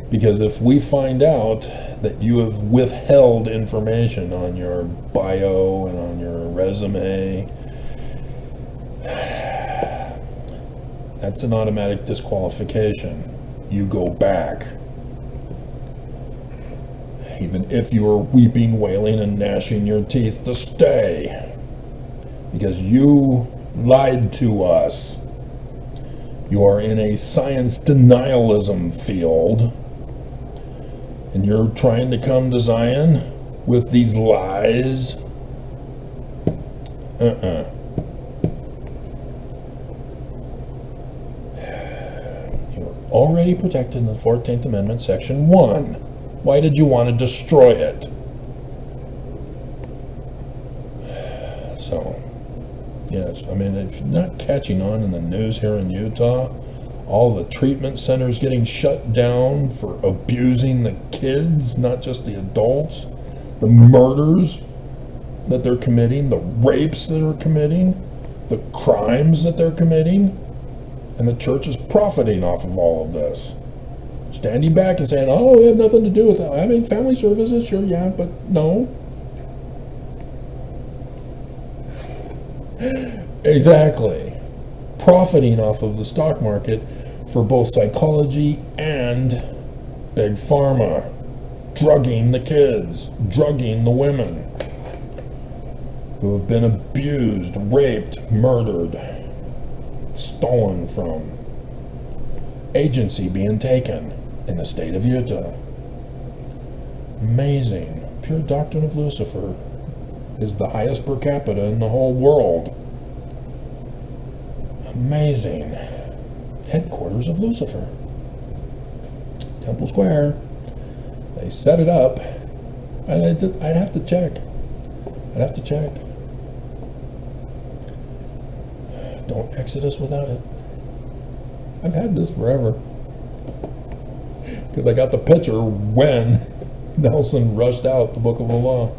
because if we find out that you have withheld information on your bio and on your resume, that's an automatic disqualification. You go back. Even if you are weeping, wailing, and gnashing your teeth to stay. Because you lied to us. You are in a science denialism field. And you're trying to come to Zion with these lies. You're already protected in the 14th Amendment, Section 1. Why did you want to destroy it? So, yes, I mean, if you're not catching on in the news here in Utah, all the treatment centers getting shut down for abusing the kids, not just the adults, the murders that they're committing, the rapes that they're committing, the crimes that they're committing, and the church is profiting off of all of this. Standing back and saying, oh, we have nothing to do with that. I mean, family services, sure, yeah, but no. Exactly. Profiting off of the stock market for both psychology and Big Pharma, drugging the kids, drugging the women who have been abused, raped, murdered, stolen from. Agency being taken in the state of Utah. Amazing. Pure doctrine of Lucifer is the highest per capita in the whole world. Amazing. Headquarters of Lucifer. Temple Square. They set it up, and I'd have to check. Don't exit us without it. I've had this forever. Because I got the picture when Nelson rushed out the Book of the Law.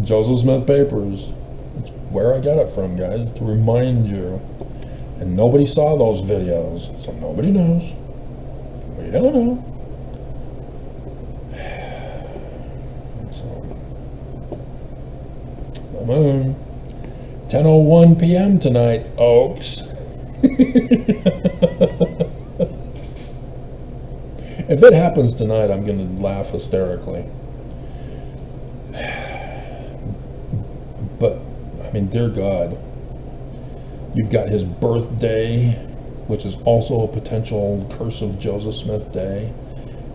Joseph Smith Papers. That's where I got it from, guys, to remind you. And nobody saw those videos, so nobody knows. We don't know. So, the moon. 10:01 p.m. tonight, Oaks. If it happens tonight, I'm going to laugh hysterically. But, I mean, dear God, you've got his birthday, which is also a potential Curse of Joseph Smith Day.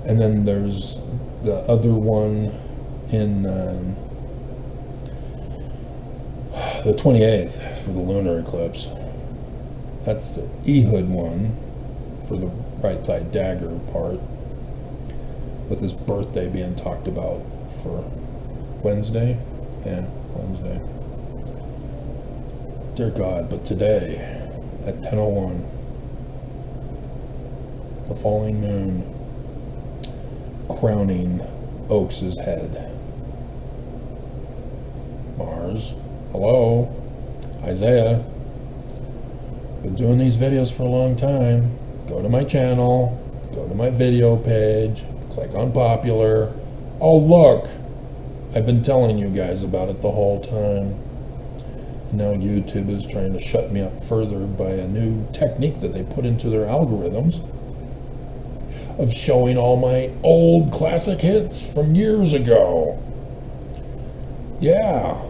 And then there's the other one in the 28th for the lunar eclipse. That's the Ehud one for the right thigh dagger part, with his birthday being talked about for Wednesday. Yeah, Wednesday. Dear God, but today at 10:01, the falling moon crowning Oaks' head. Mars, hello, Isaiah. Been doing these videos for a long time. Go to my channel, go to my video page, click on popular. Oh look, I've been telling you guys about it the whole time. And now YouTube is trying to shut me up further by a new technique that they put into their algorithms of showing all my old classic hits from years ago. Yeah.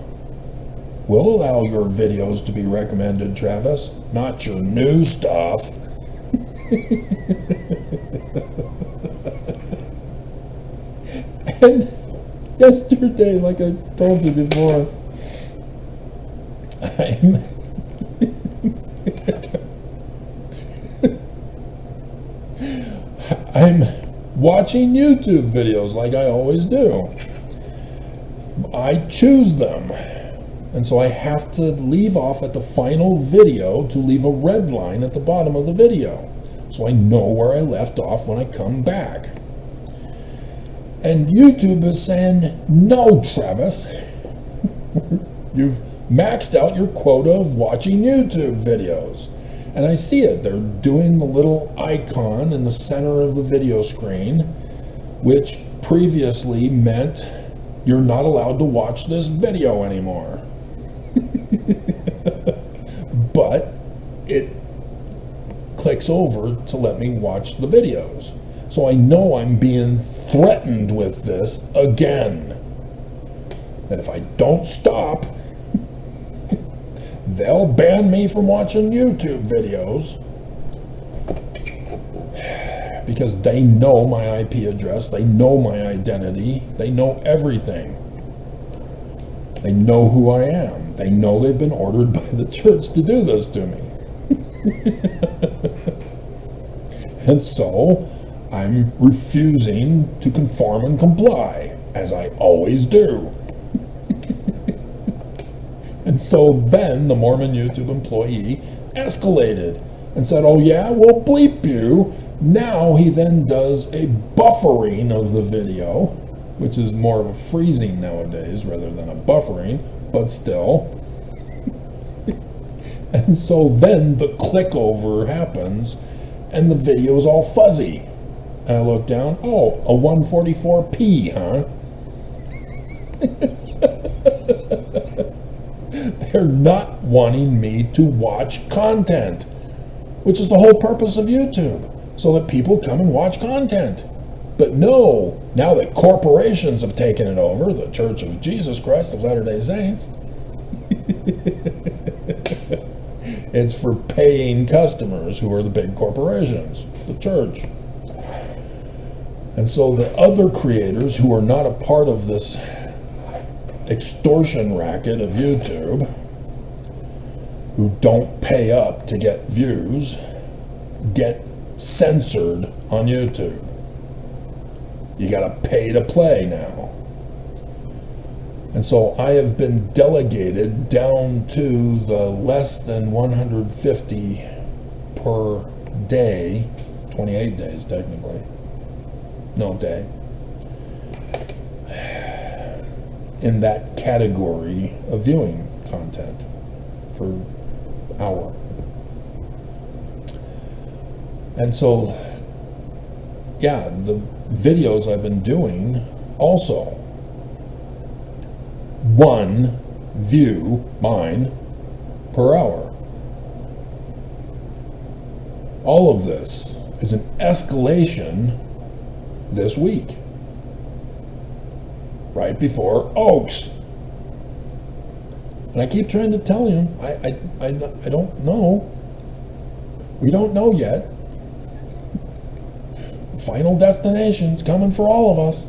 We'll allow your videos to be recommended, Travis, not your new stuff. And yesterday, like I told you before, I'm watching YouTube videos like I always do. I choose them. And so I have to leave off at the final video to leave a red line at the bottom of the video, so I know where I left off when I come back. And YouTube is saying, no, Travis, you've maxed out your quota of watching YouTube videos. And I see it. They're doing the little icon in the center of the video screen, which previously meant you're not allowed to watch this video anymore. But it clicks over to let me watch the videos. So I know I'm being threatened with this again. That if I don't stop, they'll ban me from watching YouTube videos. Because they know my IP address, they know my identity, they know everything. They know who I am. They know they've been ordered by the church to do this to me. And so I'm refusing to conform and comply, as I always do. And so then the Mormon YouTube employee escalated and said, oh yeah, we'll bleep you. Now he then does a buffering of the video, which is more of a freezing nowadays rather than a buffering, but still. And so then the click over happens and the video is all fuzzy. And I look down, oh, a 144p, huh? They're not wanting me to watch content, which is the whole purpose of YouTube. so that people come and watch content. But no, now that corporations have taken it over, the Church of Jesus Christ of Latter-day Saints, it's for paying customers who are the big corporations, the church. And so the other creators who are not a part of this extortion racket of YouTube, who don't pay up to get views, get censored on YouTube. You gotta pay to play now. And so I have been delegated down to the less than 150 per day, 28 days technically, no day, in that category of viewing content for hour. And so, yeah, the videos I've been doing also, one view, mine, per hour. All of this is an escalation this week, right before Oaks. And I keep trying to tell you, I don't know. We don't know yet. Final destination's coming for all of us.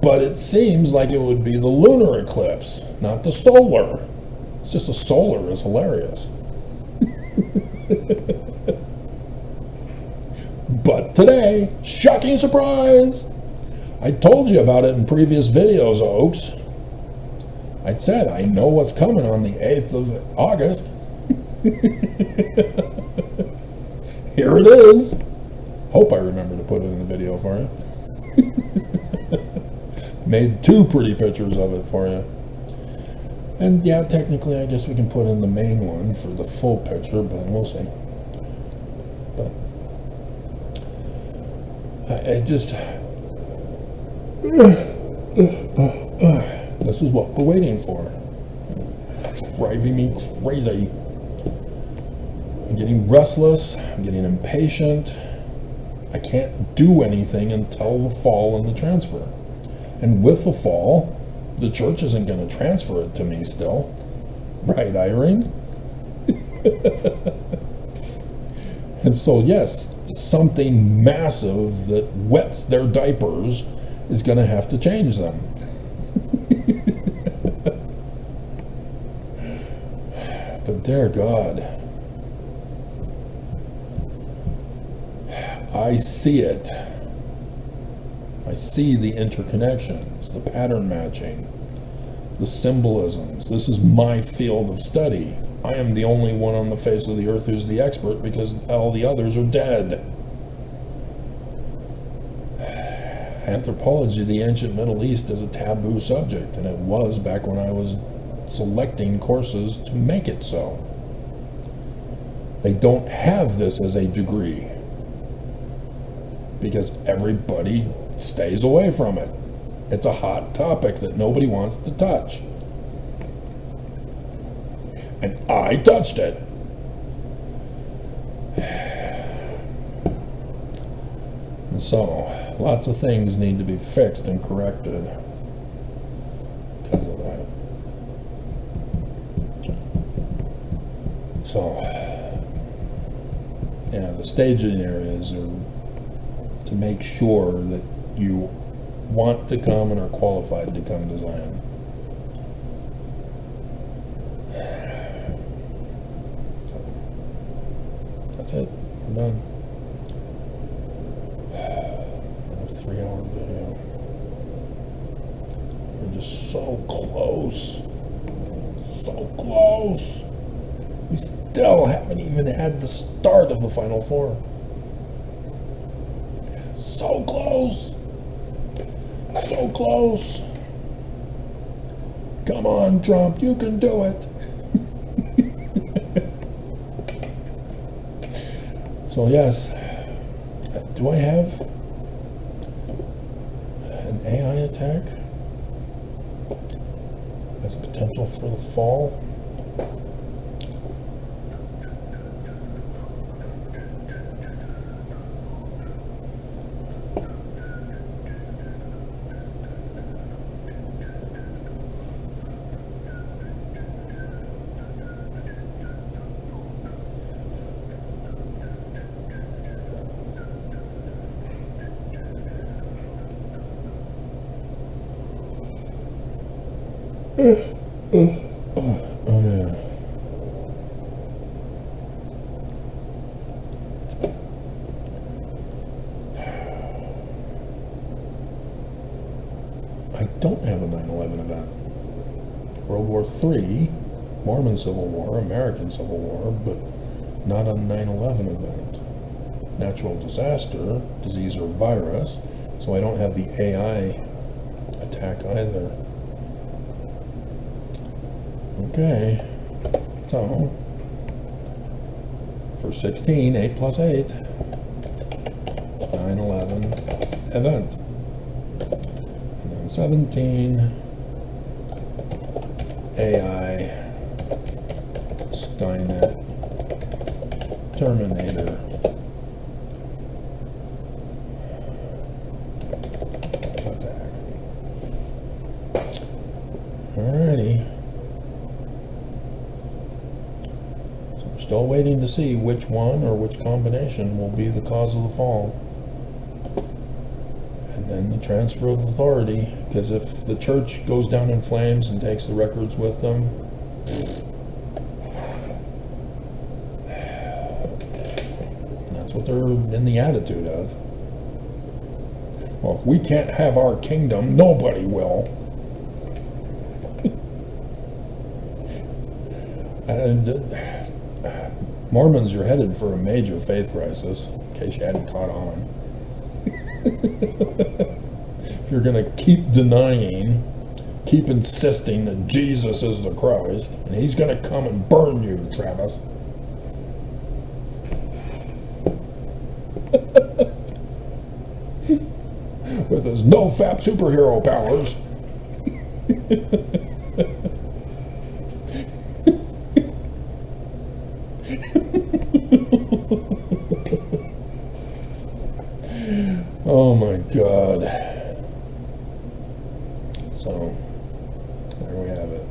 But it seems like it would be the lunar eclipse, not the solar. It's just the solar is hilarious. But today, shocking surprise! I told you about it in previous videos, Oaks. I said I know what's coming on the 8th of August. Here it is. Hope I remember to put it in the video for you. Made 2 pretty pictures of it for you. And yeah, technically I guess we can put in the main one for the full picture, but we'll see. But I just... this is what we're waiting for. It's driving me crazy. I'm getting restless. I'm getting impatient. I can't do anything until the fall and the transfer. And with the fall, the church isn't going to transfer it to me still. Right, Irene? And so, yes, something massive that wets their diapers is going to have to change them. But dear God, I see it. I see the interconnections, the pattern matching, the symbolisms. This is my field of study. I am the only one on the face of the earth who's the expert because all the others are dead. Anthropology of the ancient Middle East is a taboo subject, and it was back when I was selecting courses to make it so. They don't have this as a degree because everybody stays away from it. It's a hot topic that nobody wants to touch. And I touched it. And so, lots of things need to be fixed and corrected because of that. So, yeah, the staging areas are to make sure that you want to come and are qualified to come to Zion. So, that's it. We're done. Another 3-hour video. We're just so close. So close. We still haven't even had the start of the Final Four. So close. So close. Come on, Trump, you can do it. So yes, do I have an AI attack as a potential for the fall? I don't have a 9/11 event. World War III, Mormon Civil War, American Civil War, but not a 9/11 event. Natural disaster, disease or virus, so I don't have the AI attack either. Okay, so for 16, 8 plus 8, 9/11 event. And then 17, AI, Skynet, Terminator. Attack. Alrighty. Still waiting to see which one or which combination will be the cause of the fall. And then the transfer of authority, because if the church goes down in flames and takes the records with them, that's what they're in the attitude of. Well, if we can't have our kingdom, nobody will. And Mormons are headed for a major faith crisis, in case you hadn't caught on. If you're going to keep denying, keep insisting that Jesus is the Christ, and he's going to come and burn you, Travis. With his no-fap superhero powers. Oh my God. So, there we have it.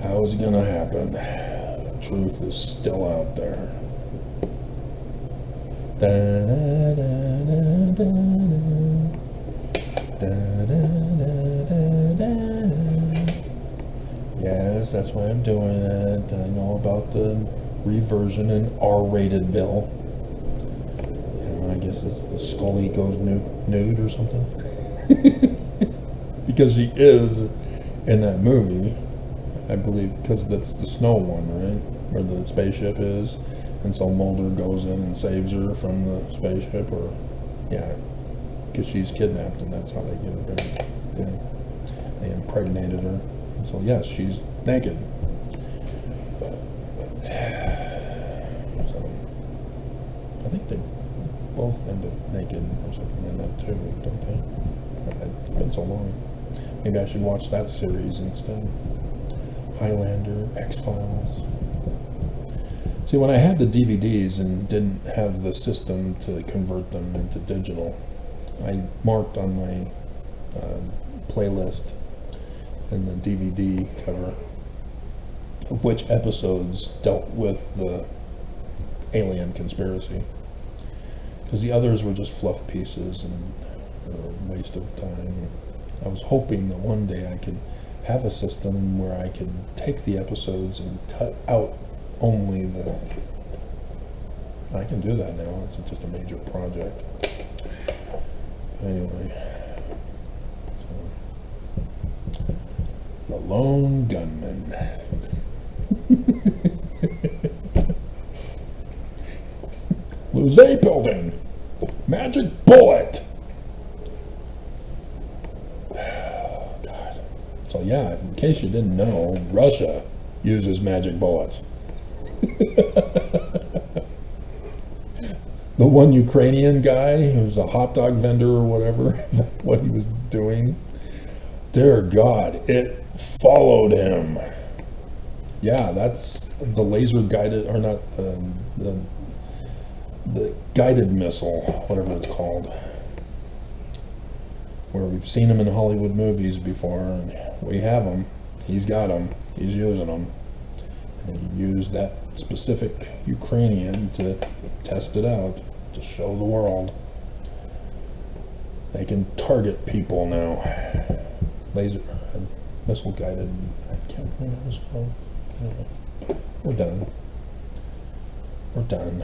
How is it going to happen? The truth is still out there. Da, da, da, da, da, da, da, da, da, da. Yes, that's why I'm doing it. I know about the reversion in R-ratedville. I guess it's the Scully goes nude or something. Because he is in that movie, I believe, because that's the snow one, right? Where the spaceship is. And so Mulder goes in and saves her from the spaceship, or, yeah, because she's kidnapped, and that's how they get her back. Yeah. They impregnated her. And so, yes, she's naked. So, I think they both end up naked or something like that too, don't they? It's been so long. Maybe I should watch that series instead. Highlander, X-Files. See, when I had the DVDs and didn't have the system to convert them into digital, I marked on my playlist in the DVD cover of which episodes dealt with the alien conspiracy. Because the others were just fluff pieces and a waste of time. I was hoping that one day I could have a system where I could take the episodes and cut out only the... I can do that now. It's just a major project. But anyway, so the Lone Gunman. Luze Building. Magic Bullet. God. So yeah, in case you didn't know, Russia uses magic bullets. The one Ukrainian guy who's a hot dog vendor or whatever, what he was doing, dear God, it followed him. Yeah, that's the laser guided, or not the guided missile, whatever it's called. Where we've seen them in Hollywood movies before, and we have them. He's got them. He's using them. And he used that specific Ukrainian to test it out, to show the world. They can target people now. Laser, missile guided, I can't remember what it's called. Anyway, we're done. We're done.